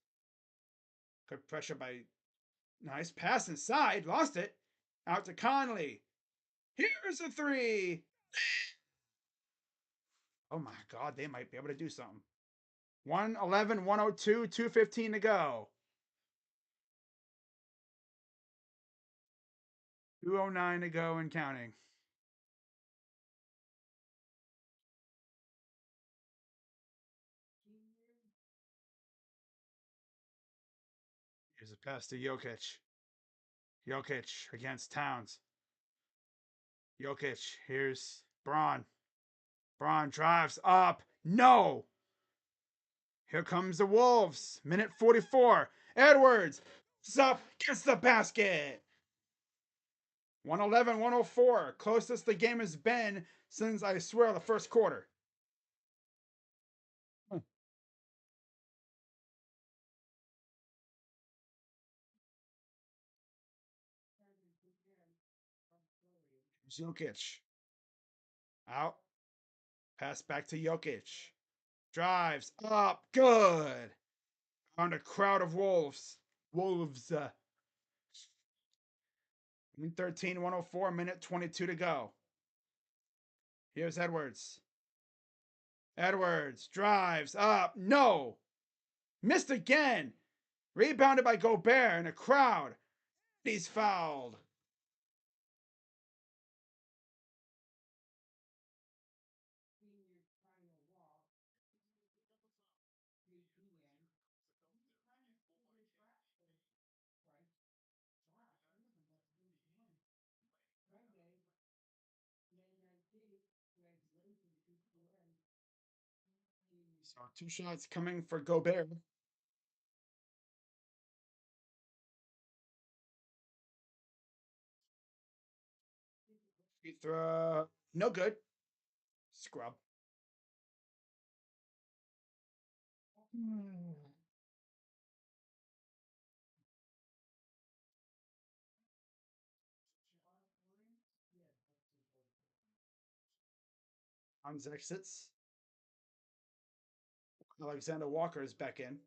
Good pressure by. Nice pass inside. Lost it. Out to Conley. Here's a three. Oh my God, they might be able to do something. 111, 102, 2:15 to go. 2:09 to go and counting. Here's a pass to Jokic. Jokic against Towns. Jokic. Here's Braun. Braun drives up. No. Here comes the Wolves. Minute 44. Edwards. Up. Gets the basket. 111, 104. Closest the game has been since, I swear, the first quarter. Jokic. Out. Pass back to Jokic. Drives up. Good. On a crowd of Wolves. Wolves. 13, 104, minute 22 to go. Here's Edwards. Edwards drives up. No. Missed again. Rebounded by Gobert in a crowd. He's fouled. So 2 shots coming for Gobert. Free throw. No good. Scrub. Hans exits. Alexander Walker is back in.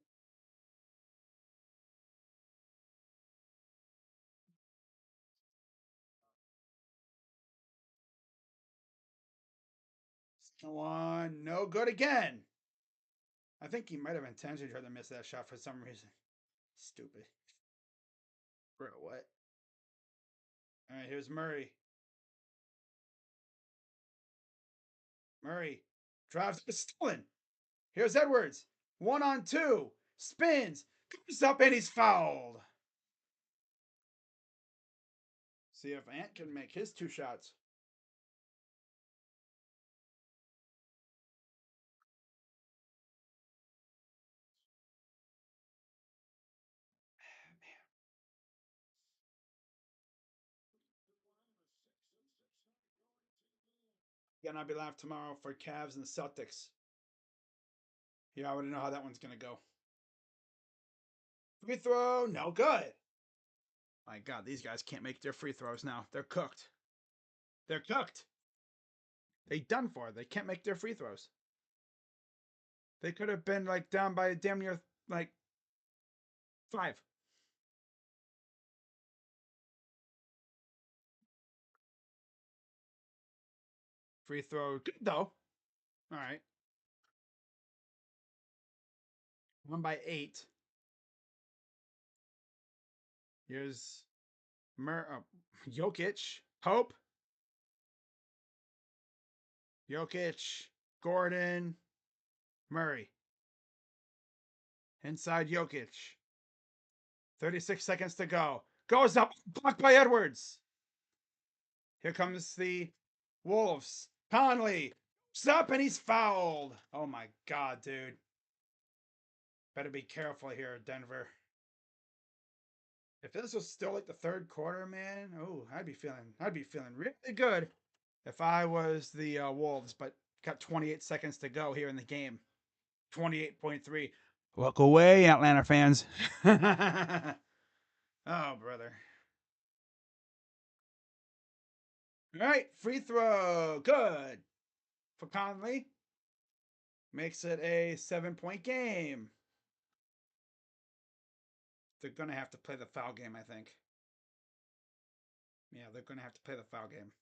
One. No good again. I think he might have intentionally tried to miss that shot for some reason. Stupid. Bro, what? All right, here's Murray. Murray drives. Stolen. Here's Edwards. 1-on-2. Spins. Comes up and he's fouled. See if Ant can make his 2 shots. Again, I'll be live tomorrow for Cavs and Celtics. You already know how that one's going to go. Free throw, no good. My God, these guys can't make their free throws now. They're cooked. They're cooked. They done for. They can't make their free throws. They could have been like down by damn near like 5. Free throw, good though. All right, 1 by 8. Here's Jokic, Hope, Jokic, Gordon, Murray. Inside Jokic. 36 seconds to go. Goes up, blocked by Edwards. Here comes the Wolves. Conley. Up and he's fouled. Oh my God, dude. Better be careful here, Denver. If this was still like the third quarter, man, oh, I'd be feeling really good if I was the Wolves, but got 28 seconds to go here in the game. 28.3. Look away, Atlanta fans. Oh, brother. All right, free throw. Good for Conley. Makes it a 7-point game. They're going to have to play the foul game, I think. Yeah, they're going to have to play the foul game.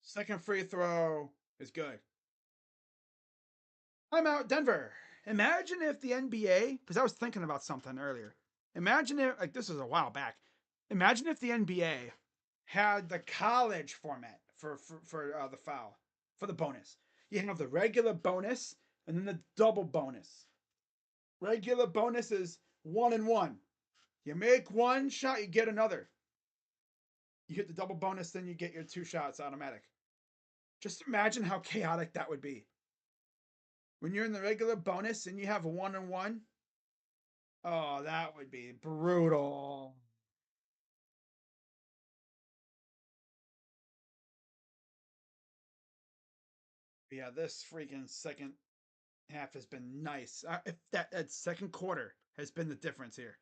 Second free throw is good. I'm out, Denver. Imagine if the NBA, because I was thinking about something earlier. Imagine if, like, this was a while back. Imagine if the NBA had the college format for the foul, for the bonus. You have the regular bonus and then the double bonus. Regular bonus is 1 and 1. You make one shot, you get another. You hit the double bonus, then you get your 2 shots automatic. Just imagine how chaotic that would be. When you're in the regular bonus and you have a 1 and 1, oh, that would be brutal. Yeah, this freaking second half has been nice. If that second quarter has been the difference here.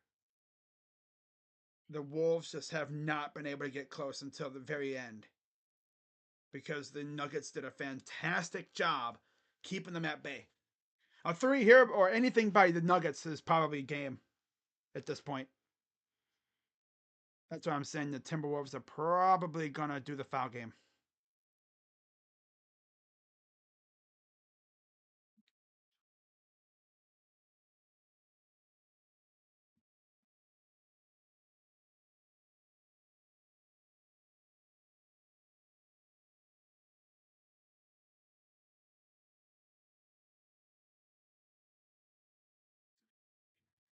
The Wolves just have not been able to get close until the very end because the Nuggets did a fantastic job keeping them at bay. A 3 here or anything by the Nuggets is probably game at this point. That's why I'm saying the Timberwolves are probably going to do the foul game.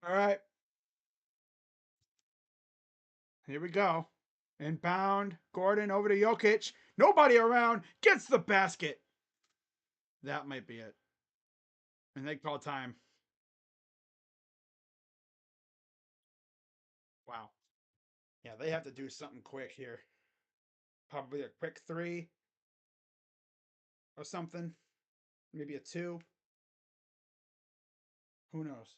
All right. Here we go. Inbound. Gordon over to Jokic. Nobody around. Gets the basket. That might be it. And they call time. Wow. Yeah, they have to do something quick here. Probably a quick 3 or something. Maybe a 2. Who knows?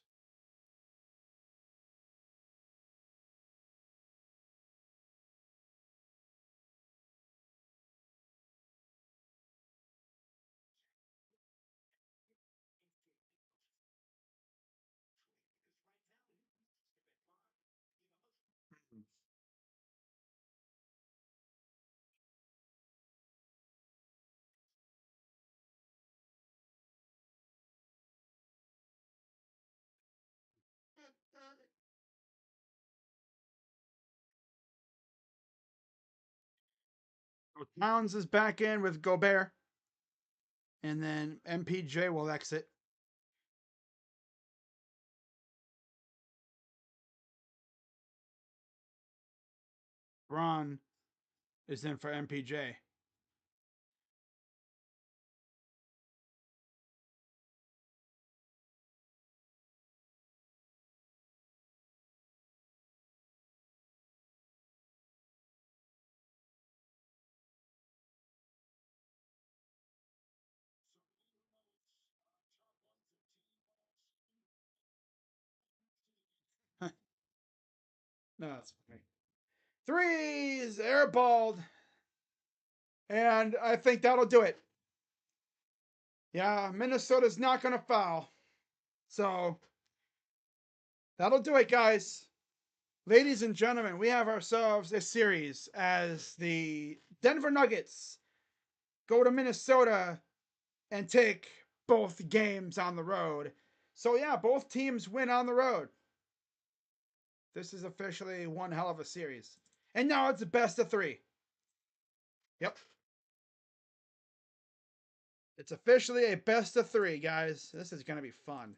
So Towns is back in with Gobert. And then MPJ will exit. Braun is in for MPJ. No, that's funny. Threes, airballed. And I think that'll do it. Yeah, Minnesota's not going to foul. So that'll do it, guys. Ladies and gentlemen, we have ourselves a series as the Denver Nuggets go to Minnesota and take both games on the road. So, yeah, both teams win on the road. This is officially one hell of a series. And now it's a best of three. Yep. It's officially a best of three, guys. This is going to be fun.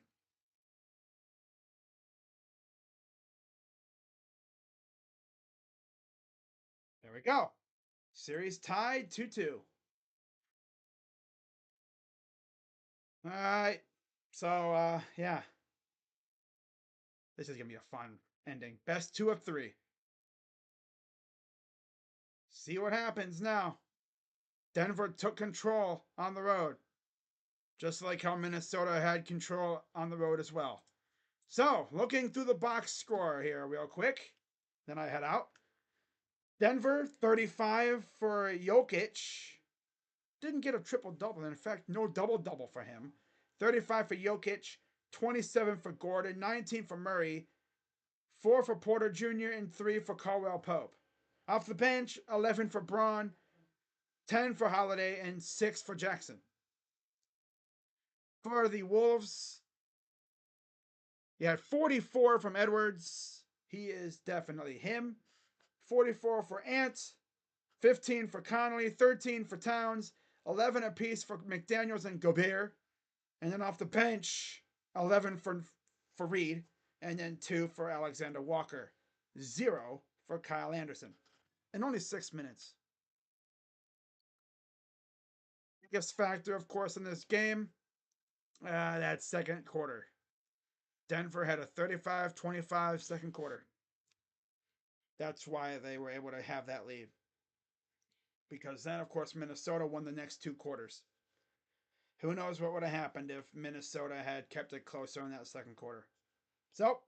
There we go. Series tied 2-2. All right. So, yeah. This is going to be a fun ending. Best 2 of 3. See what happens now. Denver took control on the road, just like how Minnesota had control on the road as well. So, looking through the box score here real quick, then I head out. Denver, 35 for Jokic. Didn't get a triple-double. In fact, no double-double for him. 35 for Jokic, 27 for Gordon, 19 for Murray, 4 for Porter Jr., and 3 for Caldwell Pope. Off the bench, 11 for Braun, 10 for Holiday, and 6 for Jackson. For the Wolves, you had 44 from Edwards. He is definitely him. 44 for Ant, 15 for Connolly, 13 for Towns, 11 apiece for McDaniels and Gobert. And then off the bench, 11 for Reed, and then 2 for Alexander Walker. 0 for Kyle Anderson. In only 6 minutes. Biggest factor, of course, in this game, that second quarter. Denver had a 35-25 second quarter. That's why they were able to have that lead. Because then, of course, Minnesota won the next 2 quarters. Who knows what would have happened if Minnesota had kept it closer in that second quarter. So,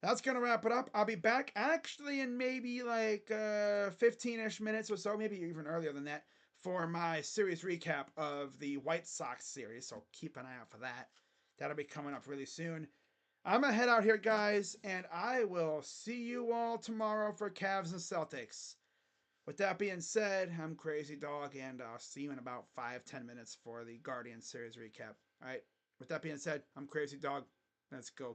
that's going to wrap it up. I'll be back actually in maybe like 15-ish minutes or so, maybe even earlier than that, for my series recap of the White Sox series. So keep an eye out for that. That'll be coming up really soon. I'm going to head out here, guys, and I will see you all tomorrow for Cavs and Celtics. With that being said, I'm Crazy Dog, and I'll see you in about 5-10 minutes for the Guardians series recap. All right. With that being said, I'm Crazy Dog. Let's go.